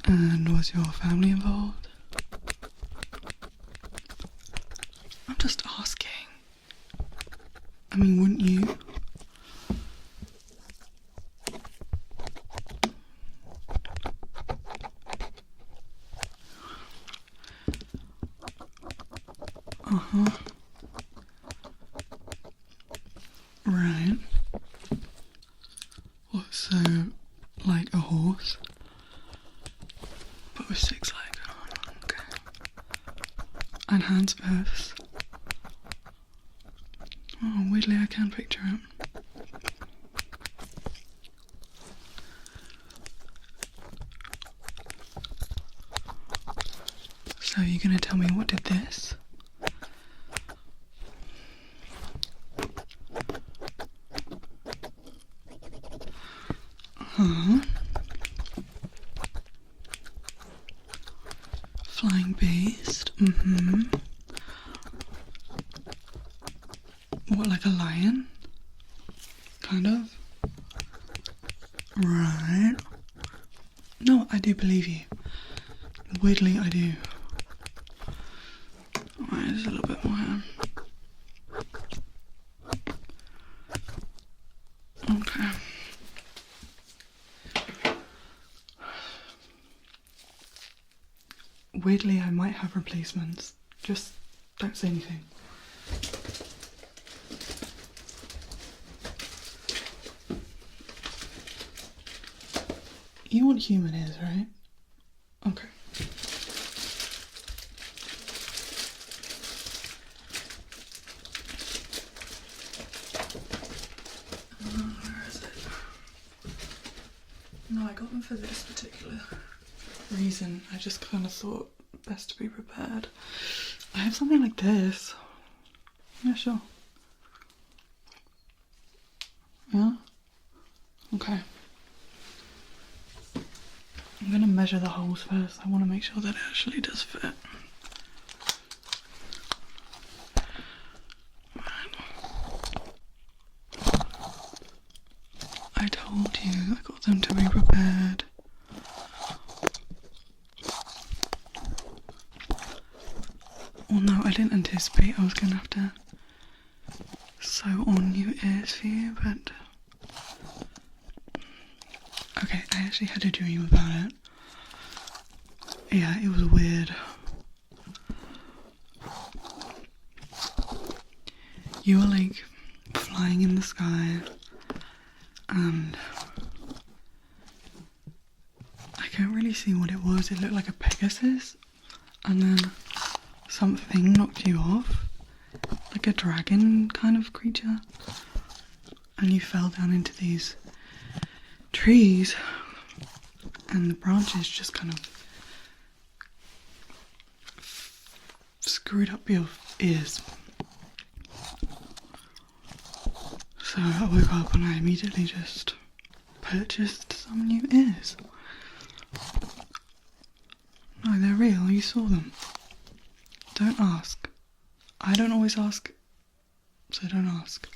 And was your family involved? I'm just asking. I mean, wouldn't you? Right. What, so like a horse? But with 6 legs. Okay. And hands first. Oh, weirdly I can picture it. So you're gonna tell me what did this? Huh? Flying beast. What, like a lion? Kind of. Right. No, I do believe you. Weirdly, I do. Right, there's a little bit more here. Okay. Weirdly, I might have replacements. Just don't say anything. You want human ears, right? Okay. Where is it? No, I got them for this particular reason. I just kind of thought best to be prepared. I have something like this. Yeah, sure. Yeah? Okay. I'm gonna measure the holes first. I want to make sure that it actually does fit. I told you I got them to be prepared. Well, no, I didn't anticipate I was gonna have to sew on new ears for you, but okay, I actually had a dream about it. Yeah, it was weird. You were like flying in the sky and I can't really see what it was. It looked like a Pegasus and then something knocked you off, like a dragon kind of creature, and you fell down into these trees and the branches just kind of screwed up your ears. So I woke up and I immediately just purchased some new ears. No, they're real, you saw them. Don't ask. I don't always ask, so don't ask.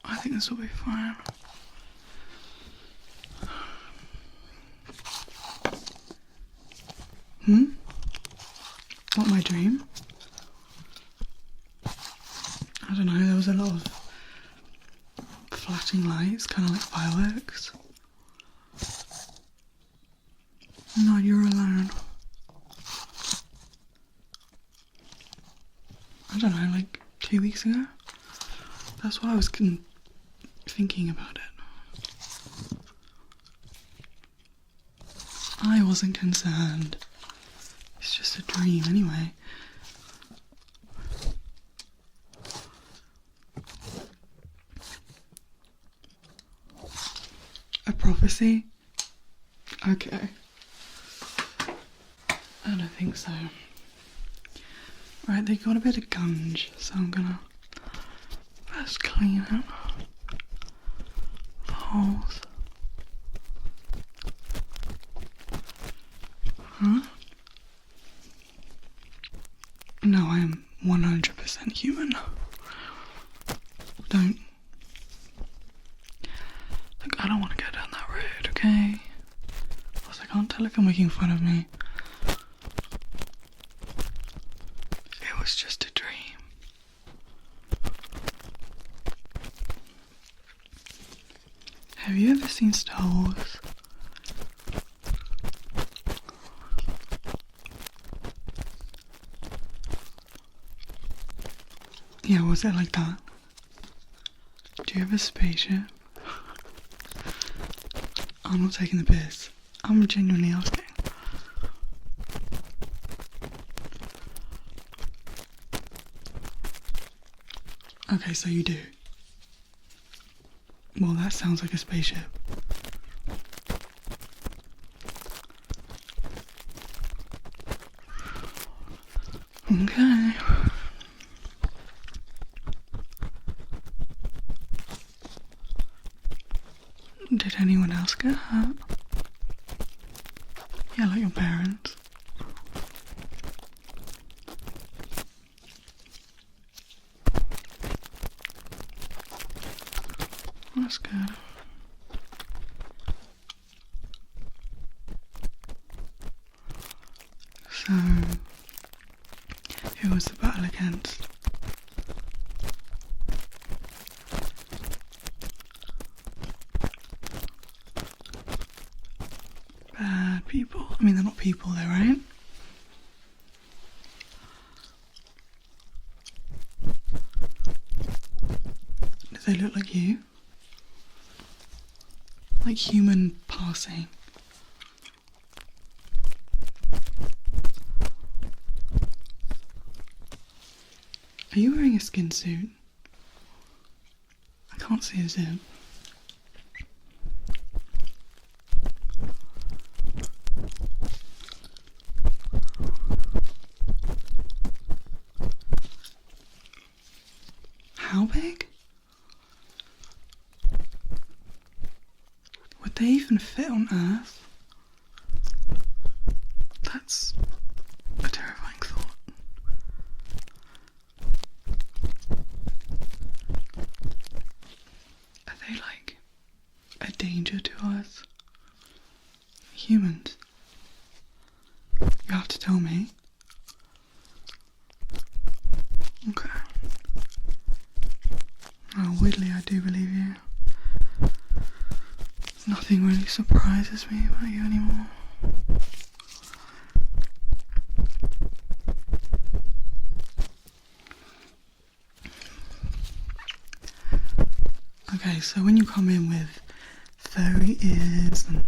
I think this will be fine. What, my dream? I don't know, there was a lot of flashing lights, kind of like fireworks. No, you're alone. I don't know, like 2 weeks ago? That's what I was thinking about it. I wasn't concerned. It's just a dream anyway. A prophecy? Okay. I don't think so. Right, they got a bit of gunge, so I'm gonna first clean up the holes. Huh? No, I am 100% human. Don't. Look, I don't want to go down that road, okay? Plus, I can't tell if you're making fun of me. It was just a dream. Have you ever seen Star Wars? Yeah, was it like that? Do you have a spaceship? I'm not taking the piss. I'm genuinely asking. Okay, so you do. Well, that sounds like a spaceship. Okay. Did anyone else get hurt? Yeah, like your parents. That's good. So, who was the battle against? Bad people. I mean, they're not people though, right? Do they look like you? Like human passing? Are you wearing a skin suit? I can't see a zip. How big? Would they even fit on Earth? That's a terrifying thought. Are they like a danger to us? Humans? You have to tell me. Okay. Oh, weirdly, I do believe you. Nothing really surprises me about you anymore. Okay, so when you come in with furry ears and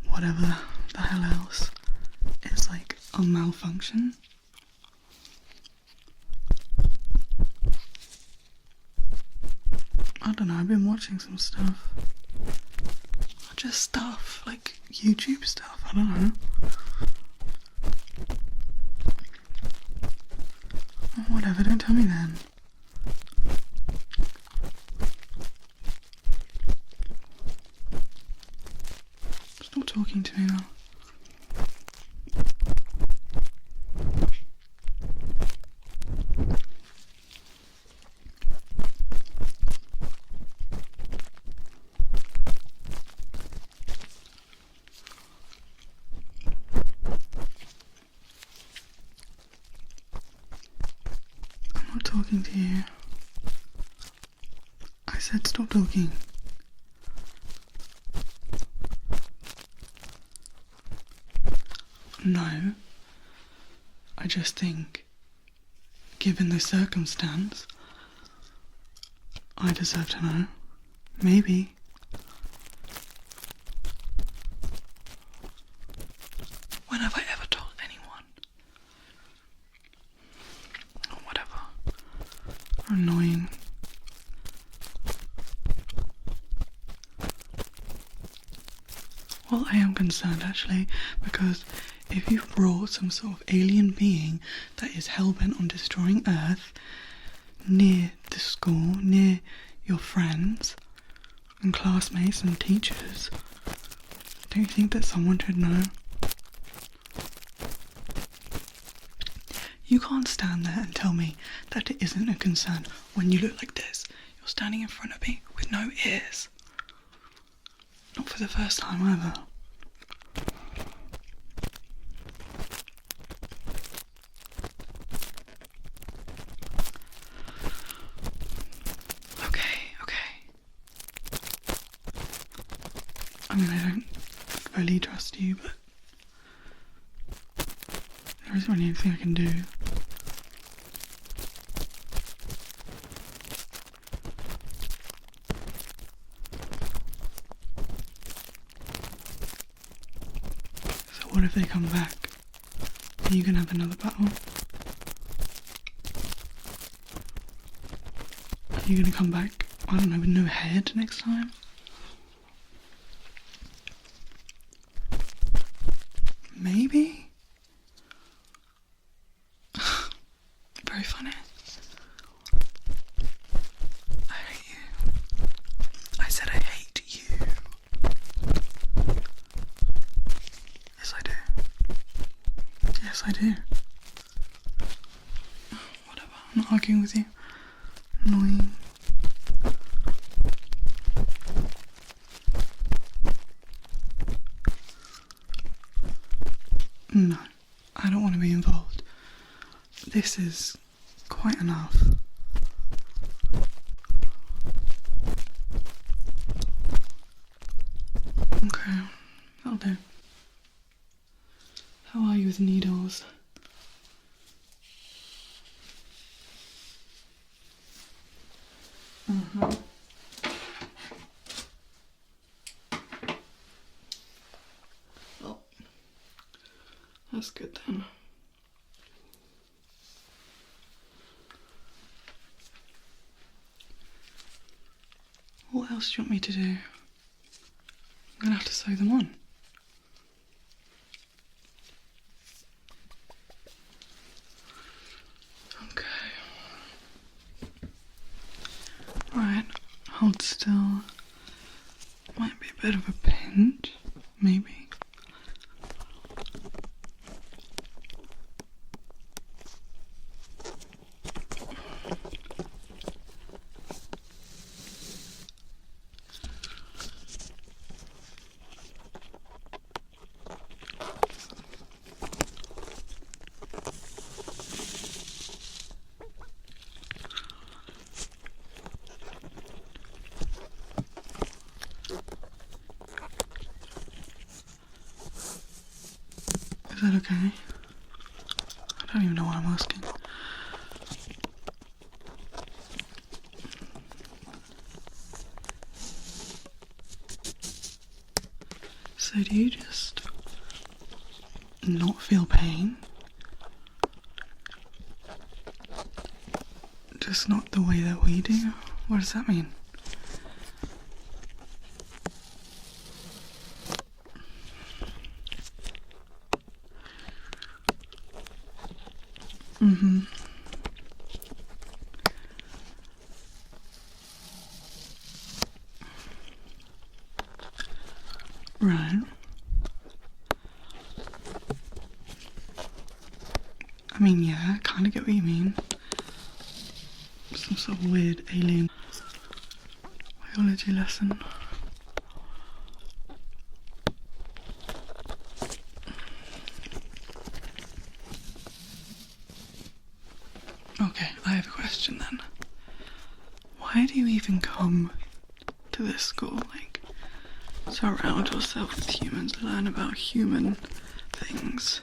whatever the hell else, it's like a malfunction. I don't know, I've been watching some stuff. Just stuff, like YouTube stuff, I don't know. Oh, whatever, don't tell me then. Stop talking to me now. I'm not talking to you. I said stop talking. No, I just think, given the circumstance, I deserve to know. Maybe. When have I ever told anyone? Or whatever. Annoying. Well, I am concerned actually, because if you've brought some sort of alien being that is hellbent on destroying Earth near the school, near your friends and classmates and teachers, don't you think that someone should know? You can't stand there and tell me that it isn't a concern when you look like this. You're standing in front of me with no ears. Not for the first time either. I mean, I don't fully trust you, but there isn't really anything I can do. they come back, are you gonna have another battle? Are you gonna come back, I don't know, with no head next time? Maybe? Very funny. I hate you. I said I hate you. Yes, I do. Yes, I do. Whatever, I'm not arguing with you. Annoying. No, I don't want to be involved. This is quite enough. Okay, that'll do. How are you with needles? Oh, that's good then. What else do you want me to do? I'm gonna have to sew them on. Okay. Right, hold still. Might be a bit of a pinch, maybe. Is that okay? I don't even know what I'm asking. So do you just not feel pain? Just not the way that we do? What does that mean? Right. I mean, yeah, I kind of get what you mean. Some sort of weird alien biology lesson. Okay, I have a question then. Why do you even come to this school? Like, surround yourself with humans, learn about human things,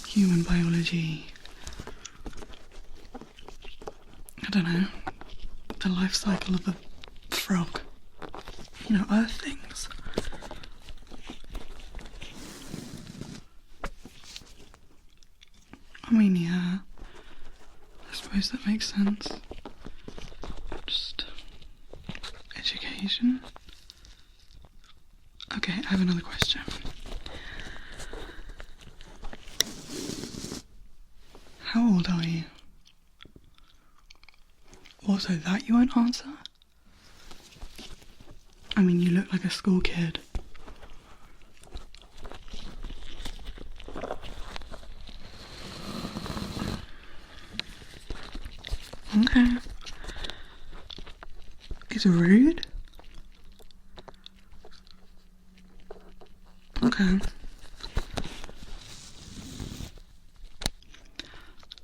human biology. I don't know, the life cycle of a frog. You know, earth things. I mean, yeah, I suppose that makes sense. Just education. Okay, I have another question. How old are you? What, so that you won't answer? I mean, you look like a school kid. Okay. Is it rude? Okay.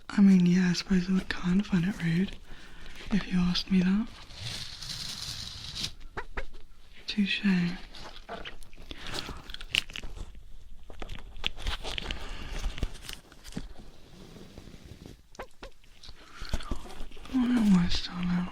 I mean, yeah, I suppose I would kind of find it rude if you asked me that. Touche. What am I still now?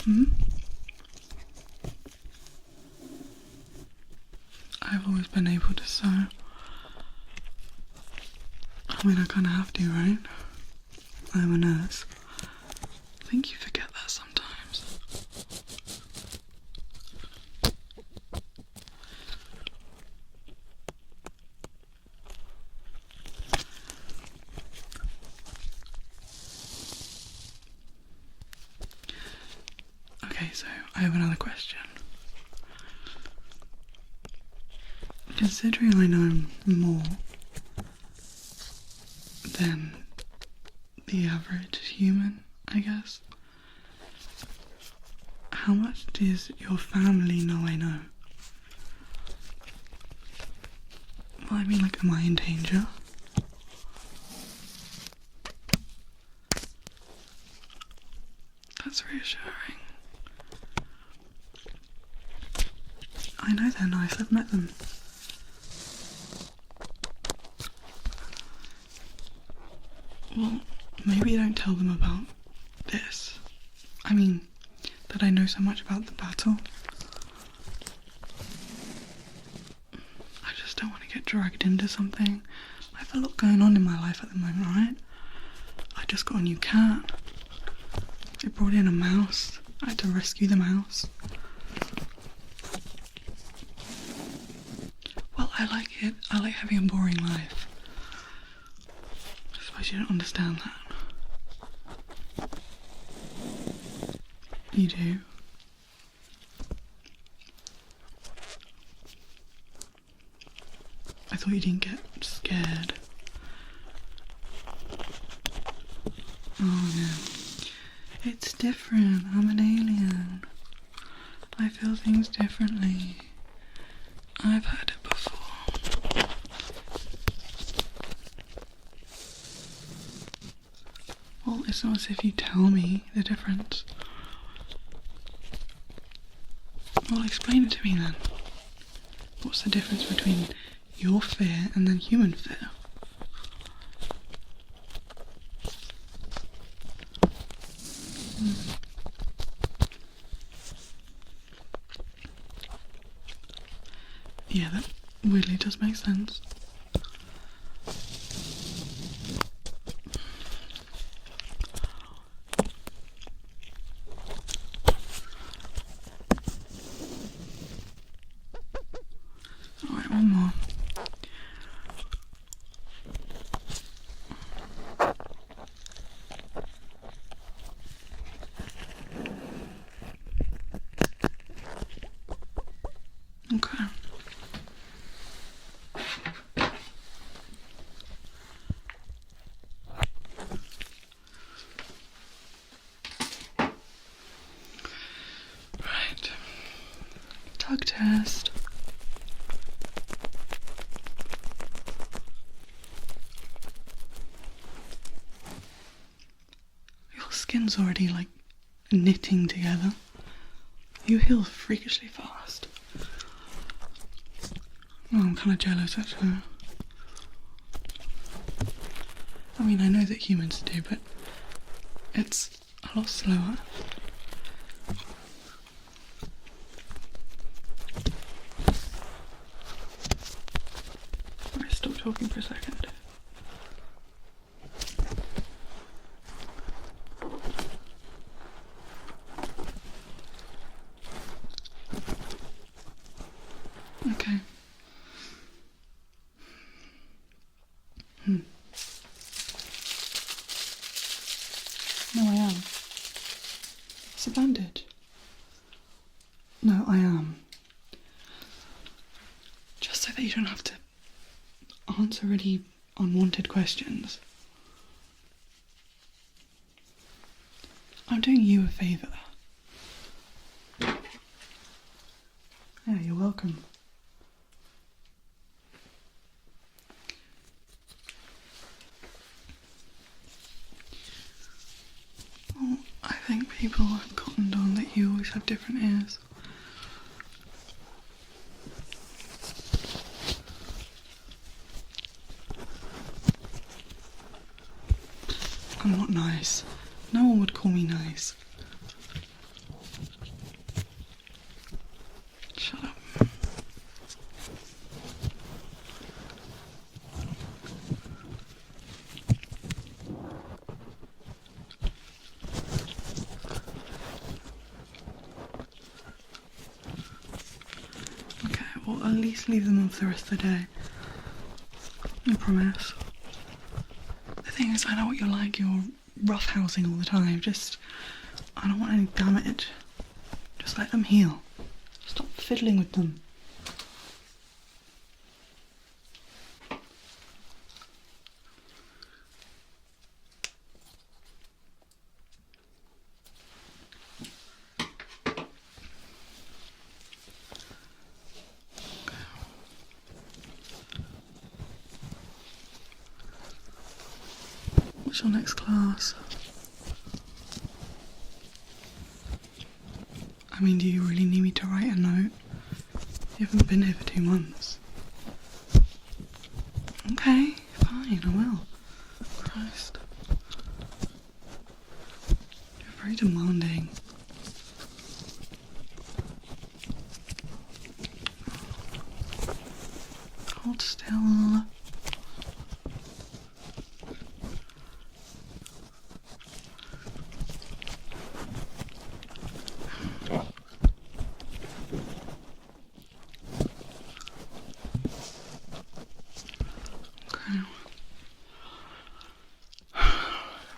Hmm? I've always been able to sew. I mean, I kind of have to, right? I'm a nurse. I think you forget that sometimes. Okay, so I have another question. Considering I know more than the average human, I guess, how much does your family know I know? Well, I mean, like, am I in danger? That's reassuring. I know they're nice, I've met them. Well, maybe don't tell them about this. I mean, that I know so much about the battle. I just don't want to get dragged into something. I have a lot going on in my life at the moment, right? I just got a new cat. They brought in a mouse. I had to rescue the mouse. Well, I like it. I like having a boring life. I suppose you don't understand that. You do? I thought you didn't get scared. Oh yeah. It's different. I'm an alien. I feel things differently. I've heard it before. Well, it's not as if you tell me the difference. Well, explain it to me then. What's the difference between your fear and then human fear? Yeah, that weirdly does make sense. Alright, one more. Okay. Right. Tug test. Your skin's already like knitting together. You heal freakishly fast. Oh, I'm kind of jealous actually. I mean, I know that humans do, but it's a lot slower. Alright, stop talking for a second. Okay. No, I am. It's a bandage. No, I am. Just so that you don't have to answer any unwanted questions. I'm doing you a favour. Yeah, you're welcome. Well, I think people have cottoned on that you always have different ears. I'm not nice. No one would call me nice. but at least leave them on for the rest of the day. I promise. The thing is, I know what you're like. You're roughhousing all the time. I don't want any damage. Just let them heal. Stop fiddling with them. What's your next class? I mean, do you really need me to write a note? You haven't been here for 2 months. Okay, fine, I will. Christ. You're very demanding. Hold still.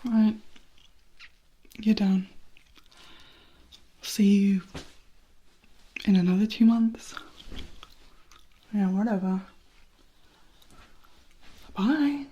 Right, you're done. See you in another 2 months. Yeah, whatever. Bye.